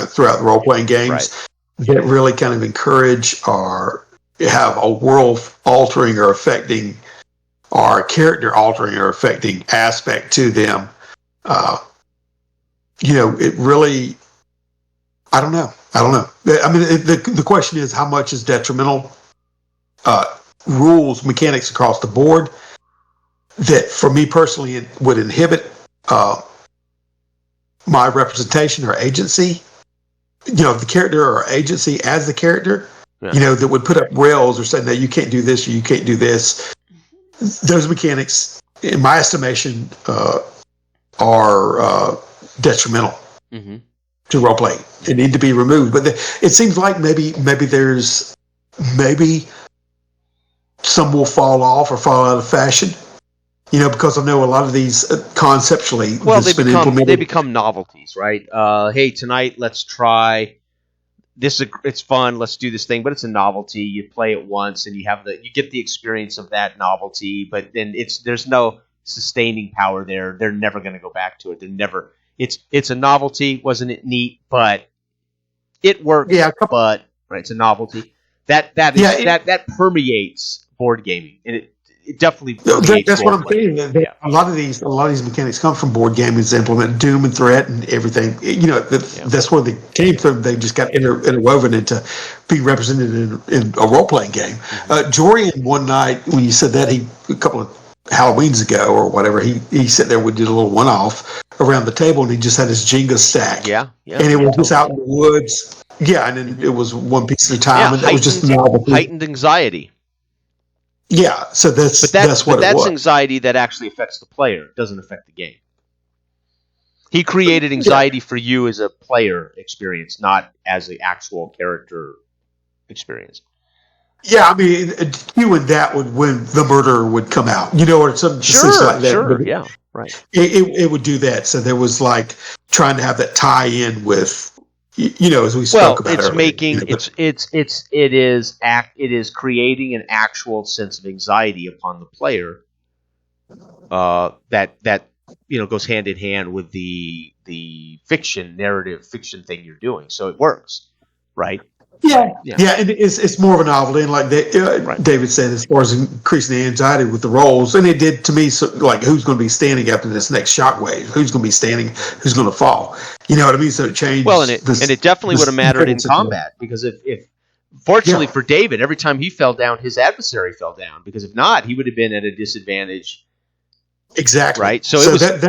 S2: throughout the role playing games, that really kind of encourage or have a world altering or affecting, or character altering or affecting aspect to them. It really I don't know. I mean, the question is how much is detrimental rules, mechanics across the board that, for me personally, it would inhibit my representation or agency. The character or agency as the character.
S1: Yeah.
S2: That would put up rails or say, no, you can't do this or you can't do this. Those mechanics, in my estimation, are detrimental to role playing. They need to be removed. But it seems like maybe some will fall off or fall out of fashion. Because I know a lot of these conceptually,
S1: they become novelties, right? Hey, tonight let's try this. It's fun. Let's do this thing, but it's a novelty. You play it once, and you get the experience of that novelty. But then there's no sustaining power there. They're never going to go back to it. It's a novelty. Wasn't it neat? But it works.
S2: Yeah,
S1: but right, it's a novelty. That permeates board gaming, and it definitely permeates.
S2: That's what I'm saying. A lot of these mechanics come from board games that implement Doom and Threat and everything. That's where they came from. They just got interwoven into being represented in a role playing game. Jorian, one night when you said that, a couple of Halloweens ago or whatever, he sat there. We did a little one off around the table, and he just had his Jenga stack.
S1: Yeah.
S2: And it was just out in the woods. Yeah, and then it was one piece at a time, and it was just
S1: heightened anxiety.
S2: Yeah, so that's what it was.
S1: That's anxiety that actually affects the player. It doesn't affect the game. He created anxiety for you as a player experience, not as the actual character experience.
S2: Yeah, I mean, you and that would when the murderer would come out, or something like that.
S1: Sure, yeah, right.
S2: It would do that. So there was like trying to have that tie in with. As we spoke about earlier.
S1: It is creating an actual sense of anxiety upon the player. That goes hand in hand with the narrative fiction thing you're doing. So it works, right?
S2: Yeah. And it's more of a novelty, and like David said, as far as increasing the anxiety with the rolls, and it did to me. So, like, who's going to be standing after this next shockwave? Who's going to be standing? Who's going to fall? You know what I mean? So it changed.
S1: Well, and it definitely would have mattered in combat, because if fortunately for David, every time he fell down, his adversary fell down, because if not, he would have been at a disadvantage.
S2: Exactly.
S1: Right. So it was it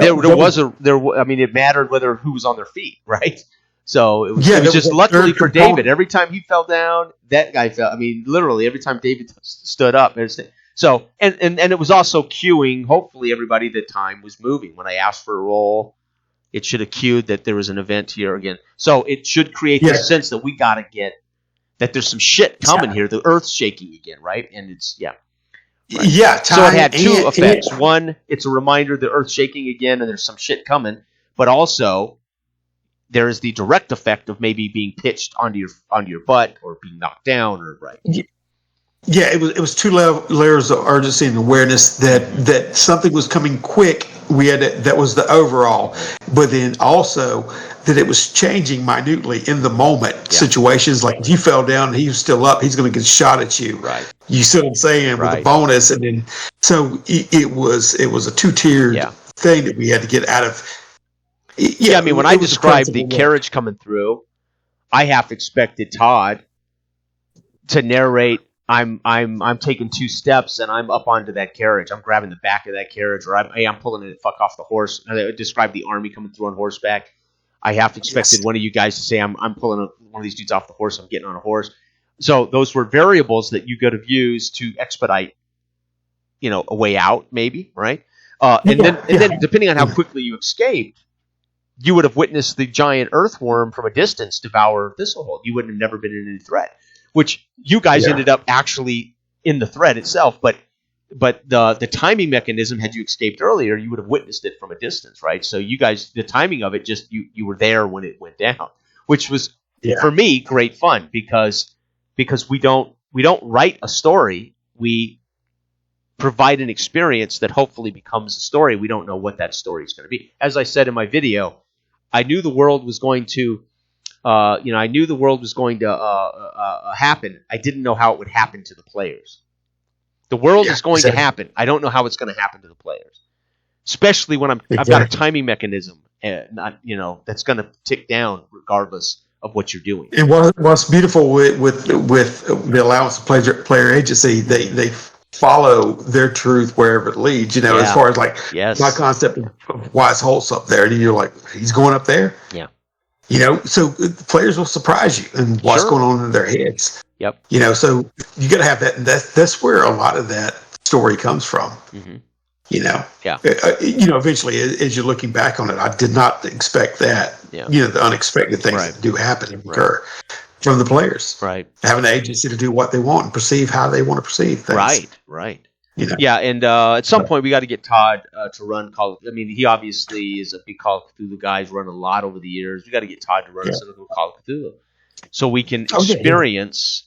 S1: mattered who was on their feet, right? So it was just luckily for David. Every time he fell down, that guy fell. I mean, literally every time David stood up. So and it was also cueing. Hopefully, everybody that time was moving. When I asked for a roll, it should have cued that there was an event here again. So it should create the sense that we got to get that there's some shit coming here. The Earth's shaking again, right? And it's Right.
S2: Yeah.
S1: So it had two effects. One, it's a reminder the Earth's shaking again, and there's some shit coming. But also, there is the direct effect of maybe being pitched onto your butt or being knocked down or right.
S2: Yeah, it was two layers of urgency and awareness that something was coming quick. That was the overall, but then also that it was changing minutely in the moment. Situations like if you fell down and he was still up, he's going to get shot at you.
S1: Right.
S2: You see what I'm saying with the bonus, and then so it was a two-tiered thing that we had to get out of.
S1: Yeah, I mean, when I described the carriage coming through, I half expected Todd to narrate. I'm taking two steps and I'm up onto that carriage. I'm grabbing the back of that carriage, or I'm pulling it fuck off the horse. I described the army coming through on horseback. I half expected one of you guys to say I'm pulling one of these dudes off the horse. I'm getting on a horse. So those were variables that you could have used to expedite, a way out, maybe, right? And then depending on how quickly you escaped, you would have witnessed the giant earthworm from a distance devour Thistlehold. You wouldn't have never been in any threat, which you guys ended up actually in the threat itself. But the timing mechanism, had you escaped earlier, you would have witnessed it from a distance, right? So you guys, the timing of it, just you were there when it went down, which was for me great fun because we don't write a story. We provide an experience that hopefully becomes a story. We don't know what that story is going to be. As I said in my video, I knew the world was going to, happen. I didn't know how it would happen to the players. The world is going to happen. I don't know how it's going to happen to the players, especially when I've got a timing mechanism, that's going to tick down regardless of what you're doing.
S2: And what's beautiful with the allowance of player agency, they follow their truth wherever it leads. You know, as far as like my concept of why is Holtz up there, and you're like, he's going up there.
S1: Yeah.
S2: You know, so players will surprise you and what's going on in their heads.
S1: Yep.
S2: You know, so you got to have that, and that's where a lot of that story comes from.
S1: Mm-hmm.
S2: You know, eventually, as you're looking back on it, I did not expect that.
S1: Yeah.
S2: You know, the unexpected things that do happen and occur from the players.
S1: Right.
S2: Having an agency to do what they want and perceive how they want to perceive things.
S1: Right.
S2: You know?
S1: Yeah, and at some point we got to get Todd to run Call. I mean, he obviously is a big Call of Cthulhu guy. He's run a lot over the years. We got to get Todd to run a Call of Cthulhu, so we can experience.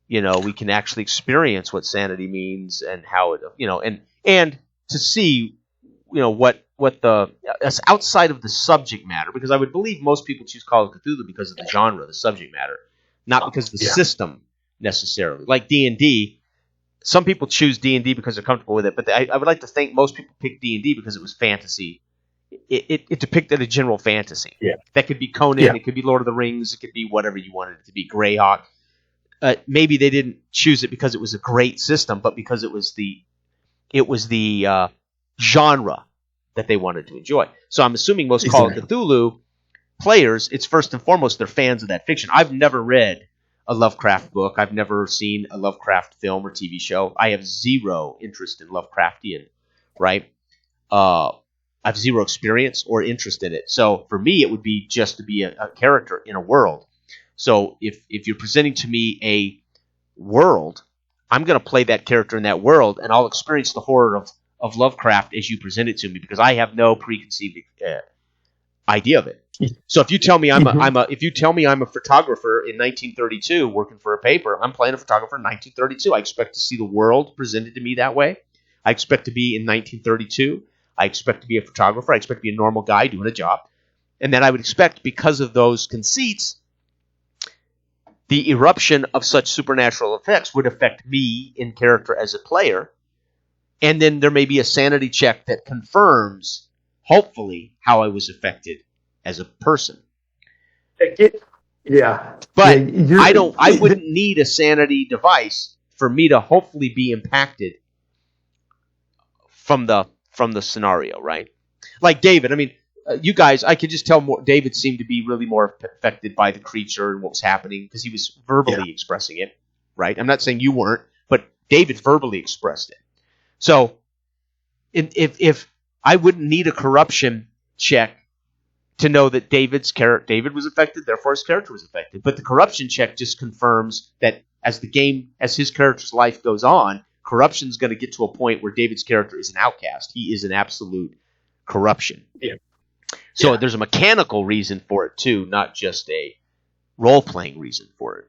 S1: You know, we can actually experience what sanity means and how it. You know, and to see, you know, what the outside of the subject matter, because I would believe most people choose Call of Cthulhu because of the genre, the subject matter, not because of the system necessarily. Like D&D. Some people choose D&D because they're comfortable with it, but I would like to think most people pick D&D because it was fantasy. It depicted a general fantasy. Yeah. That could be Conan, it could be Lord of the Rings, it could be whatever you wanted it to be, Greyhawk. Maybe they didn't choose it because it was a great system, but because it was the genre that they wanted to enjoy. So I'm assuming most Call of Cthulhu players, it's first and foremost they're fans of that fiction. I've never read a Lovecraft book. I've never seen a Lovecraft film or TV show. I have zero interest in Lovecraftian, right? I have zero experience or interest in it. So for me, it would be just to be a character in a world. So if you're presenting to me a world, I'm going to play that character in that world, and I'll experience the horror of Lovecraft as you present it to me, because I have no preconceived idea of it. So if you tell me I'm a photographer in 1932 working for a paper, I'm playing a photographer in 1932. I expect to see the world presented to me that way. I expect to be in 1932. I expect to be a photographer. I expect to be a normal guy doing a job. And then I would expect, because of those conceits, the eruption of such supernatural effects would affect me in character as a player. And then there may be a sanity check that confirms, hopefully, how I was affected as a person. But I wouldn't need a sanity device for me to hopefully be impacted from the scenario, right? Like David, I mean, you guys, I could just tell David seemed to be really more affected by the creature and what was happening because he was verbally expressing it, right? I'm not saying you weren't, but David verbally expressed it. So if I wouldn't need a corruption check to know that David was affected, therefore his character was affected. But the corruption check just confirms that as his character's life goes on, corruption's going to get to a point where David's character is an outcast. He is an absolute corruption. Yeah. So there's a mechanical reason for it too, not just a role-playing reason for it.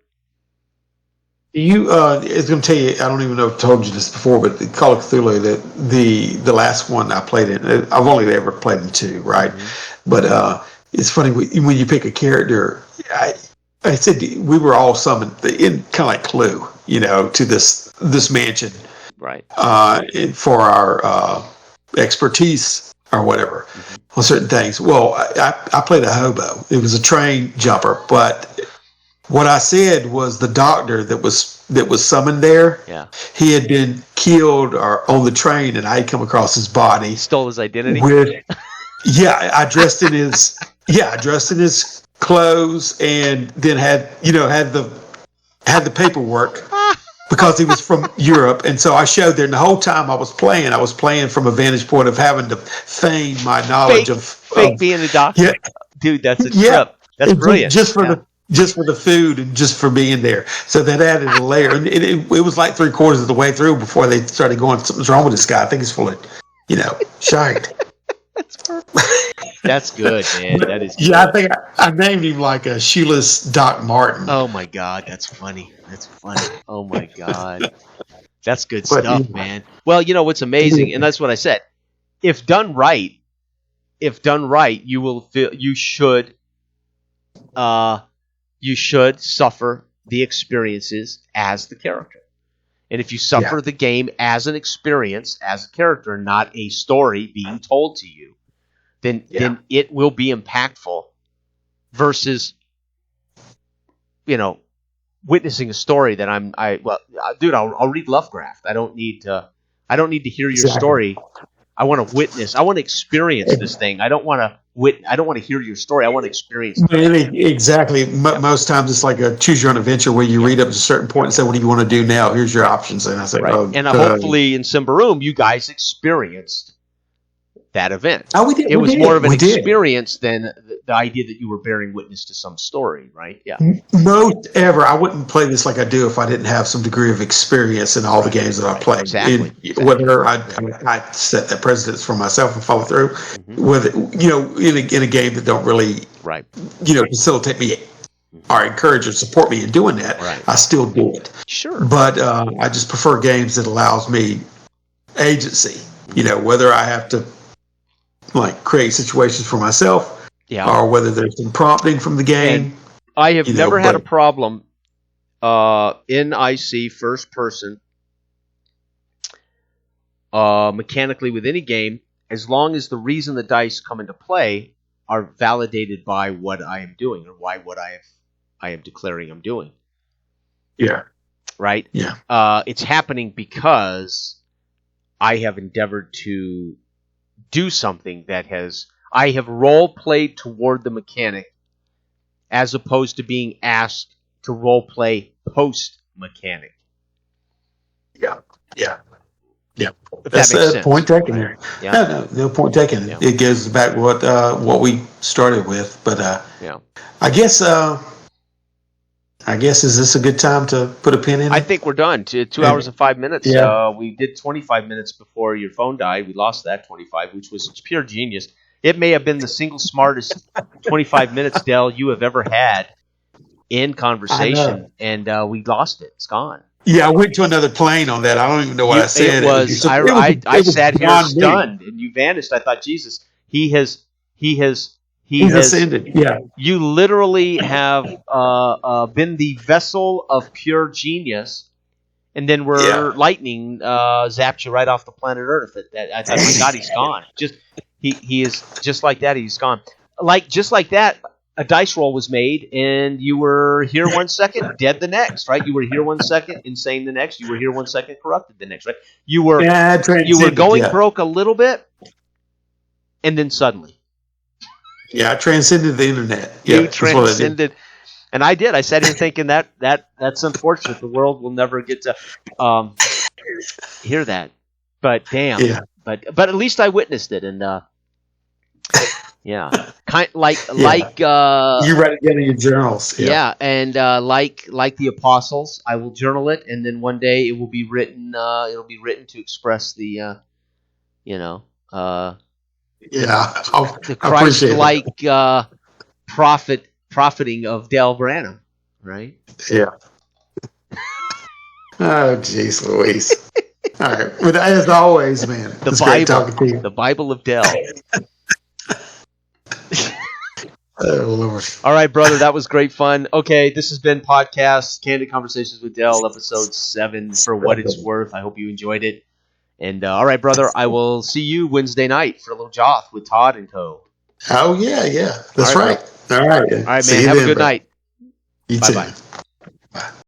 S2: It's going to tell you, I don't even know if I told you this before, but the Call of Cthulhu, the last one I played in, I've only ever played in two, right? Mm-hmm. But it's funny, when you pick a character, I said we were all summoned, in kind of like Clue, you know, to this mansion.
S1: Right.
S2: For our expertise or whatever on certain things. Well, I played a hobo. It was a train jumper, but what I said was the doctor that was summoned there. Yeah. He had been killed or on the train, and I had come across his body. He
S1: stole his identity.
S2: I dressed in his clothes, and then had the paperwork because he was from Europe, and so I showed there. And the whole time I was playing from a vantage point of having to feign my knowledge of
S1: being a doctor. Yeah. Dude, that's a trip. That's brilliant.
S2: Just for the food and just for being there. So that added a layer. And it was like 3/4 of the way through before they started going, something's wrong with this guy. I think he's full of, shite.
S1: That's perfect. That's good, man. That is good.
S2: Yeah, I think I named him like a shoeless Doc Martin.
S1: Oh, my God. That's funny. Oh, my God. That's good stuff, man. Well, what's amazing, and that's what I said. If done right, you will feel you should suffer the experiences as the character. And if you suffer the game as an experience, as a character, not a story being told to you, then it will be impactful versus witnessing a story that I'll read Lovecraft. I don't need to hear your story. I want to witness. I want to experience this thing. I don't want to hear your story. I want to experience it.
S2: Exactly. Most times it's like a choose your own adventure where you read up to a certain point and say, what do you want to do now? Here's your options. And I say,
S1: right. And hopefully in Simbaroom, you guys experienced that event.
S2: Oh, we did.
S1: It was more of an experience than the idea that you were bearing witness to some story, right? Yeah.
S2: Most ever, I wouldn't play this like I do if I didn't have some degree of experience in all the games that I play.
S1: Exactly.
S2: Whether I set that precedence for myself and follow through, whether in a game that don't really facilitate me or encourage or support me in doing that, I still do it.
S1: Sure.
S2: But I just prefer games that allows me agency. Whether I have to create situations for myself, or whether there's some prompting from the game.
S1: And I have never had a problem in IC first person mechanically with any game, as long as the reason the dice come into play are validated by what I am doing or why what I am declaring I'm doing.
S2: Yeah.
S1: Right?
S2: Yeah.
S1: It's happening because I have endeavored to do something that I have role played toward the mechanic as opposed to being asked to role play post mechanic.
S2: Yeah.
S1: That's
S2: a point taken there.
S1: Yeah.
S2: No point taken.
S1: Yeah.
S2: It gives back what we started with, but I guess is this a good time to put a pin in?
S1: I think we're done. 2 hours and 5 minutes.
S2: Yeah.
S1: We did 25 minutes before your phone died. We lost that 25, which was pure genius. It may have been the single smartest 25 minutes, Del, you have ever had in conversation, and we lost it. It's gone.
S2: Yeah, I went to another plane on that. I don't even know what I said.
S1: I sat here stunned, and you vanished. I thought, Jesus, he has
S2: ascended. Yeah.
S1: You literally have been the vessel of pure genius, and then lightning zapped you right off the planet Earth. I thought, my God, he's gone. He is just like that. He's gone. Just like that, a dice roll was made, and you were here 1 second, dead the next. Right? You were here 1 second, insane the next. You were here 1 second, corrupted the next. Right? You were going broke a little bit, and then suddenly.
S2: Yeah, I transcended the internet.
S1: You transcended, and I did. I sat here thinking that's unfortunate. The world will never get to hear that. But damn.
S2: Yeah.
S1: But at least I witnessed it, and yeah, like
S2: you write it down in your journals.
S1: Yeah, and like the apostles, I will journal it, and then one day it will be written. It'll be written to express the the Christ-like profiting of Del Branham, right?
S2: Yeah. Oh, jeez, Louise. All right. But as always, man, it's great talking to you.
S1: The Bible of Del.
S2: Oh, Lord.
S1: All right, brother, that was great fun. Okay, this has been Podcast Candid Conversations with Del, episode 7, for what it's worth. I hope you enjoyed it. And all right, brother, I will see you Wednesday night for a little Joth with Todd and Co.
S2: Oh, yeah. That's right. All right.
S1: All right, man. Have a good night.
S2: You too.
S1: Bye-bye.